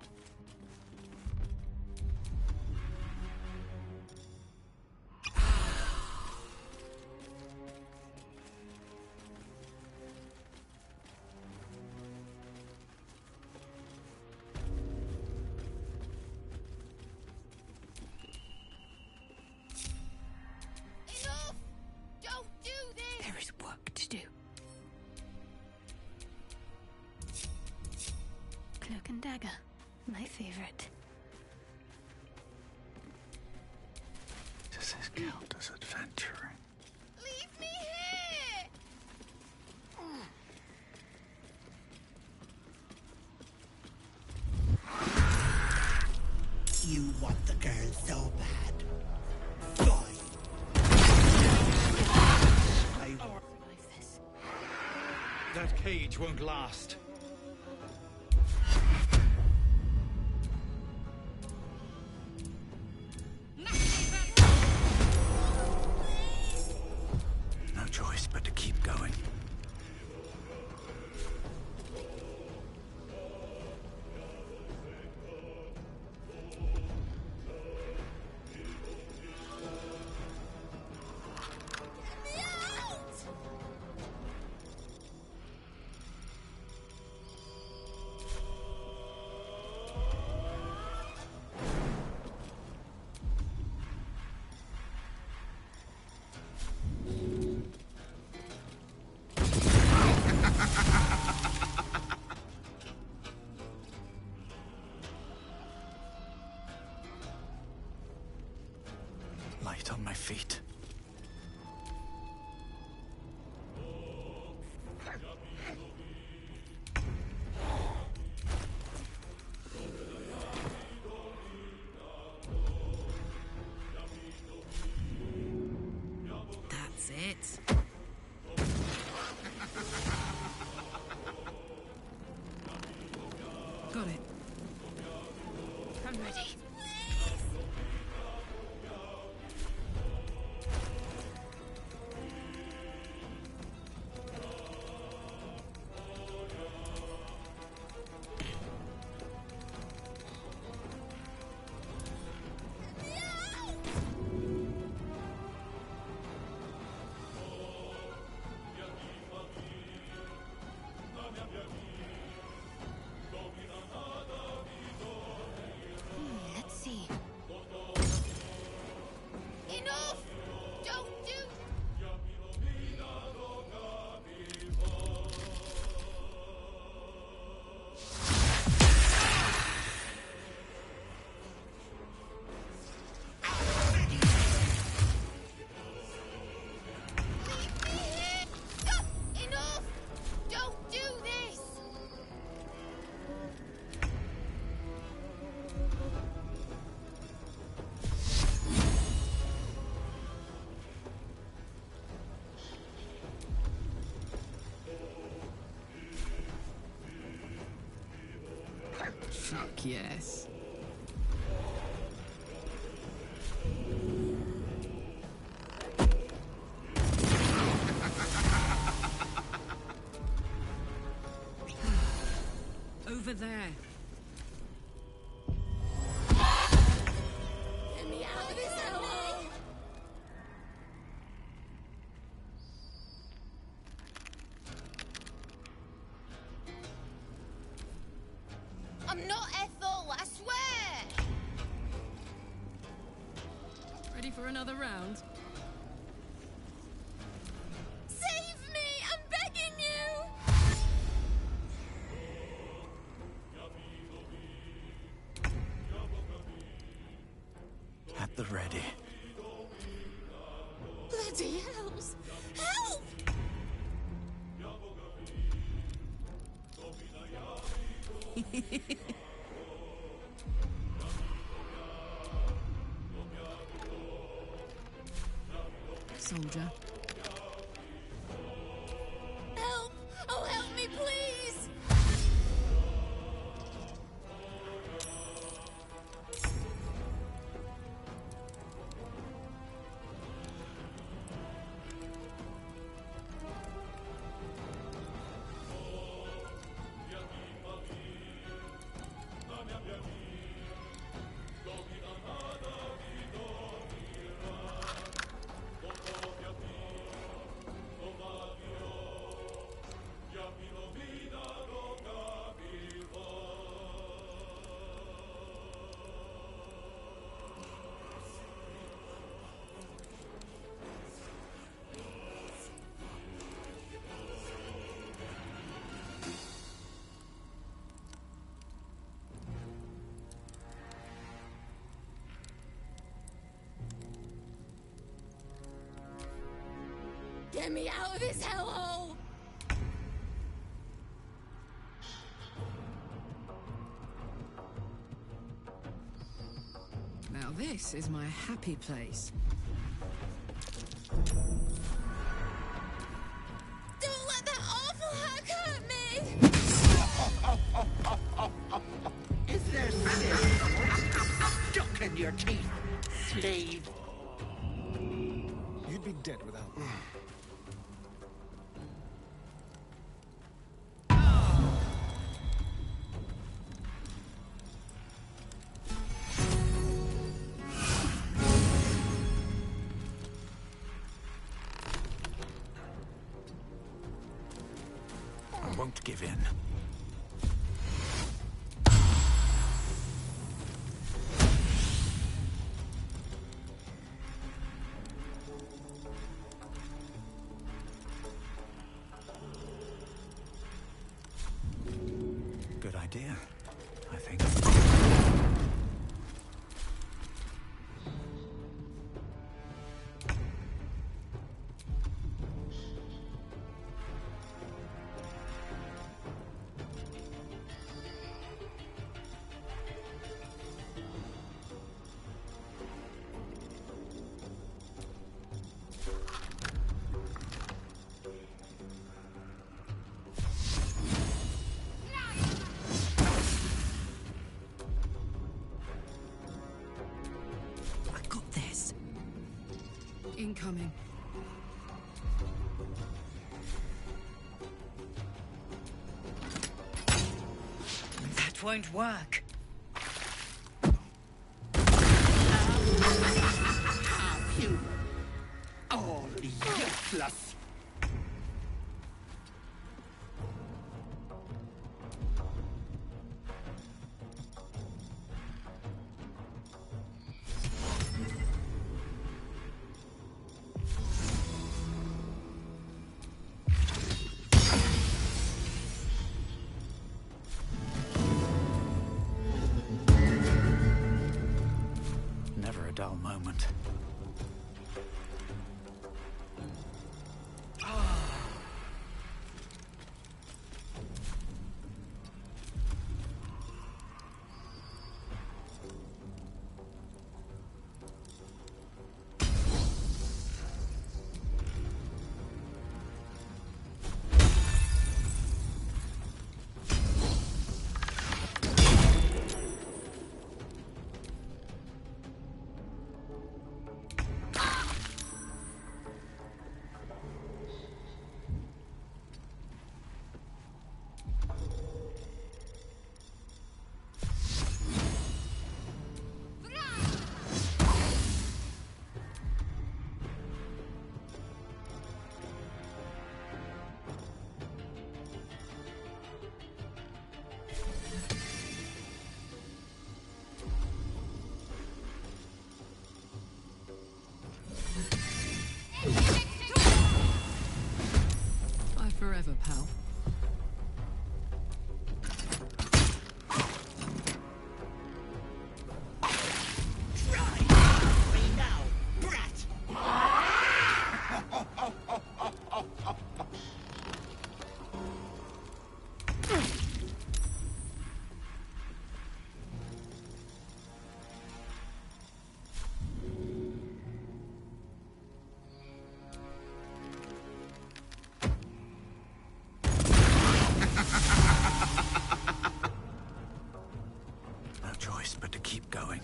[SPEAKER 20] Enough! Don't do this!
[SPEAKER 3] There is work to do. Cloak and dagger, my favorite.
[SPEAKER 18] Does this count as adventuring?
[SPEAKER 20] Leave me here!
[SPEAKER 11] You want the girl so bad.
[SPEAKER 20] I will survive this.
[SPEAKER 19] That cage won't last.
[SPEAKER 18] No choice but to keep going. Light on my feet.
[SPEAKER 4] That's it. Got it.
[SPEAKER 3] I'm ready. Let's see.
[SPEAKER 20] Enough! Don't do... Enough! Don't do this!
[SPEAKER 4] Fuck yes. another round?
[SPEAKER 20] Save me! I'm begging you!
[SPEAKER 18] At the ready.
[SPEAKER 20] Bloody hells! Help!
[SPEAKER 4] Soldier.
[SPEAKER 20] Help! Oh, help me, please! Get me out of this hellhole!
[SPEAKER 4] Now this is my happy place.
[SPEAKER 20] Don't let that awful hack hurt me!
[SPEAKER 11] Is there still stuck in your teeth, slave?
[SPEAKER 9] You'd be dead without me.
[SPEAKER 18] I won't give in. Good idea, I think.
[SPEAKER 4] Incoming.
[SPEAKER 12] That won't work.
[SPEAKER 11] How human. All useless.
[SPEAKER 18] Never a dull moment.
[SPEAKER 4] over, pal.
[SPEAKER 18] No choice but to keep going.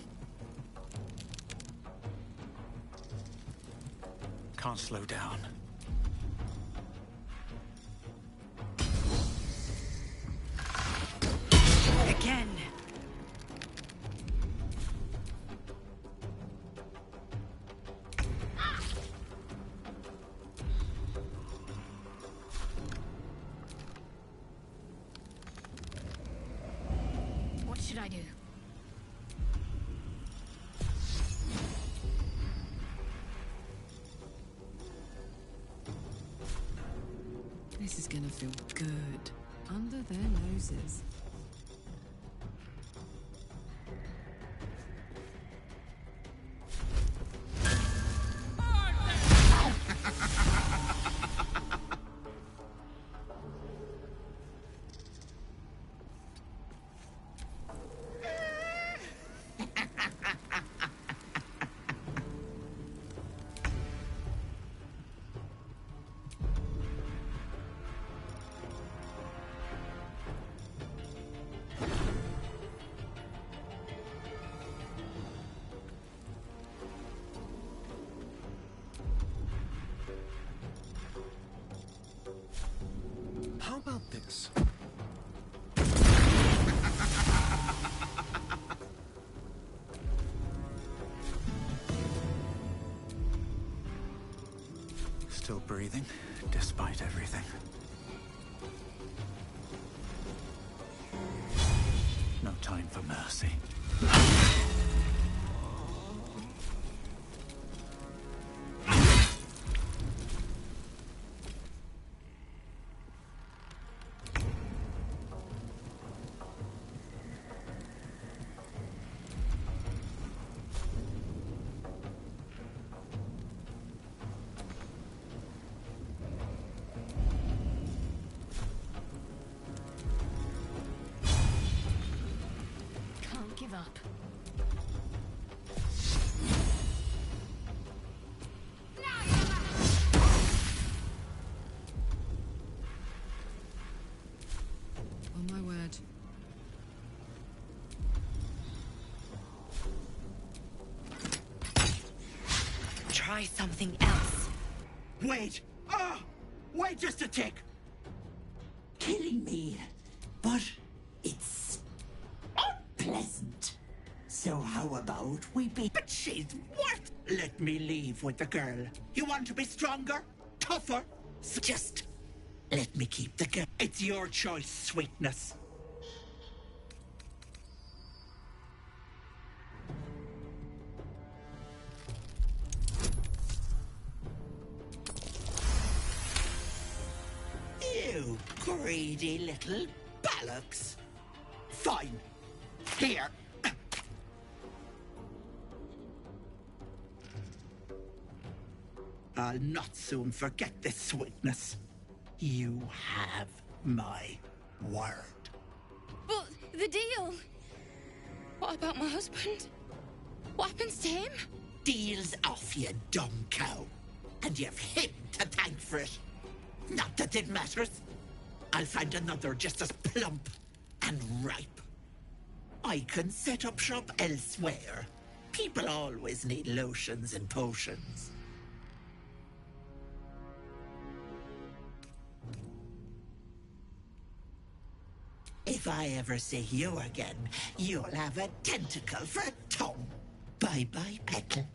[SPEAKER 18] Can't slow down.
[SPEAKER 12] Again.
[SPEAKER 6] What should I do?
[SPEAKER 4] This is gonna feel good. Under their noses.
[SPEAKER 5] How about this?
[SPEAKER 18] Still breathing, despite everything. No time for mercy.
[SPEAKER 6] Can't give up.
[SPEAKER 4] On my word.
[SPEAKER 12] Try something else.
[SPEAKER 11] Wait! Ah! Wait just a tick! Killing me. But it's unpleasant. So how about we be... But she's worth... Let me leave with the girl. You want to be stronger? Tougher? So just... let me keep the girl. It's your choice, sweetness. You greedy little bollocks. Fine. Here. I'll not soon forget this sweetness. You have my word.
[SPEAKER 20] But the deal. What about my husband? What happens to him?
[SPEAKER 11] Deal's off, you dumb cow. And you've him to thank for it. Not that it matters. I'll find another just as plump and ripe. I can set up shop elsewhere. People always need lotions and potions. If I ever see you again, you'll have a tentacle for a tongue. Bye-bye, Petal.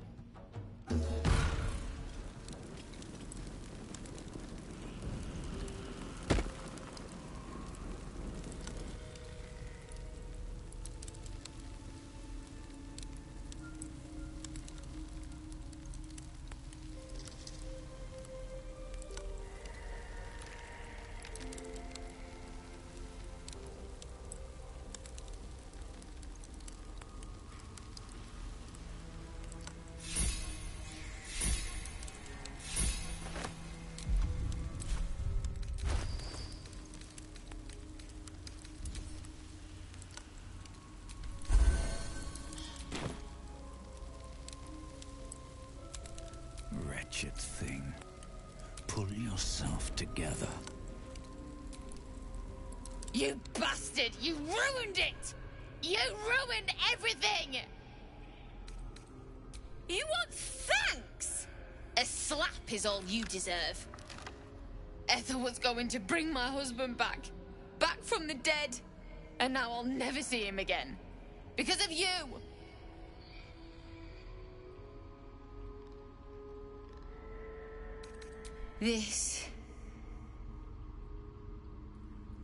[SPEAKER 15] yourself together.
[SPEAKER 20] You bastard! You ruined it! You ruined everything! You want thanks? A slap is all you deserve. Ethel was going to bring my husband back. Back from the dead. And now I'll never see him again. Because of you! This...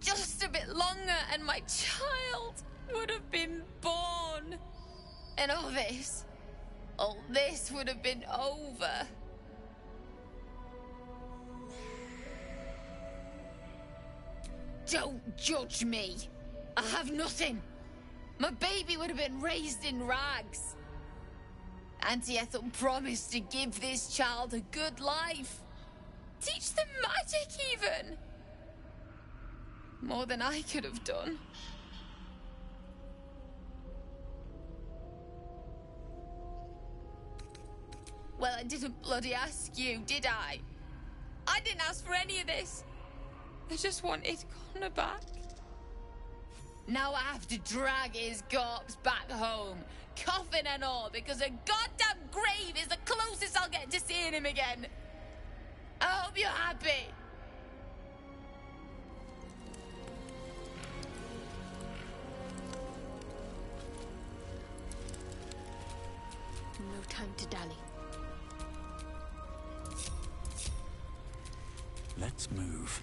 [SPEAKER 20] just a bit longer and my child would have been born. And all this would have been over. Don't judge me. I have nothing. My baby would have been raised in rags. Auntie Ethel promised to give this child a good life. Teach them magic, even. More than I could have done. Well, I didn't bloody ask you, did I? I didn't ask for any of this. I just wanted Connor back. Now I have to drag his corpse back home, coffin and all, because a goddamn grave is the closest I'll get to seeing him again. I hope you're happy.
[SPEAKER 3] No time to dally.
[SPEAKER 15] Let's move.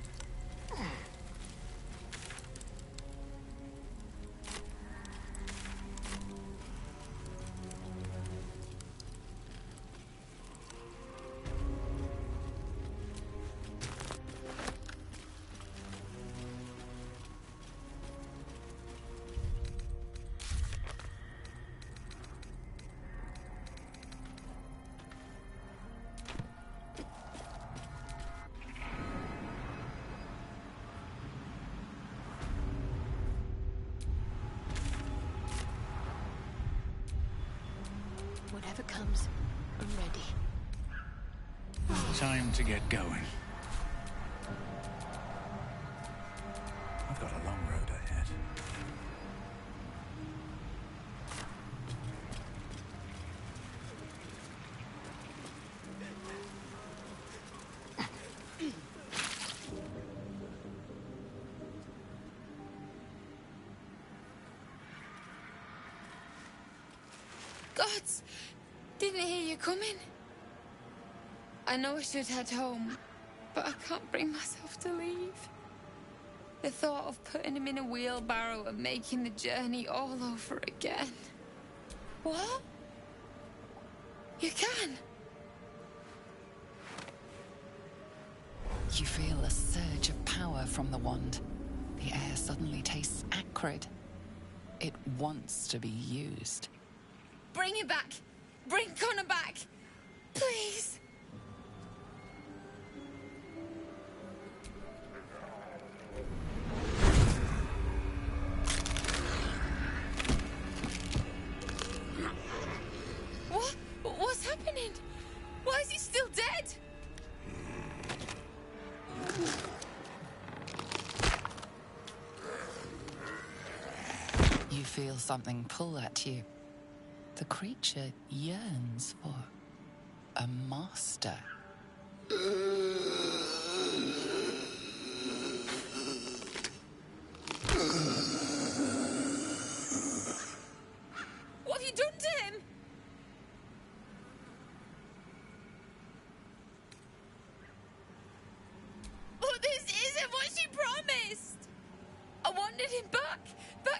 [SPEAKER 3] Whatever comes, I'm ready.
[SPEAKER 15] Time to get going. I've got a long road ahead.
[SPEAKER 20] Gods! Didn't hear you coming. I know I should head home, but I can't bring myself to leave. The thought of putting him in a wheelbarrow and making the journey all over again. What? You can?
[SPEAKER 2] You feel a surge of power from the wand. The air suddenly tastes acrid. It wants to be used.
[SPEAKER 20] Bring him back! Bring Connor back! Please! What? What's happening? Why is he still dead?
[SPEAKER 2] You feel something pull at you. The creature yearns for a master.
[SPEAKER 20] What have you done to him? But this isn't what she promised. I wanted him back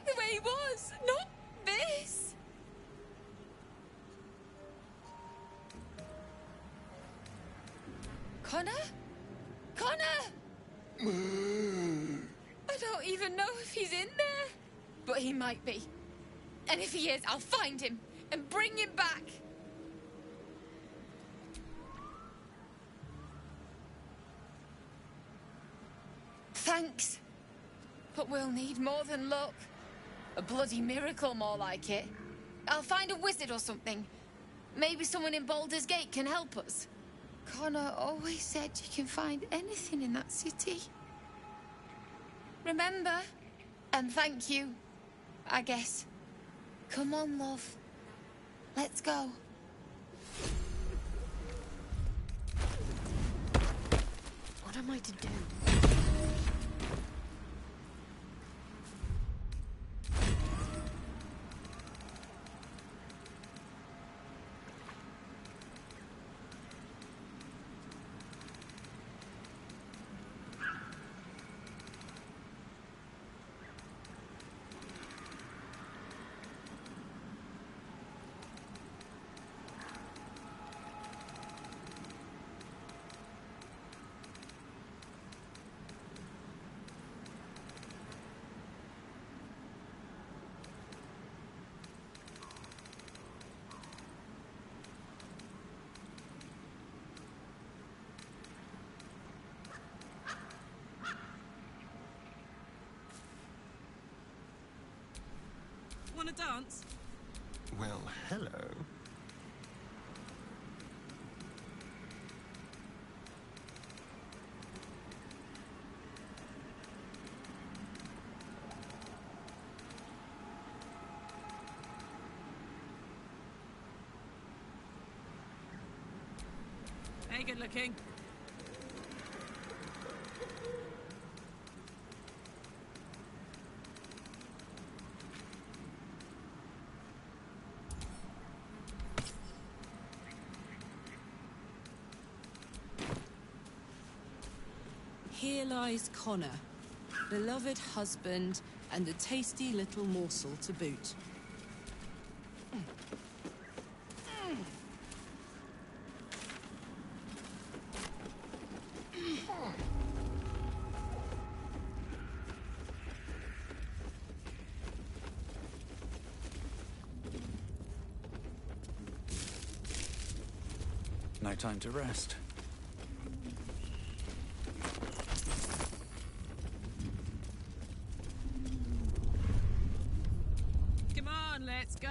[SPEAKER 20] the way he was, not this. Connor? Connor! I don't even know if he's in there. But he might be. And if he is, I'll find him and bring him back. Thanks. But we'll need more than luck. A bloody miracle, more like it. I'll find a wizard or something. Maybe someone in Baldur's Gate can help us. Connor always said you can find anything in that city. Remember? And thank you, I guess. Come on, love. Let's go.
[SPEAKER 3] What am I to do?
[SPEAKER 4] Want to dance?
[SPEAKER 5] Well, hello.
[SPEAKER 4] Hey, good looking. Here lies Connor, beloved husband, and a tasty little morsel to boot.
[SPEAKER 18] No time to rest.
[SPEAKER 4] Come on, let's go!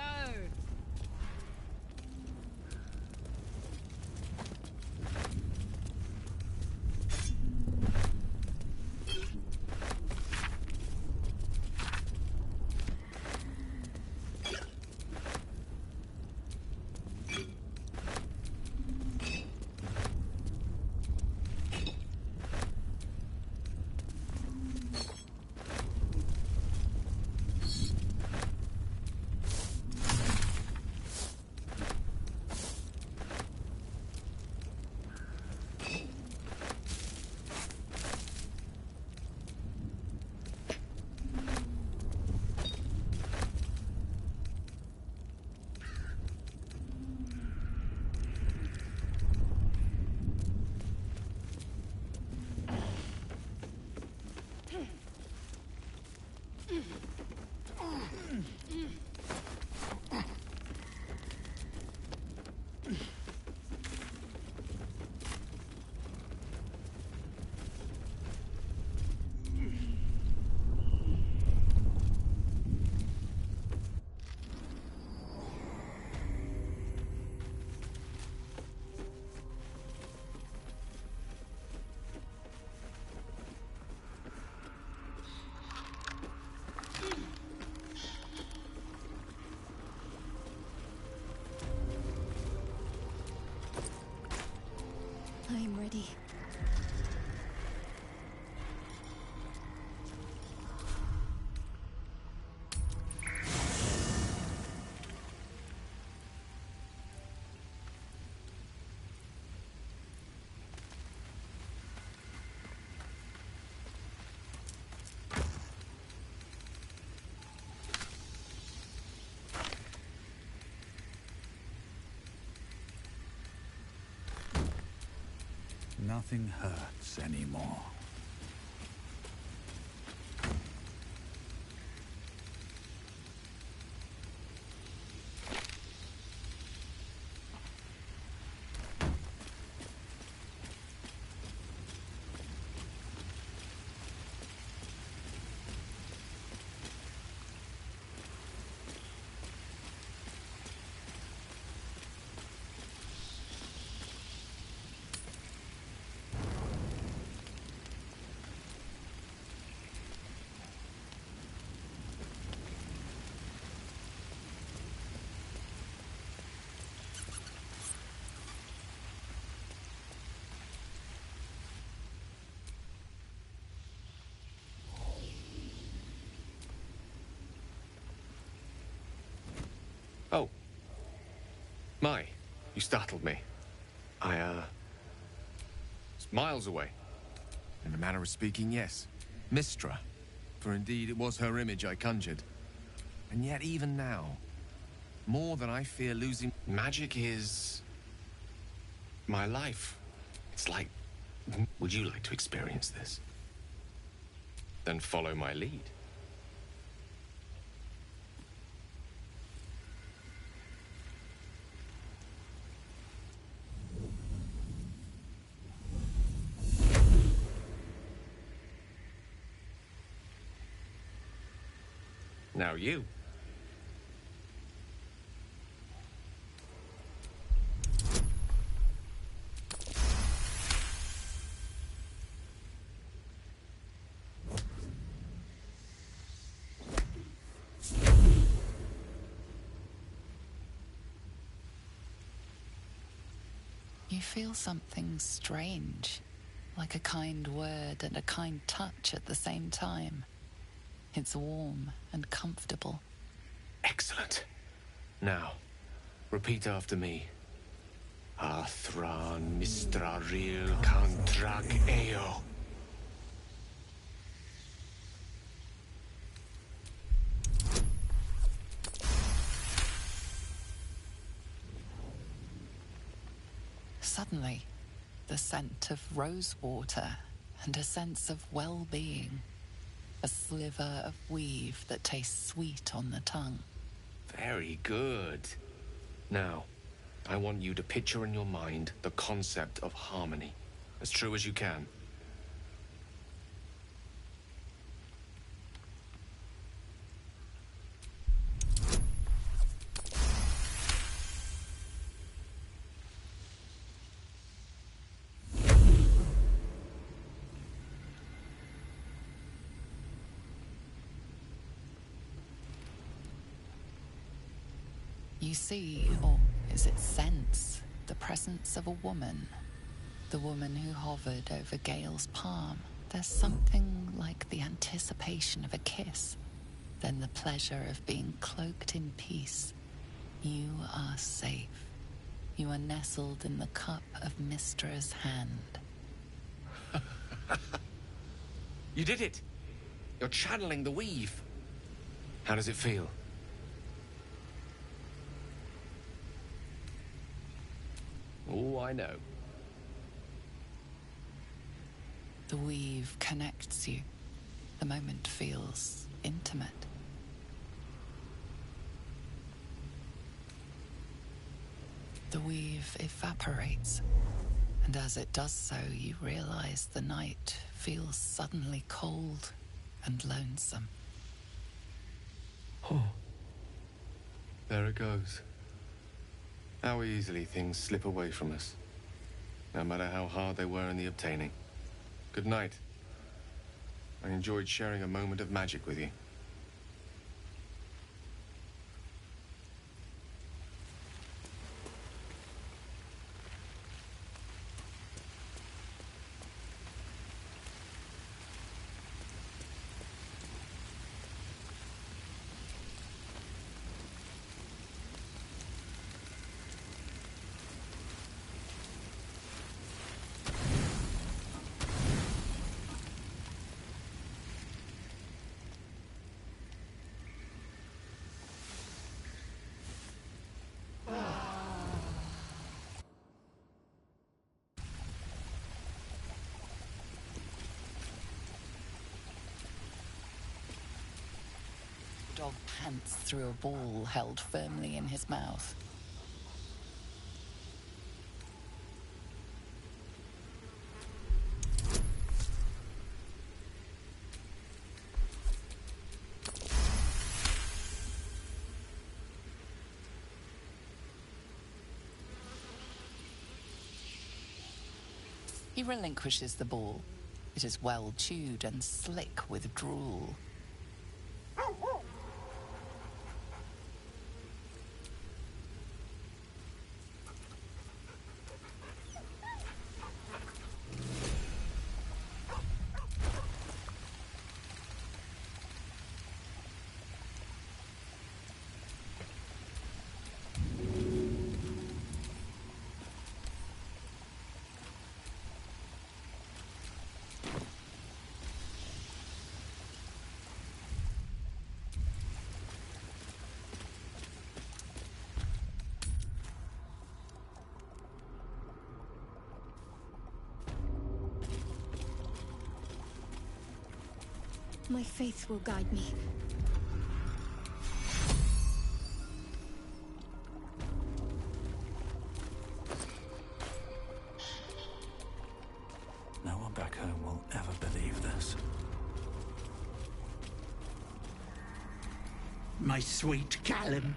[SPEAKER 3] I'm ready.
[SPEAKER 18] Nothing hurts anymore.
[SPEAKER 14] Oh. My, you startled me. It's miles away. In a manner of speaking, yes. Mistra. For indeed it was her image I conjured. And yet even now, more than I fear losing, magic is my life. It's like, would you like to experience this? Then follow my lead. Now you.
[SPEAKER 2] You feel something strange, like a kind word and a kind touch at the same time. It's warm and comfortable.
[SPEAKER 14] Excellent. Now, repeat after me. Athran Mistraril Kantrak Eo.
[SPEAKER 2] Suddenly, the scent of rose water and a sense of well-being. A sliver of weave that tastes sweet on the tongue.
[SPEAKER 14] Very good. Now, I want you to picture in your mind the concept of harmony, as true as you can.
[SPEAKER 2] You see, or is it sense, the presence of a woman. The woman who hovered over Gale's palm. There's something like the anticipation of a kiss, then the pleasure of being cloaked in peace. You are safe. You are nestled in the cup of Mistra's hand.
[SPEAKER 14] You did it! You're channeling the weave. How does it feel? Oh, I know.
[SPEAKER 2] The weave connects you. The moment feels intimate. The weave evaporates, and as it does so, you realize the night feels suddenly cold and lonesome.
[SPEAKER 14] Oh. There it goes. How easily things slip away from us, no matter how hard they were in the obtaining. Good night. I enjoyed sharing a moment of magic with you.
[SPEAKER 2] The dog pants through a ball held firmly in his mouth. He relinquishes the ball. It is well chewed and slick with drool.
[SPEAKER 6] my faith will guide me.
[SPEAKER 18] No one back home will ever believe this.
[SPEAKER 11] My sweet Callum,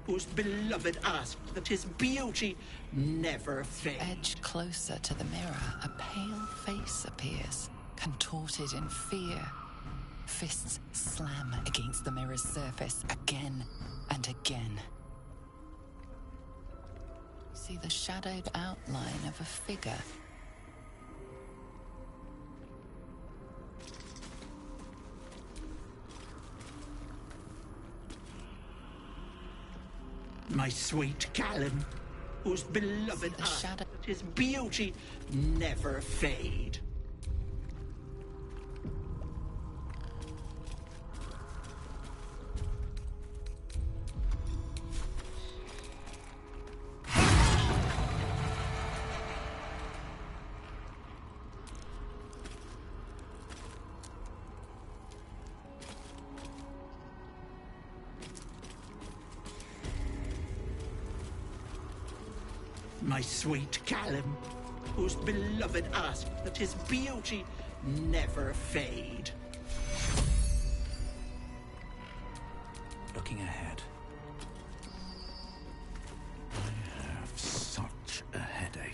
[SPEAKER 11] whose beloved asked that his beauty never fade.
[SPEAKER 2] Edge closer to the mirror, a pale face appears, contorted in fear. Fists slam against the mirror's surface again and again. See the shadowed outline of a figure.
[SPEAKER 11] My sweet Callum, whose beloved asked that his beauty never fade. My sweet Callum, whose beloved asked that his beauty never fade.
[SPEAKER 18] Looking ahead. I have such a headache.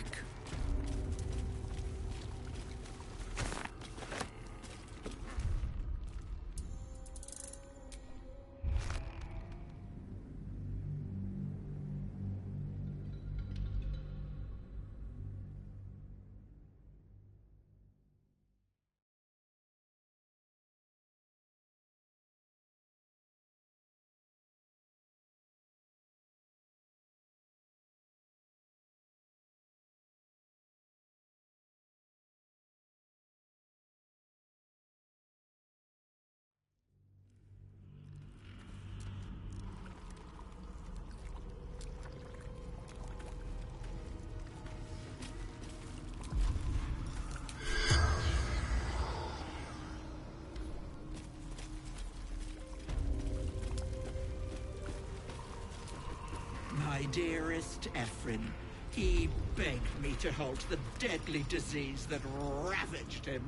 [SPEAKER 11] My dearest Ephraim, he begged me to halt the deadly disease that ravaged him.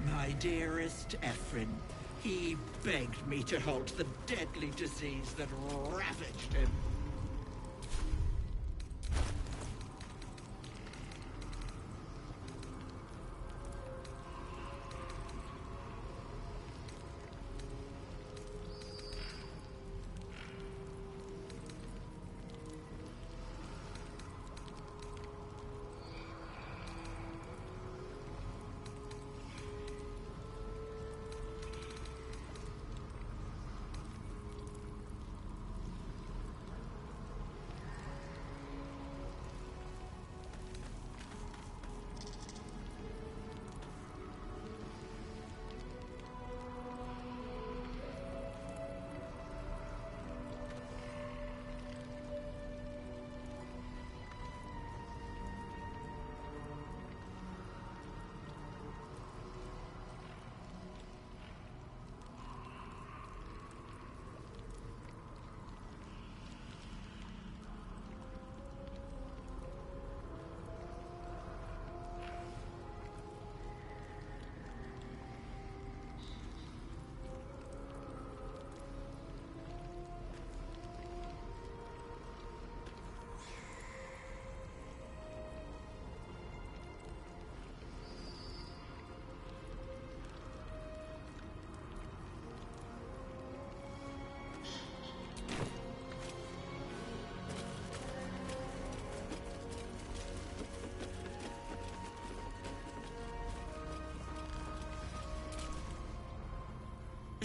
[SPEAKER 11] My dearest Ephraim, he begged me to halt the deadly disease that ravaged him.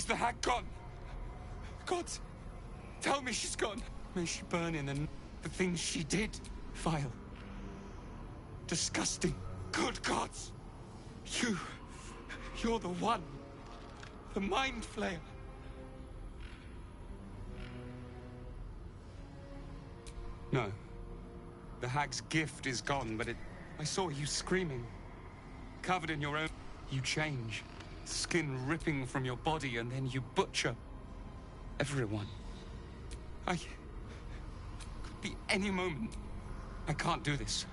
[SPEAKER 16] Is the hag gone? God, tell me she's gone. May she burn in the things she did. Vile. Disgusting. Good gods. You're the one. The Mind Flayer. No. The hag's gift is gone, but I saw you screaming. Covered in your own... You change. Skin ripping from your body, and then you butcher everyone. Could be any moment. I can't do this.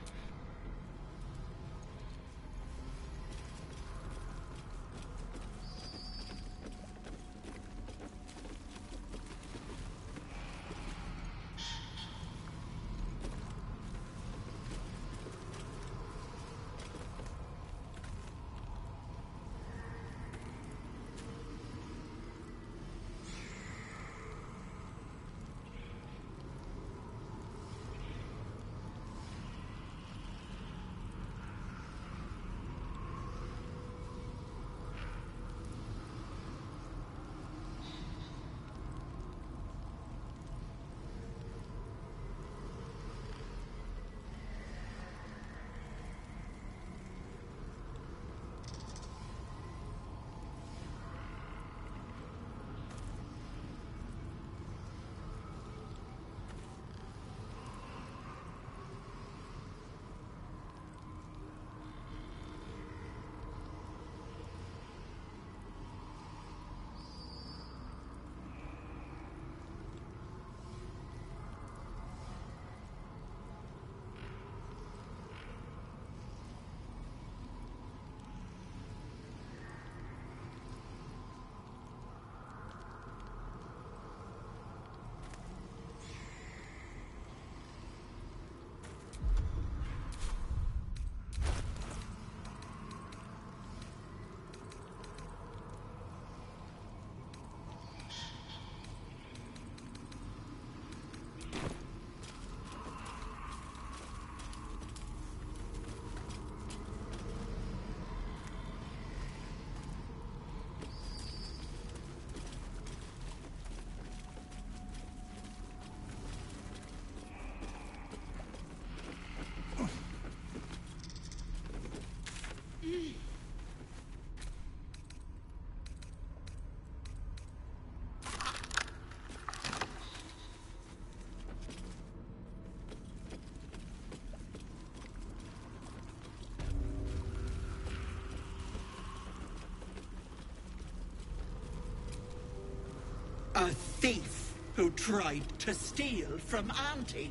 [SPEAKER 11] A thief who tried to steal from Auntie.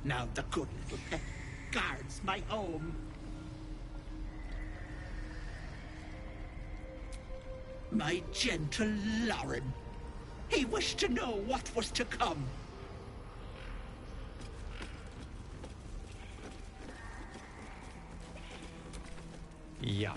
[SPEAKER 11] Now the good little pet guards my home. My gentle Lauren. He wished to know what was to come.
[SPEAKER 16] Yuck.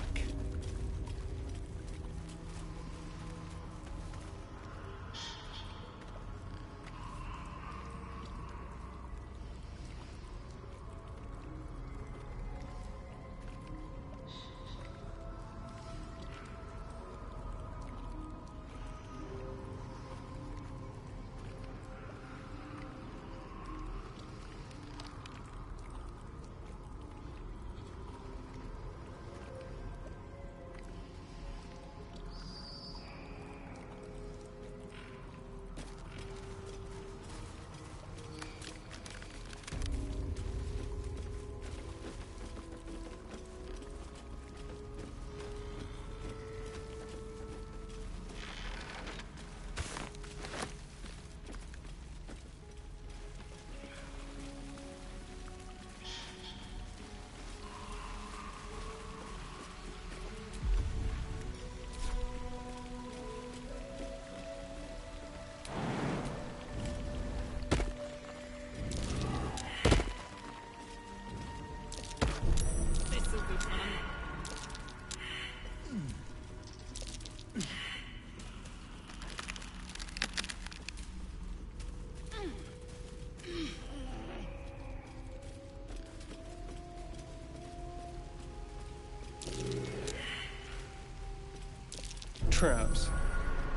[SPEAKER 5] Traps.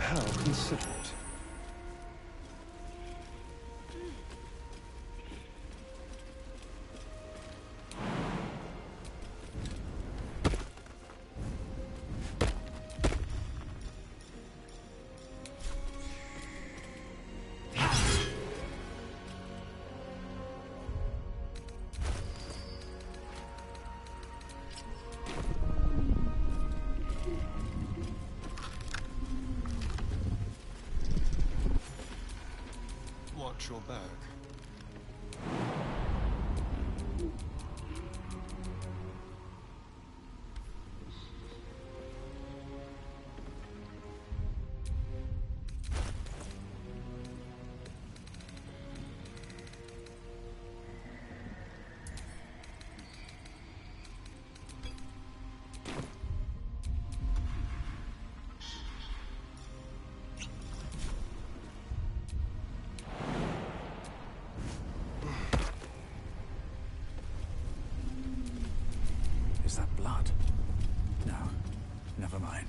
[SPEAKER 5] How considerate. Watch your back.
[SPEAKER 18] Is that blood? No, never mind.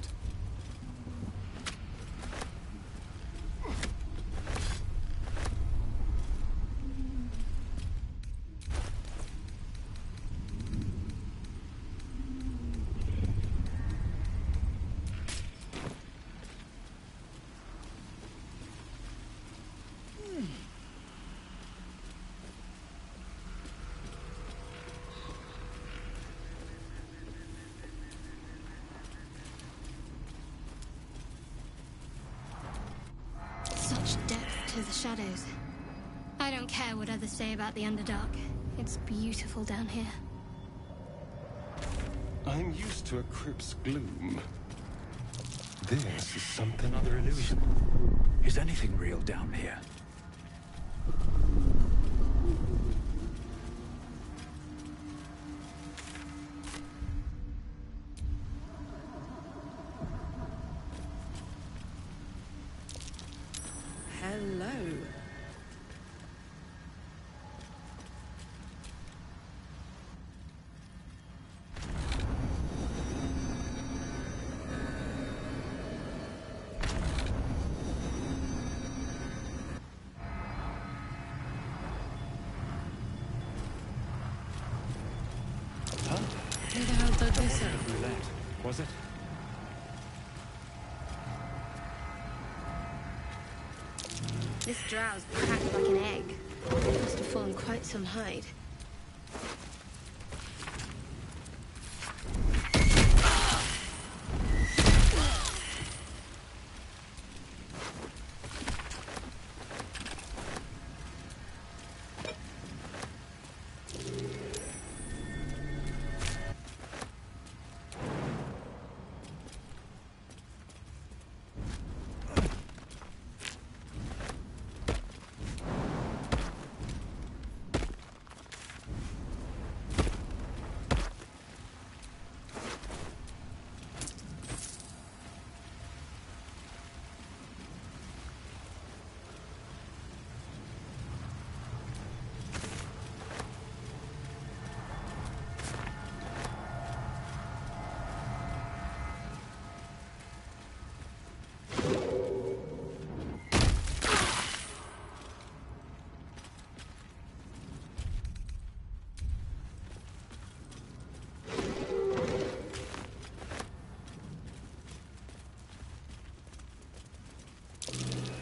[SPEAKER 3] Such depth to the shadows. I don't care what others say about the Underdark. It's beautiful down here.
[SPEAKER 5] I'm used to a crypt's gloom. This is something.
[SPEAKER 18] Another illusion. Is anything real down here?
[SPEAKER 4] Hello. Who the hell dug this up?
[SPEAKER 18] Roulette, was it?
[SPEAKER 3] This drow's cracked like an egg. It must have fallen quite some height.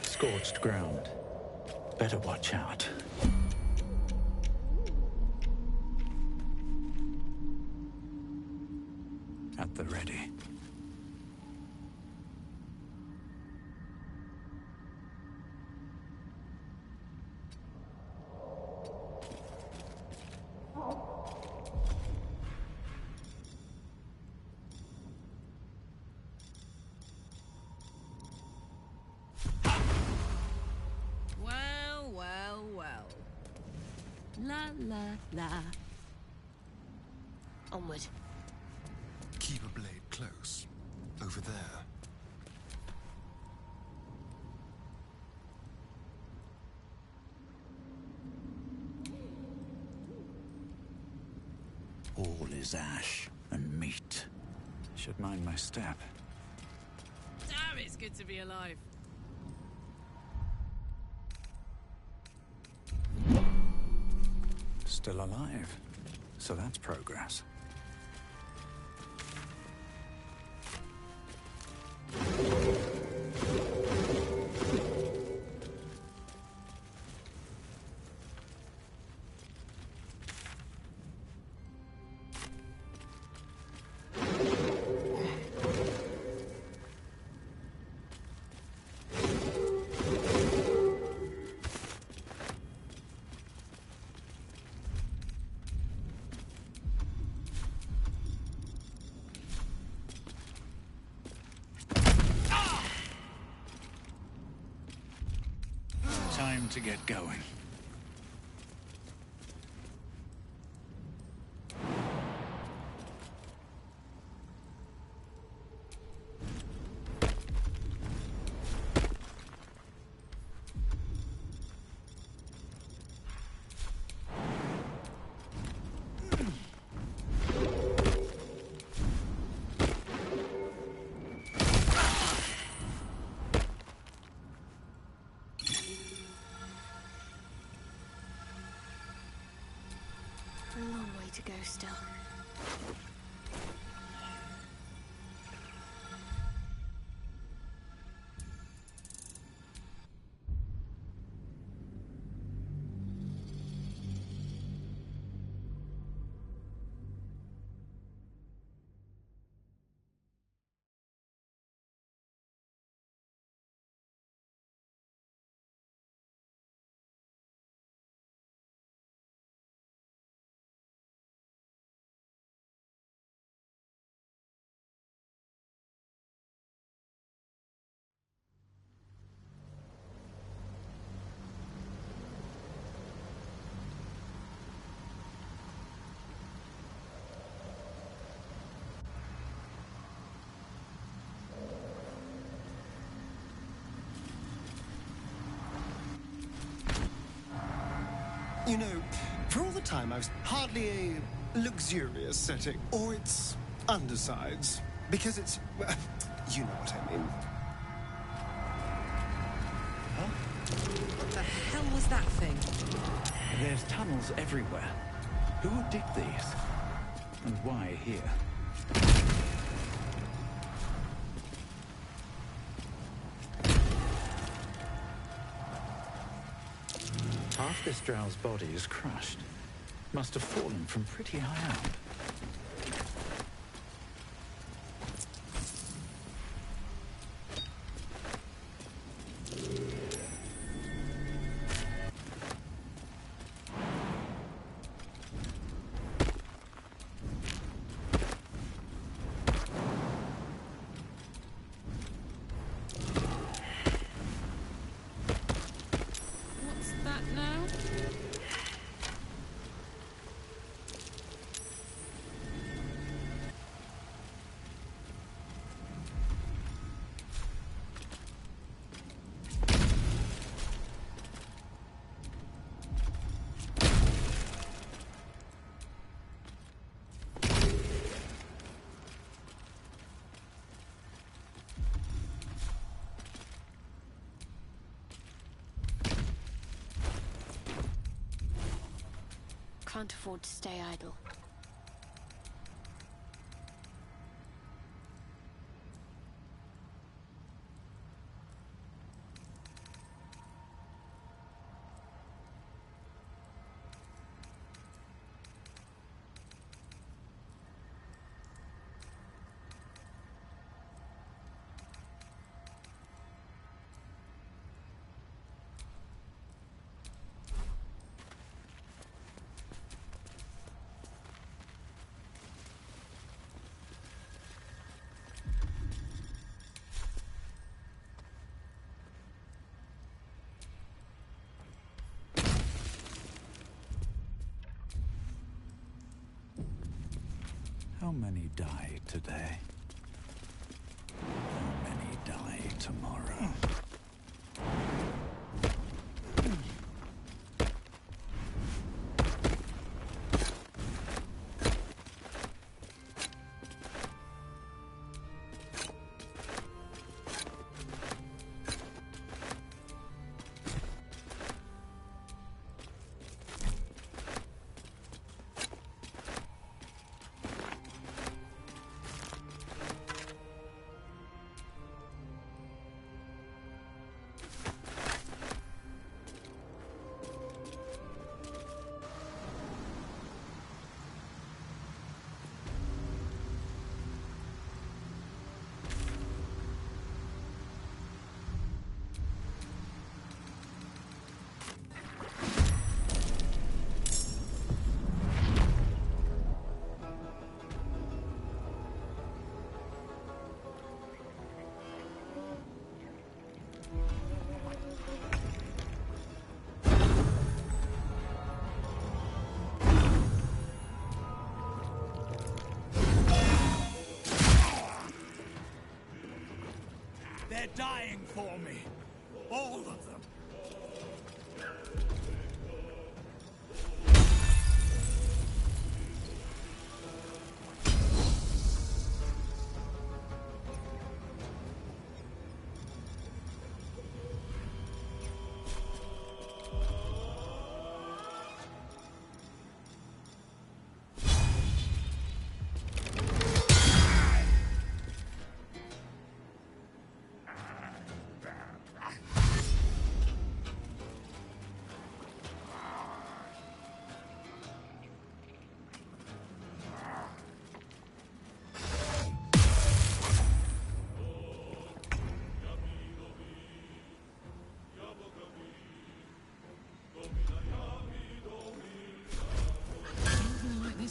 [SPEAKER 18] Scorched ground. Better watch out. At the ready.
[SPEAKER 4] Well, well, well. La la la.
[SPEAKER 3] Onward.
[SPEAKER 5] Keep a blade close. Over there.
[SPEAKER 18] All is ash and meat. Should mind my step.
[SPEAKER 4] Damn it's good to be alive.
[SPEAKER 18] Still alive. So that's progress.
[SPEAKER 15] Time to get going.
[SPEAKER 3] A long way to go still.
[SPEAKER 5] You know, for all the time I was hardly a luxurious setting. Or its undersides. Because it's... well, you know what I mean.
[SPEAKER 8] What the hell was that thing?
[SPEAKER 18] There's tunnels everywhere. Who would dig these? And why here? Half this drow's body is crushed. Must have fallen from pretty high up.
[SPEAKER 4] What's that now?
[SPEAKER 3] Can't afford to stay idle.
[SPEAKER 18] How many die today? How many die tomorrow?
[SPEAKER 15] They're dying for me. All of them.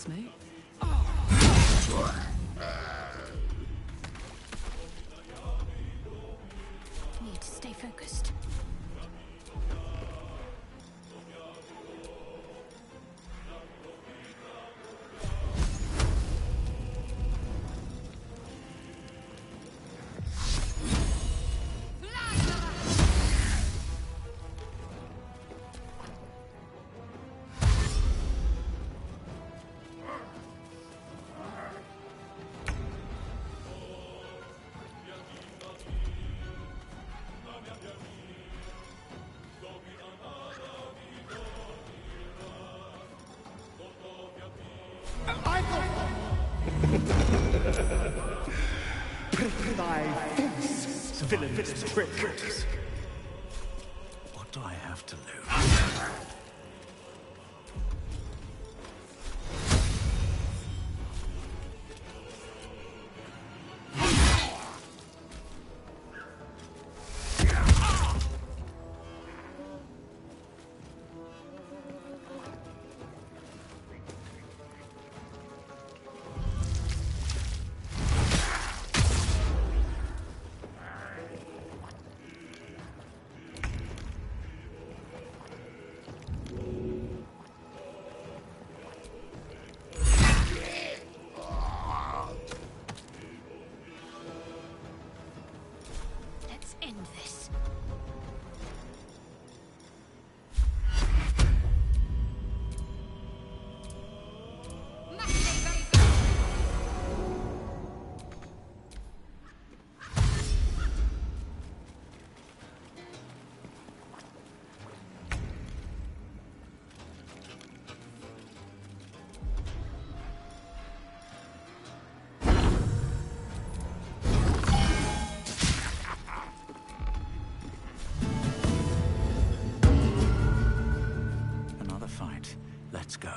[SPEAKER 4] Mate.
[SPEAKER 3] Need to stay focused.
[SPEAKER 18] Thy face, villainous tricks.
[SPEAKER 15] What do I have to lose?
[SPEAKER 3] Let's end this.
[SPEAKER 15] Another fight. Let's go.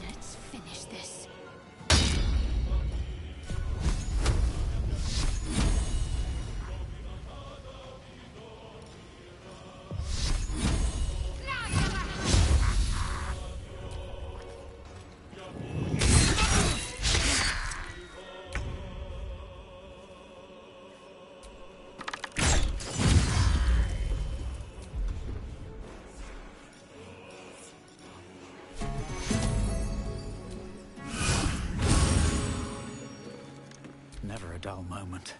[SPEAKER 3] Let's finish this.
[SPEAKER 15] Never a dull moment.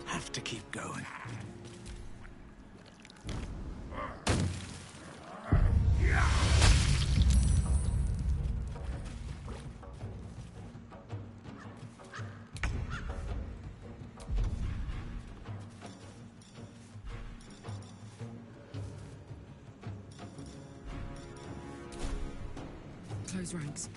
[SPEAKER 15] Have to keep going.
[SPEAKER 4] Close ranks.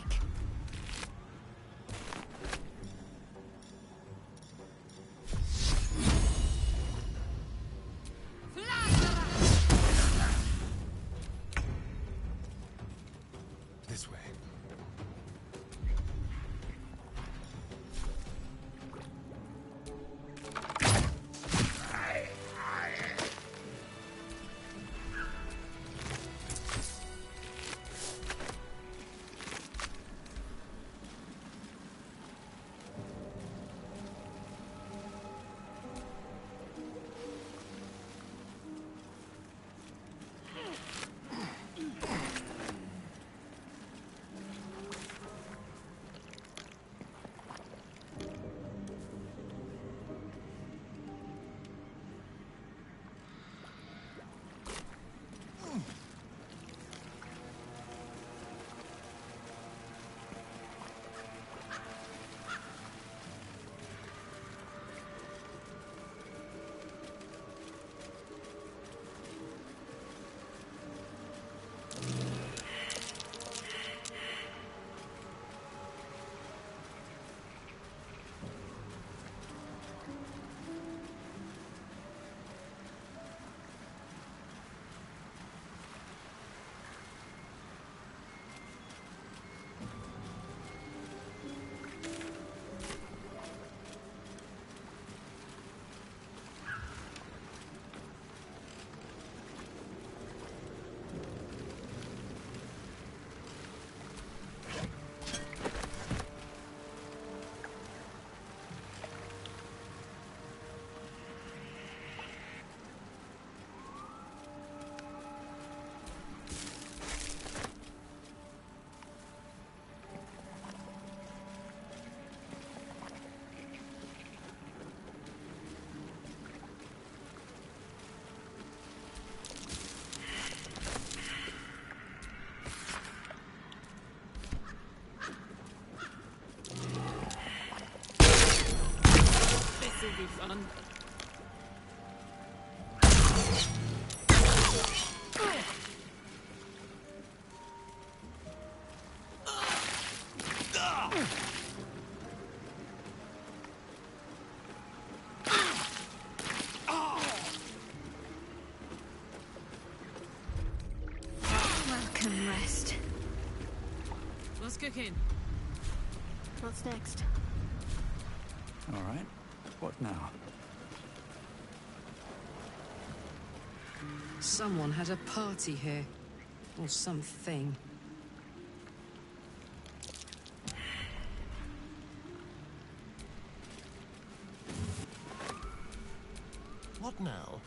[SPEAKER 3] Awake!
[SPEAKER 14] This way.
[SPEAKER 4] This'll be fun.
[SPEAKER 3] Welcome, rest.
[SPEAKER 4] What's cooking?
[SPEAKER 3] What's next?
[SPEAKER 18] All right. What now?
[SPEAKER 8] Someone had a party here. Or something.
[SPEAKER 14] What now?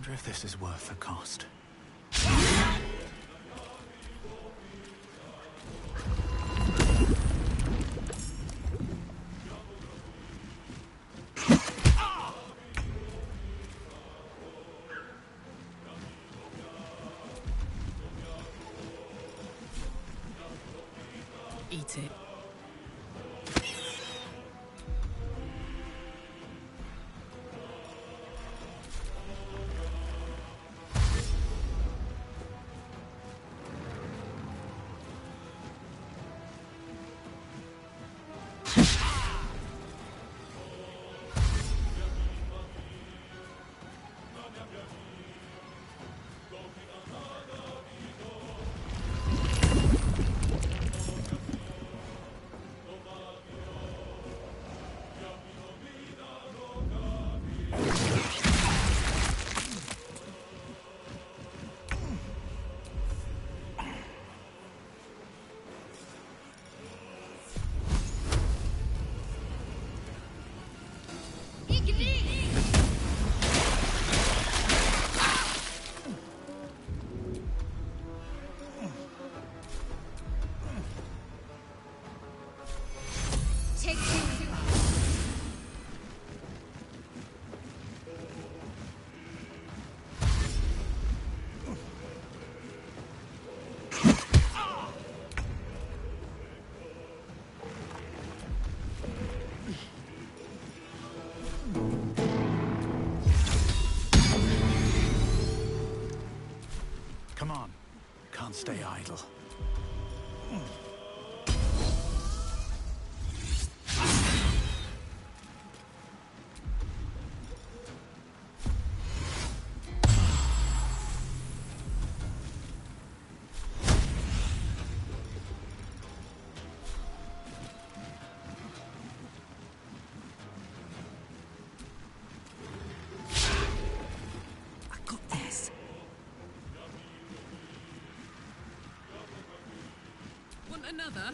[SPEAKER 18] Wonder if this is worth the cost.
[SPEAKER 4] Eat it.
[SPEAKER 18] Come on. Can't stay idle.
[SPEAKER 4] Want another?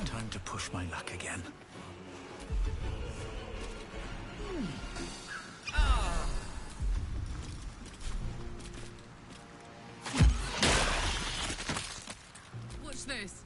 [SPEAKER 18] Time to push my luck again.
[SPEAKER 4] Watch this.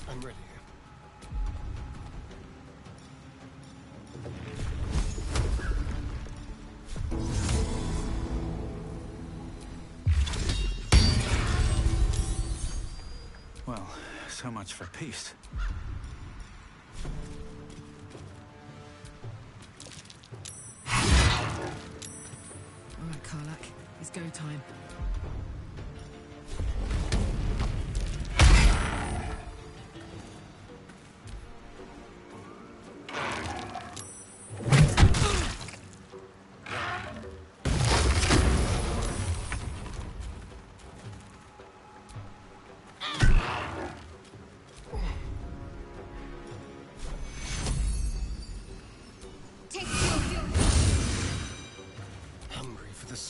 [SPEAKER 1] I'm ready.
[SPEAKER 18] Well, so much for peace.
[SPEAKER 4] All right, Karlak. It's go time.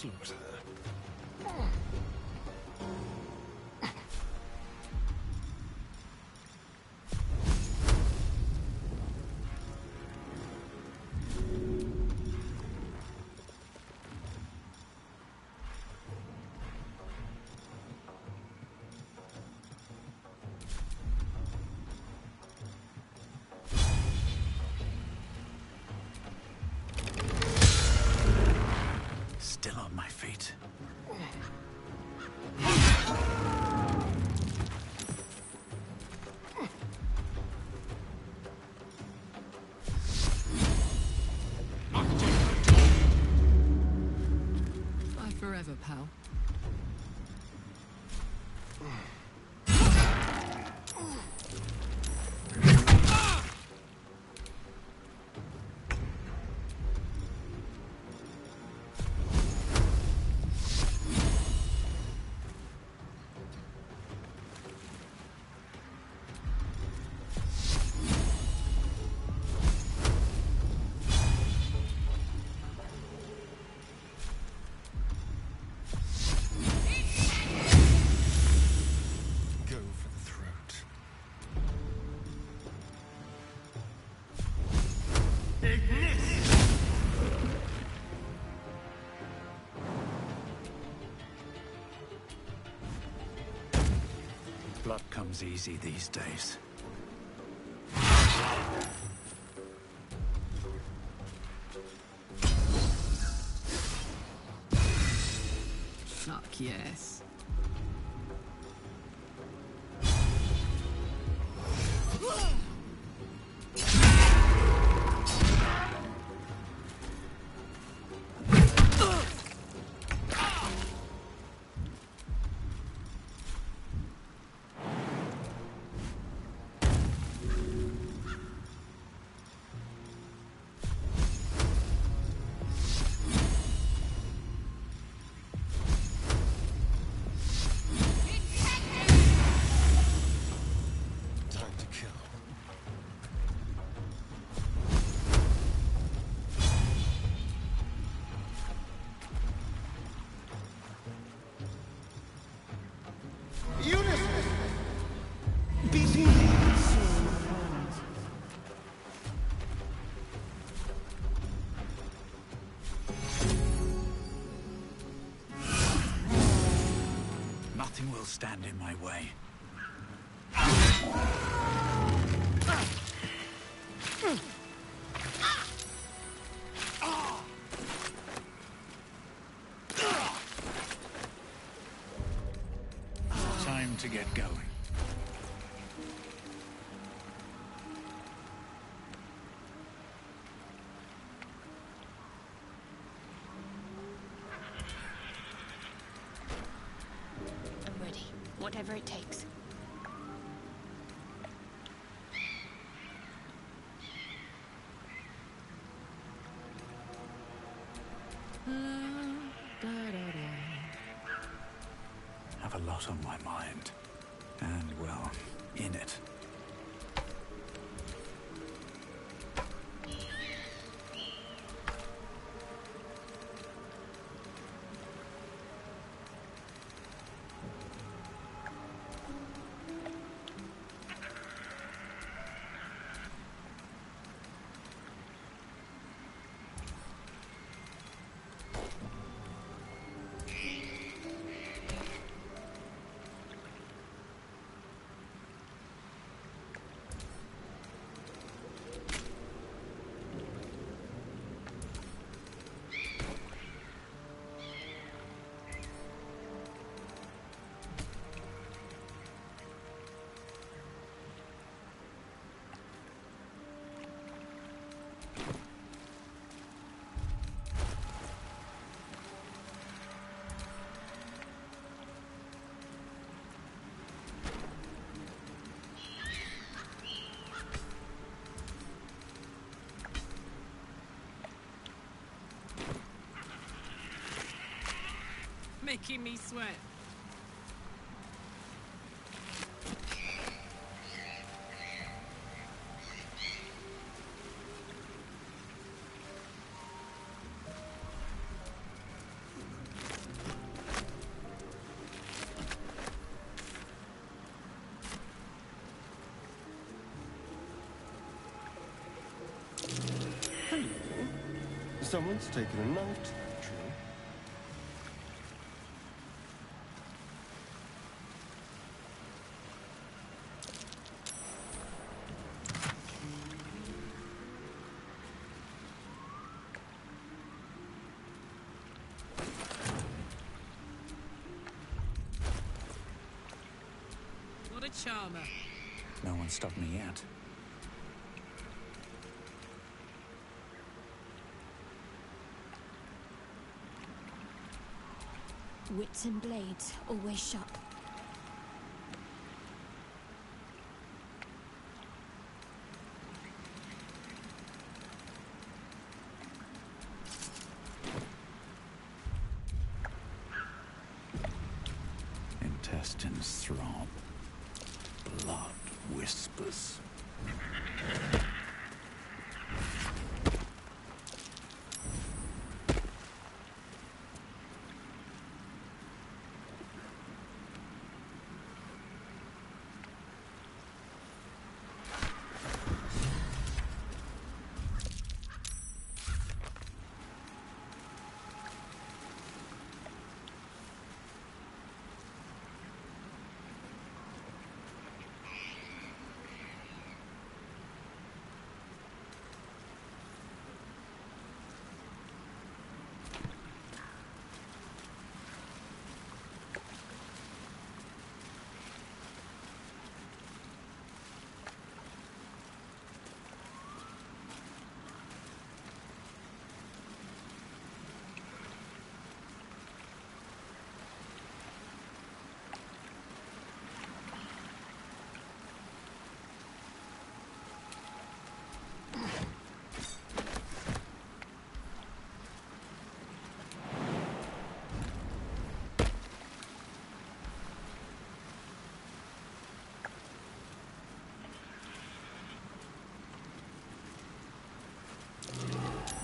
[SPEAKER 5] slaughter.
[SPEAKER 18] Still on my feet.
[SPEAKER 4] Bye forever, pal.
[SPEAKER 5] Go for the throat.
[SPEAKER 18] Blood comes easy these days.
[SPEAKER 4] Fuck yes.
[SPEAKER 5] Time to kill.
[SPEAKER 1] Eunice!
[SPEAKER 18] Nothing will stand in my way. Time to get going.
[SPEAKER 3] I'm ready. Whatever it takes.
[SPEAKER 18] Have a lot on my mind. And, well, in it.
[SPEAKER 4] Making me sweat.
[SPEAKER 5] Someone's taken a knife to that tree.
[SPEAKER 4] What a charmer.
[SPEAKER 18] No one stopped me yet.
[SPEAKER 3] Wits and blades, always sharp.
[SPEAKER 18] Intestines throb. Blood whispers.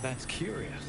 [SPEAKER 18] That's curious.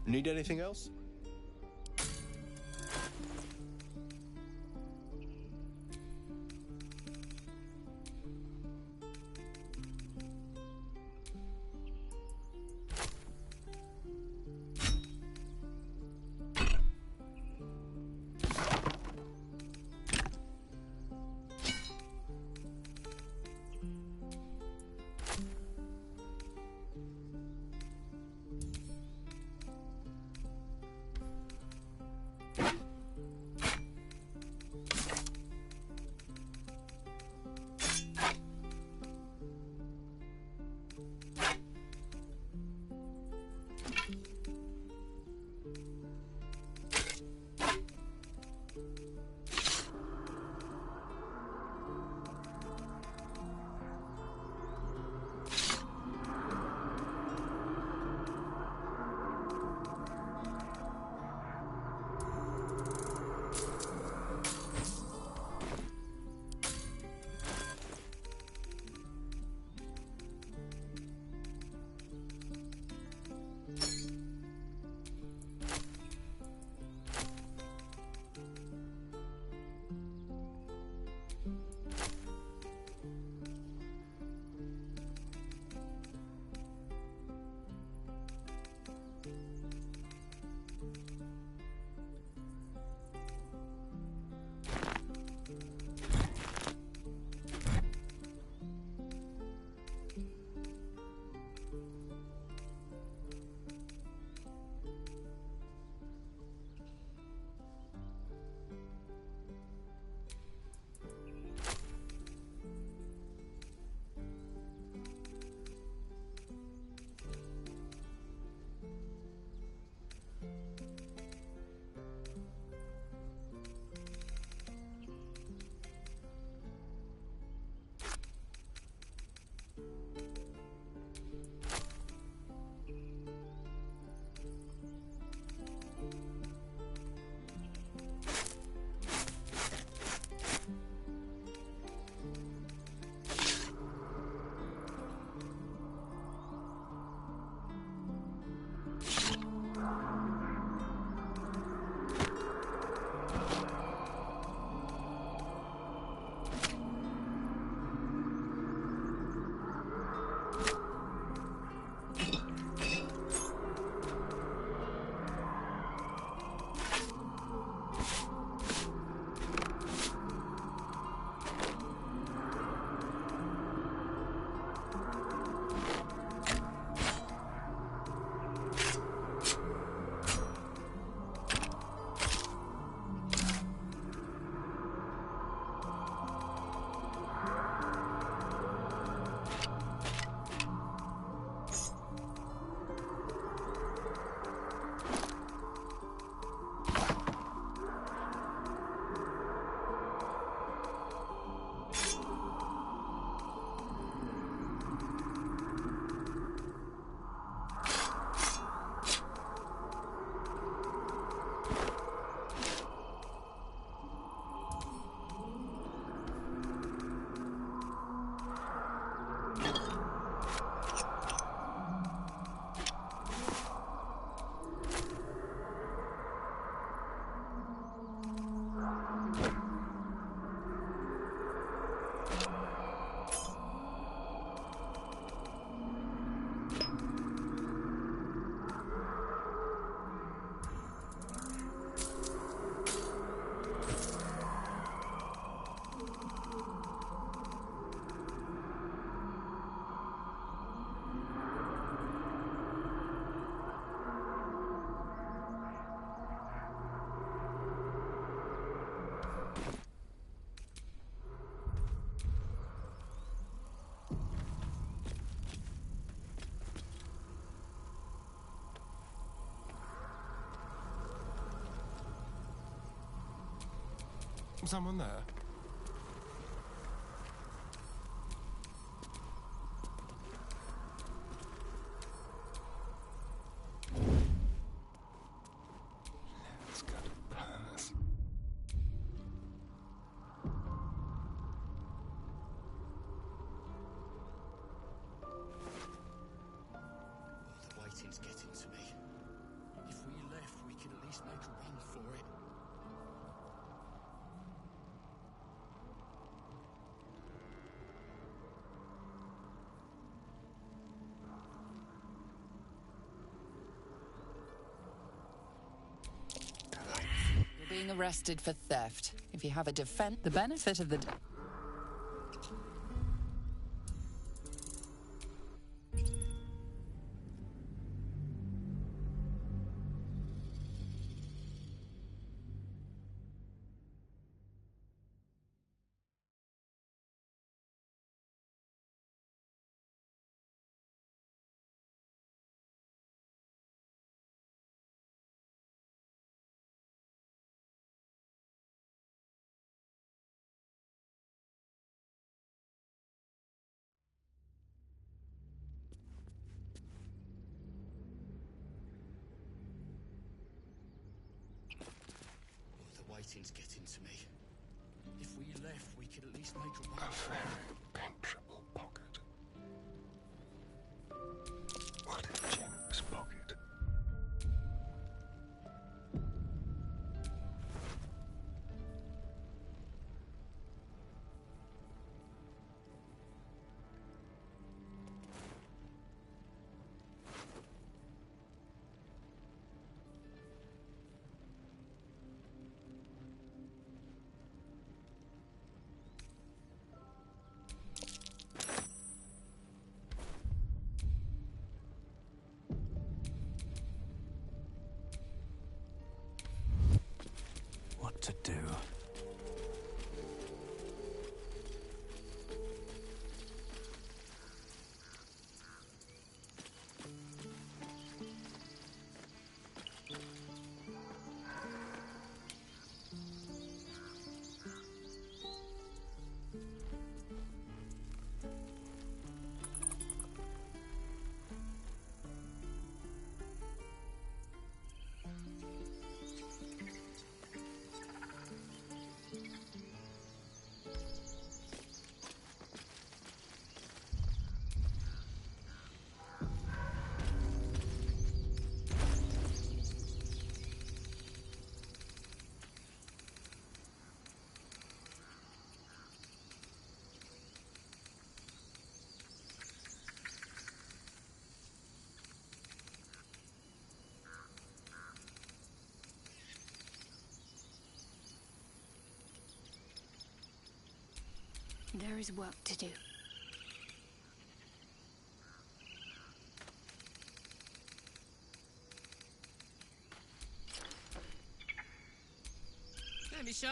[SPEAKER 1] Need anything else?
[SPEAKER 5] Someone there? Let's go to Paris.
[SPEAKER 15] The waiting's getting to me. If we left, we could at least make a run for it.
[SPEAKER 2] You're being arrested for theft. If you have a defense, the benefit of the...
[SPEAKER 15] The waiting's getting to me. If we left, we could at least make a run for it.
[SPEAKER 5] Penetrable pocket. What a generous pocket.
[SPEAKER 18] What to do?
[SPEAKER 3] There is work to do.
[SPEAKER 4] Don't be shy.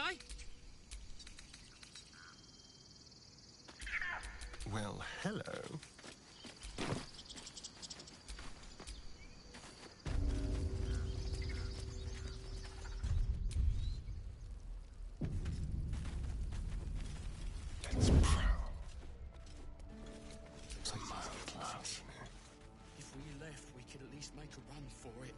[SPEAKER 5] Well, hello. Let's prowl. Some mild class.
[SPEAKER 15] If we left, we could at least make a run for it.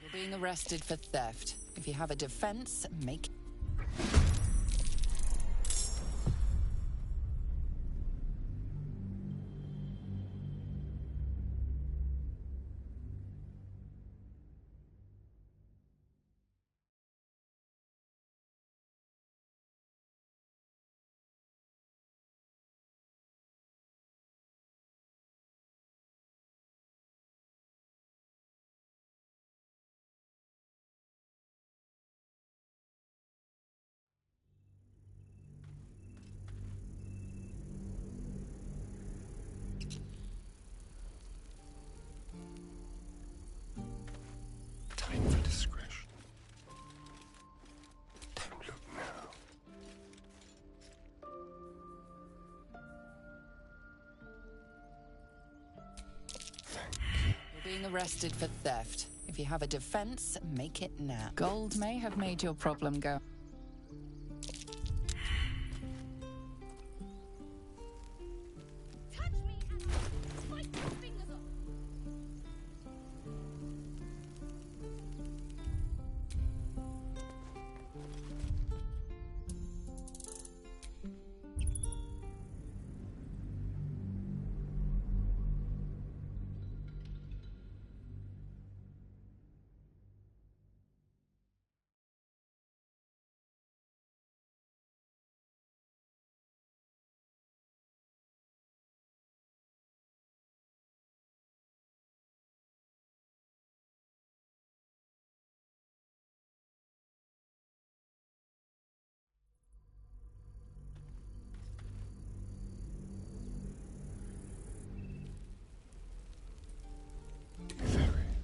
[SPEAKER 2] You're being arrested for theft. If you have a defense, make... Being arrested for theft. If you have a defense, make it now. Gold may have made your problem go.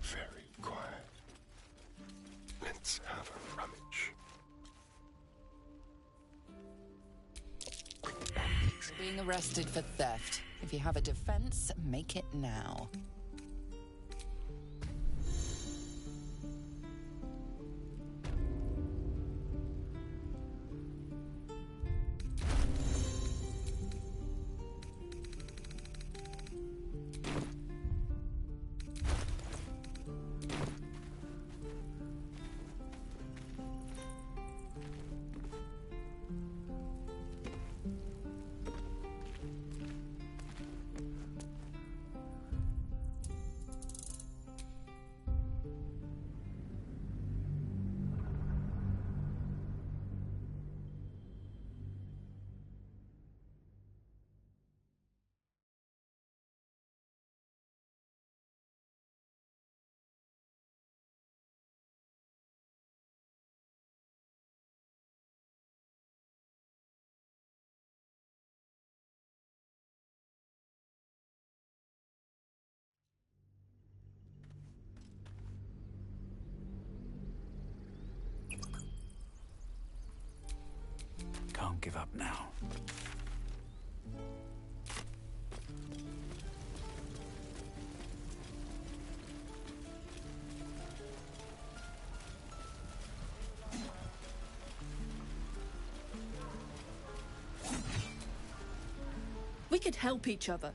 [SPEAKER 5] Very quiet. Let's have a rummage.
[SPEAKER 2] Being arrested for theft. If you have a defense, make it now.
[SPEAKER 18] Can't give up now.
[SPEAKER 17] We could help each other.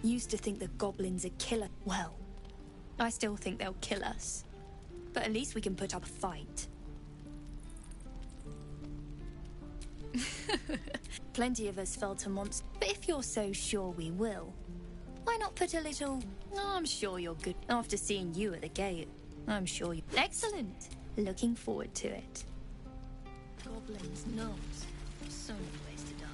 [SPEAKER 22] Used to think the goblins are killer. Well, I still think they'll kill us. But at least we can put up a fight. Plenty of us fell to monsters. But if you're so sure we will, why not put a little... Oh, I'm sure you're good. After seeing you at the gate, I'm sure you... Excellent! Looking forward to it. Goblins, gnomes. So many ways to die.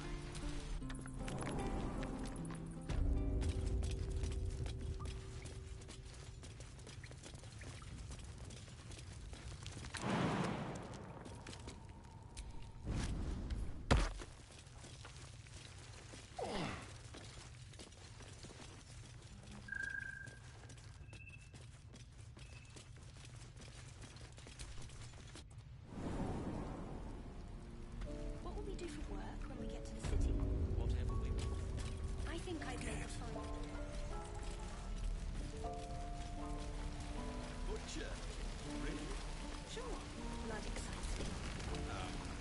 [SPEAKER 17] What will we do for work when we get to the city?
[SPEAKER 15] Whatever we want.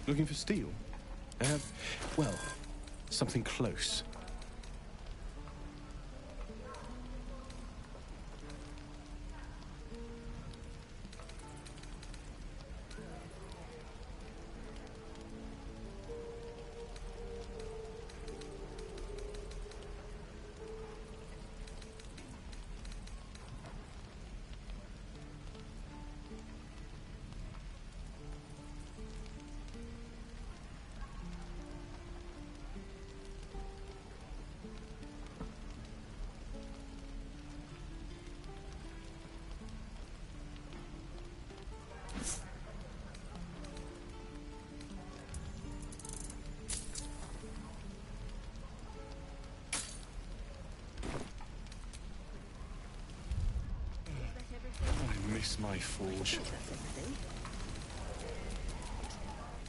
[SPEAKER 5] Looking for steel? I have, well, something close. I miss my forge.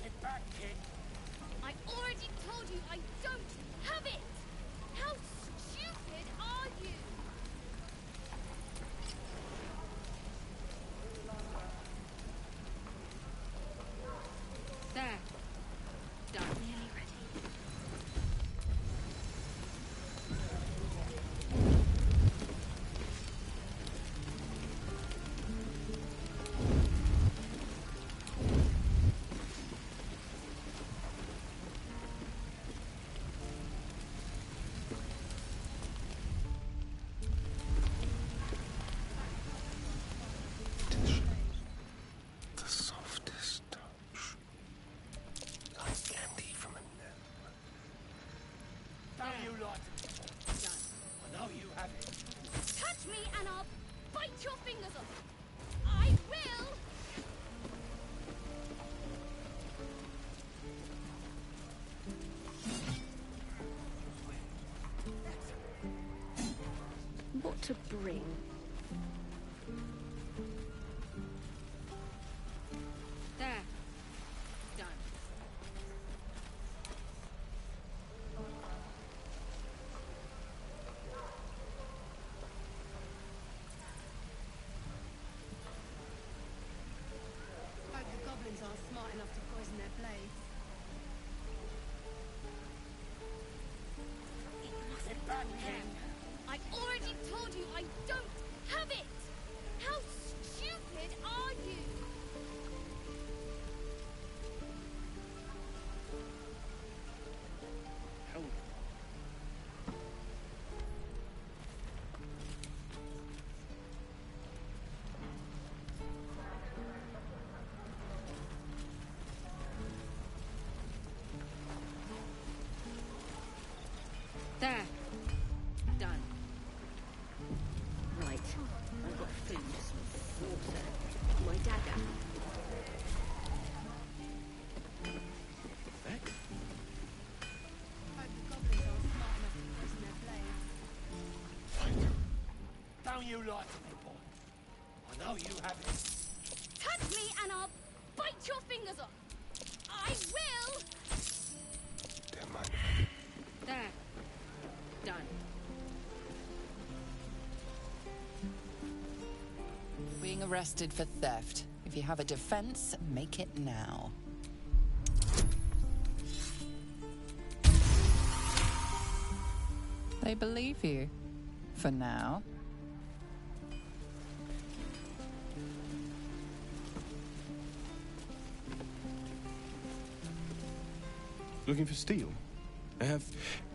[SPEAKER 10] Get back, kid.
[SPEAKER 20] I already told you I don't have it! How stupid are you?
[SPEAKER 4] There. Done.
[SPEAKER 20] Nearly ready.
[SPEAKER 5] The softest touch. Like candy from a gnome.
[SPEAKER 10] Don't you lot? I know you have it.
[SPEAKER 20] Touch me and I'll bite your fingers off. I will!
[SPEAKER 13] What to bring?
[SPEAKER 4] There. Done.
[SPEAKER 20] Hope the goblins aren't smart enough to poison their blades.
[SPEAKER 10] Get back, kid.
[SPEAKER 20] I already told you I don't have it! How stupid are you?
[SPEAKER 10] Hell.
[SPEAKER 4] There. Done.
[SPEAKER 13] Right. I've got food, water, my dagger.
[SPEAKER 20] Hope the goblins aren't smart enough to poison their blades.
[SPEAKER 10] Don't you lie to me, boy. I know you have it.
[SPEAKER 20] Touch me and I'll bite your fingers off. I will!
[SPEAKER 4] There. Done.
[SPEAKER 2] You're being arrested for theft. If you have a defense, make it now. They believe you. For now.
[SPEAKER 5] Looking for steel? I have,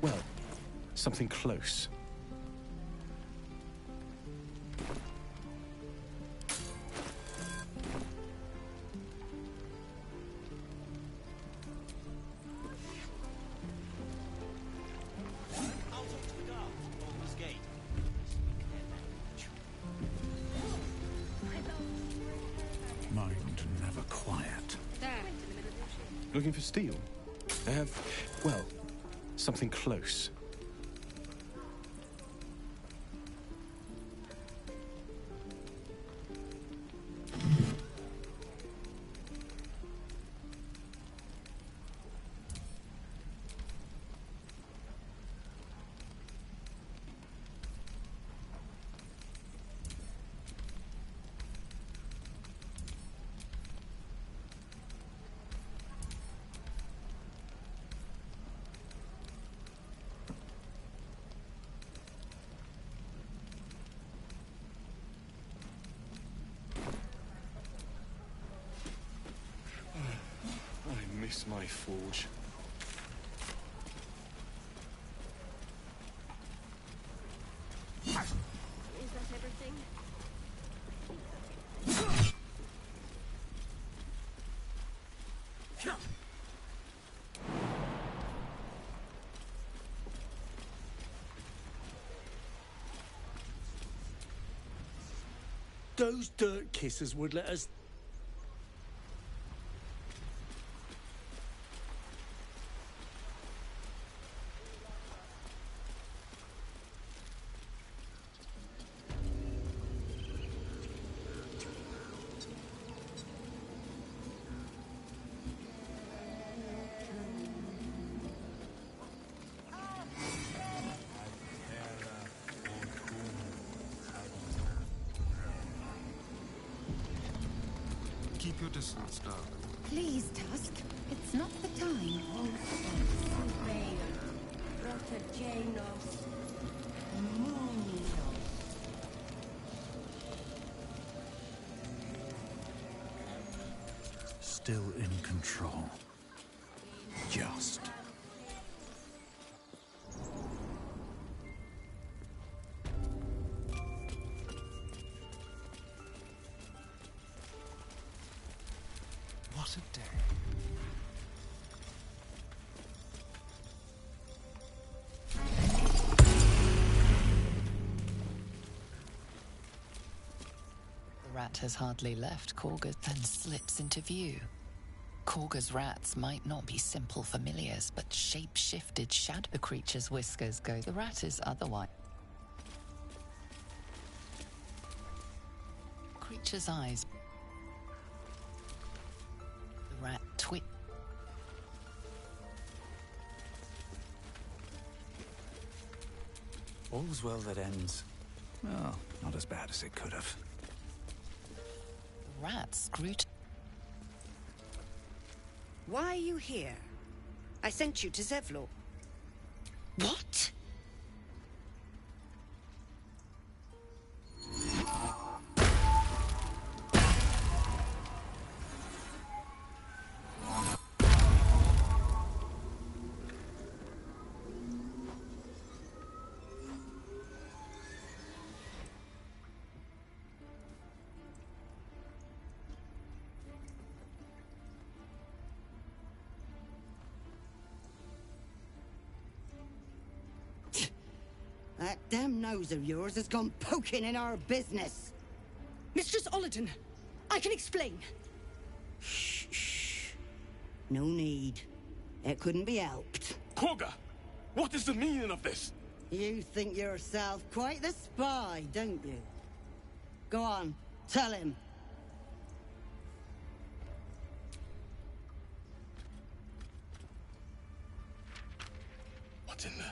[SPEAKER 5] well, something close.
[SPEAKER 10] I'll talk to the guards on this gate.
[SPEAKER 18] Mind never quiet.
[SPEAKER 4] There.
[SPEAKER 5] Looking for steel? I have, well, something close.
[SPEAKER 9] grace my forge.
[SPEAKER 3] Is that everything?
[SPEAKER 10] Those dirt kissers would let us...
[SPEAKER 5] Keep your distance, darling.
[SPEAKER 2] Please, Tusk. It's not the time.
[SPEAKER 18] Still in control. Just. What a day.
[SPEAKER 2] The rat has hardly left Korga and slips into view. Korga's rats might not be simple familiars, but shape-shifted shadow. The creature's whiskers go. The rat is otherwise. Creature's eyes. The rat twitch.
[SPEAKER 18] All's well that ends. Well, not as bad as it could have.
[SPEAKER 2] The rat screwed.
[SPEAKER 7] Why are you here? I sent you to Zevlor. What?
[SPEAKER 13] That damn nose of yours has gone poking in our business.
[SPEAKER 7] Mistress Ollerton, I can explain.
[SPEAKER 13] Shh. No need. It couldn't be helped.
[SPEAKER 9] Korga! What is the meaning of this?
[SPEAKER 13] You think yourself quite the spy, don't you? Go on, tell him.
[SPEAKER 9] What in the...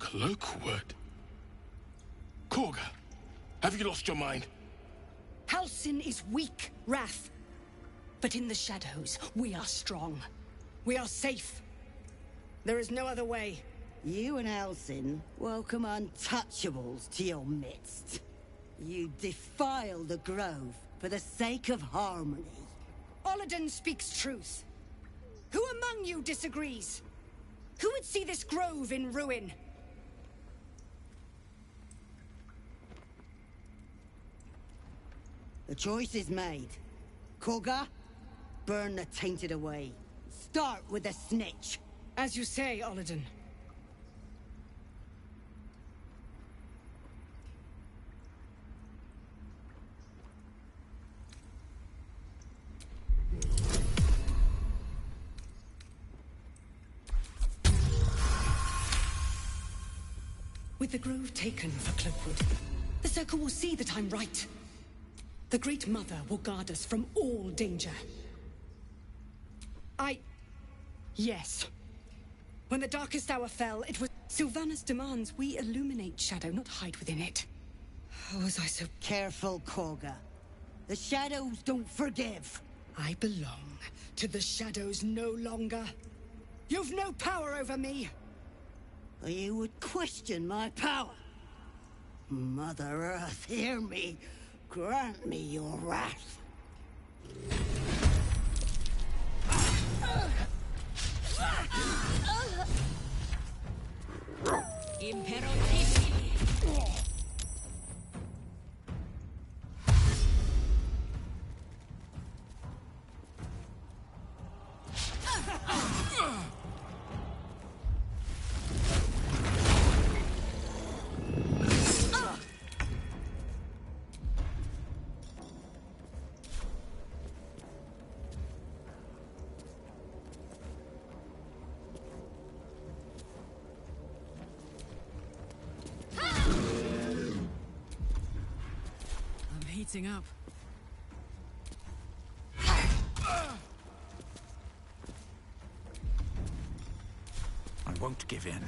[SPEAKER 9] Cloakwood? Korga, have you lost your mind?
[SPEAKER 7] Halsin is weak, Wrath. But in the shadows, we are strong. We are safe. There is no other way.
[SPEAKER 13] You and Halsin welcome untouchables to your midst. You defile the grove for the sake of harmony.
[SPEAKER 7] Ollerton speaks truth. Who among you disagrees? Who would see this grove in ruin?
[SPEAKER 13] The choice is made. Korga, burn the tainted away. Start with the snitch.
[SPEAKER 7] As you say, Ollerton. With the grove taken for Cloakwood, the Circle will see that I'm right. The Great Mother will guard us from all danger. Yes. When the darkest hour fell, it was... Sylvanas demands we illuminate shadow, not hide within it. How was I so...
[SPEAKER 13] Careful, Korga. The shadows don't forgive.
[SPEAKER 7] I belong to the shadows no longer. You've no power over me.
[SPEAKER 13] You would question my power. Mother Earth, hear me. Grant me your wrath.
[SPEAKER 4] Heating up.
[SPEAKER 18] I won't give in.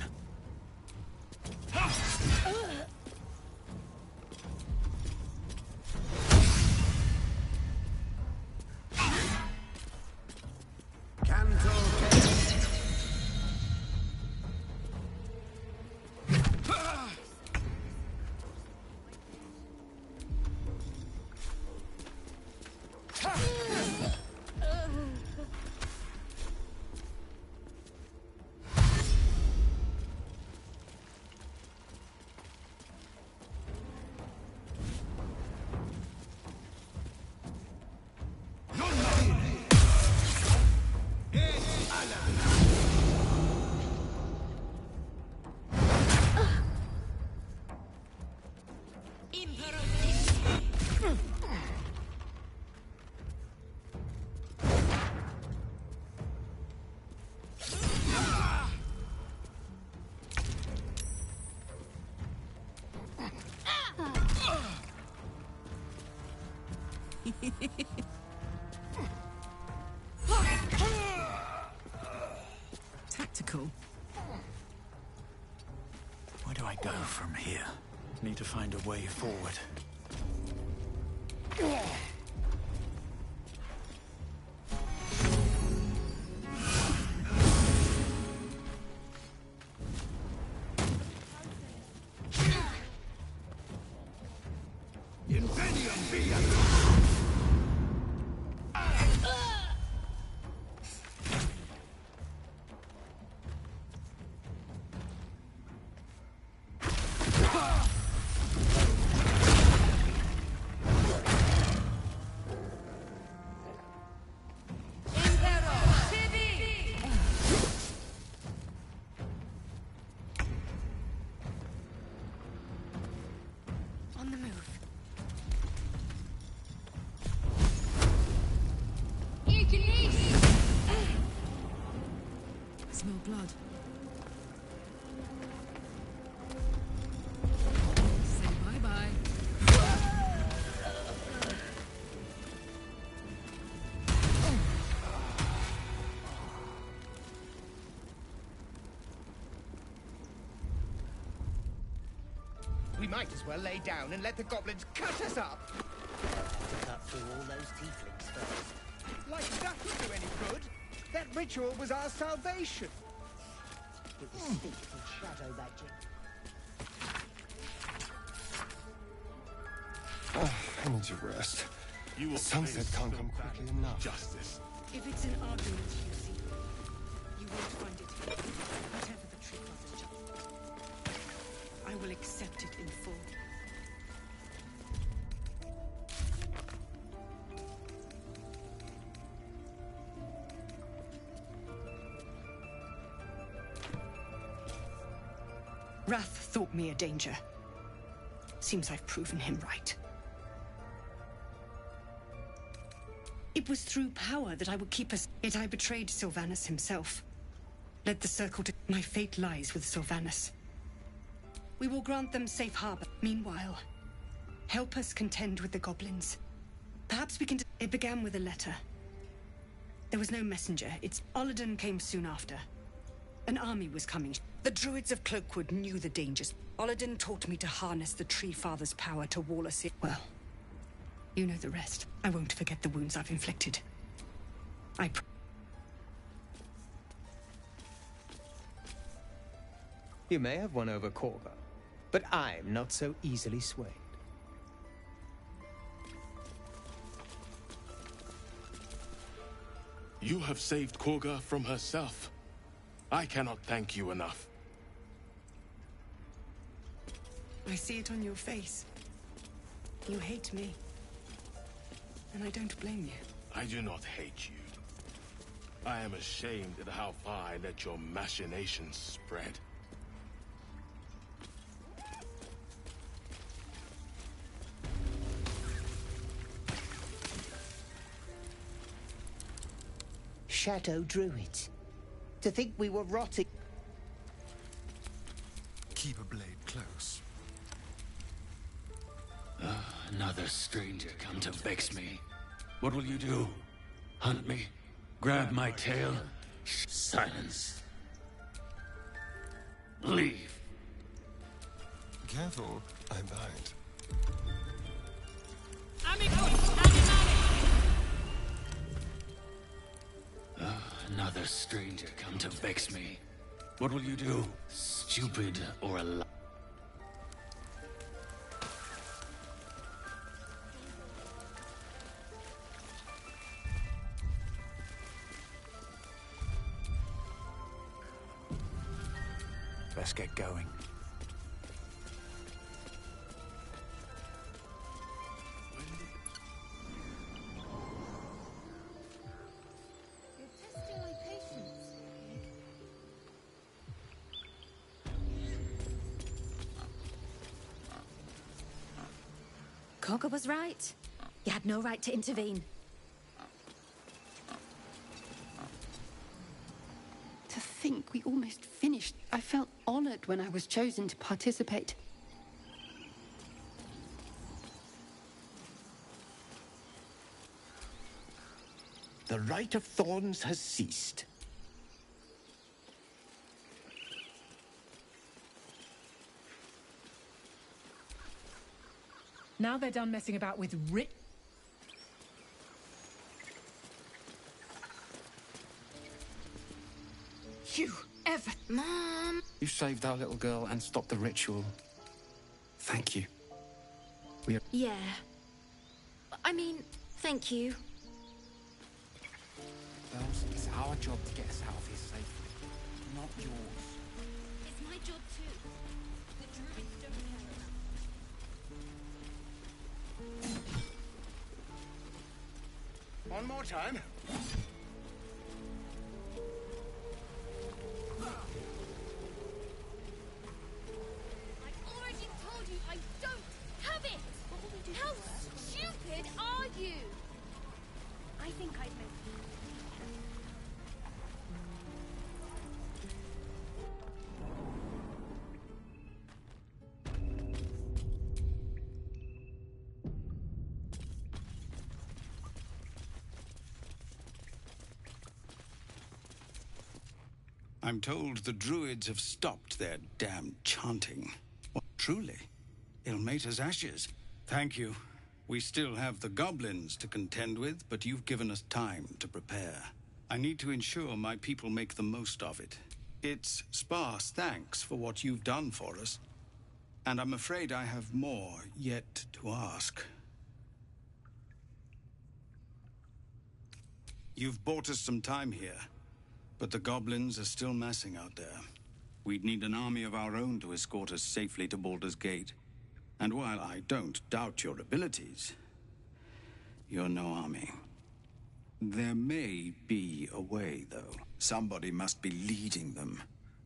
[SPEAKER 4] Tactical.
[SPEAKER 18] Where do I go from here? Need to find a way forward.
[SPEAKER 6] On the move.
[SPEAKER 4] Smell blood. Say bye-bye.
[SPEAKER 19] We might as well lay down and let the goblins cut us up.
[SPEAKER 10] Cut through all those tieflings first.
[SPEAKER 19] Like that would do any good. That ritual was our salvation.
[SPEAKER 10] It was steeped in shadow magic.
[SPEAKER 5] I need to rest. The sunset can't come quickly enough.
[SPEAKER 14] Justice.
[SPEAKER 7] If it's an argument you see, you won't find it here. Whatever the tree father's judgment, I will accept it in full. Wrath thought me a danger. Seems I've proven him right. It was through power that I would keep us. Yet I betrayed Sylvanus himself. Led the circle to. My fate lies with Sylvanus. We will grant them safe harbor. Meanwhile, help us contend with the goblins. Perhaps we can. It began with a letter. There was no messenger. Olladin came soon after. An army was coming. The druids of Cloakwood knew the dangers. Olladin taught me to harness the Tree Father's power to wall us in. Well, you know the rest. I won't forget the wounds I've inflicted.
[SPEAKER 19] You may have won over Korga, but I'm not so easily swayed.
[SPEAKER 14] You have saved Korga from herself. I cannot thank you enough.
[SPEAKER 7] I see it on your face. You hate me. And I don't blame you.
[SPEAKER 15] I do not hate you. I am ashamed at how far I let your machinations spread.
[SPEAKER 12] Shadow druids. To think we were rotting.
[SPEAKER 18] Keep a blade close.
[SPEAKER 10] Another stranger come to vex me. What will you do? Hunt me? Grab my tail? Silence. Leave.
[SPEAKER 5] Careful, I bite.
[SPEAKER 10] Another stranger come to vex me. What will you do? Stupid or alive?
[SPEAKER 18] Let's get going.
[SPEAKER 22] Cogger was right. You had no right to intervene.
[SPEAKER 21] To think we almost finished. I felt honored when I was chosen to participate.
[SPEAKER 12] The Rite of Thorns has ceased.
[SPEAKER 23] Now they're done messing about with
[SPEAKER 21] You ever... Mom!
[SPEAKER 18] You saved our little girl and stopped the ritual. Thank you.
[SPEAKER 22] Yeah. I mean, thank you.
[SPEAKER 18] Bells, it's our job to get us out of here safely, not yours.
[SPEAKER 22] It's my job too. The druids don't care about.
[SPEAKER 19] One more time.
[SPEAKER 22] I've already told you I don't have it! How stupid are you? I think I'd make...
[SPEAKER 1] I'm told the druids have stopped their damned chanting. What, truly? Ilmater's ashes. Thank you. We still have the goblins to contend with, but you've given us time to prepare. I need to ensure my people make the most of it. It's sparse thanks for what you've done for us, and I'm afraid I have more yet to ask. You've bought us some time here. But the goblins are still massing out there. We'd need an army of our own to escort us safely to Baldur's Gate. And while I don't doubt your abilities, you're no army. There may be a way, though. Somebody must be leading them,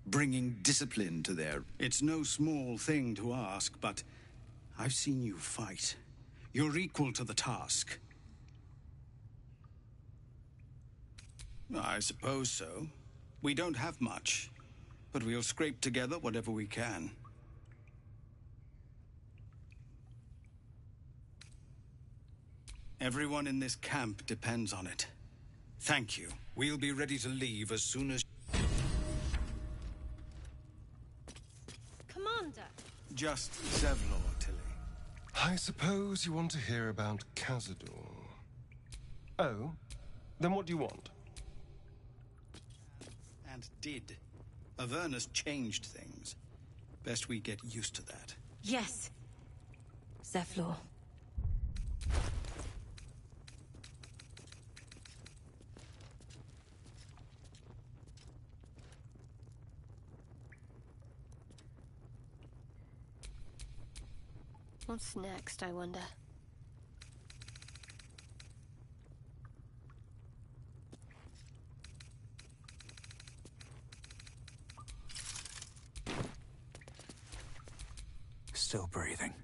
[SPEAKER 1] bringing discipline to their... It's no small thing to ask, but I've seen you fight. You're equal to the task. I suppose so. We don't have much, but we'll scrape together whatever we can. Everyone in this camp depends on it. Thank you. We'll be ready to leave as soon as...
[SPEAKER 3] Commander!
[SPEAKER 1] Just Zevlor, Tilly.
[SPEAKER 5] I suppose you want to hear about Cazador. Oh? Then what do you want?
[SPEAKER 1] And did. Avernus changed things. Best we get used to that.
[SPEAKER 22] Yes. Zevlor.
[SPEAKER 3] What's next, I wonder?
[SPEAKER 18] Still breathing,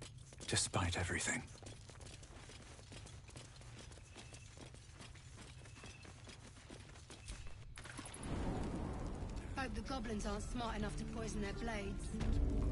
[SPEAKER 18] despite everything.
[SPEAKER 7] Hope the goblins aren't smart enough to poison their blades.